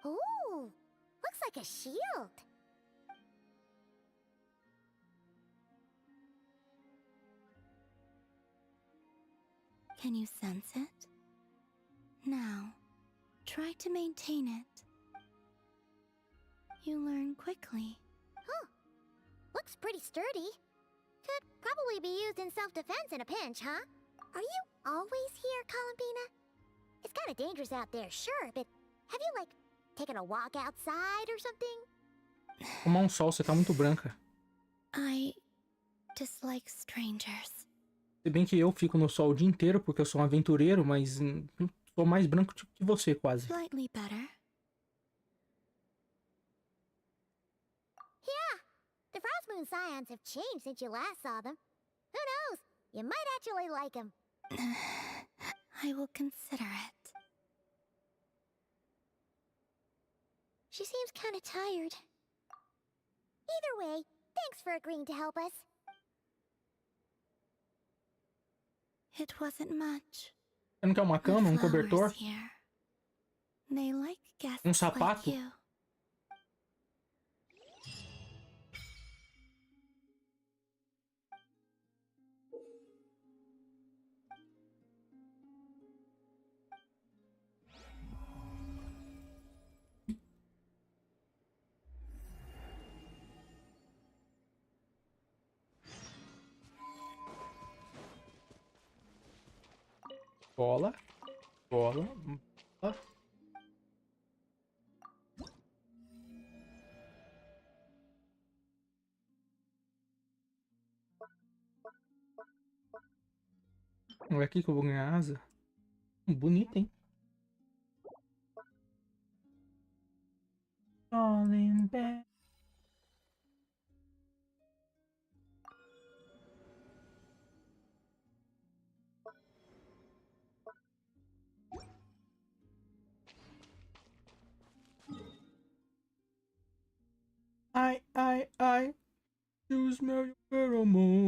J: Ooh, looks like a shield.
N: Can you sense it? Now, try to maintain it. You learn quickly.
J: Huh. Looks pretty sturdy. Could probably be used in self-defense in a pinch, huh? Are you always here, Columbina? It's kind of dangerous out there, sure, but have you, like, taken a walk outside or something?
B: Toma sol, você tá muito branca.
N: I dislike strangers.
B: Se bem que eu fico no sol o dia inteiro porque eu sou um aventureiro, mas sou mais branco que você, quase.
N: Slightly better.
J: Yeah, the Frost Moon Scions have changed since you last saw them. Who knows? You might actually like them.
N: I will consider it.
J: She seems kind of tired. Either way, thanks for agreeing to help us.
N: It wasn't much.
B: Você não quer uma cama, um cobertor?
N: They like guests
B: sapato?
N: like you.
B: Bola. Bola. É aqui que eu vou ganhar asa. Bonito, hein? Falling back. Ai, ai, ai. You smell your pheromone.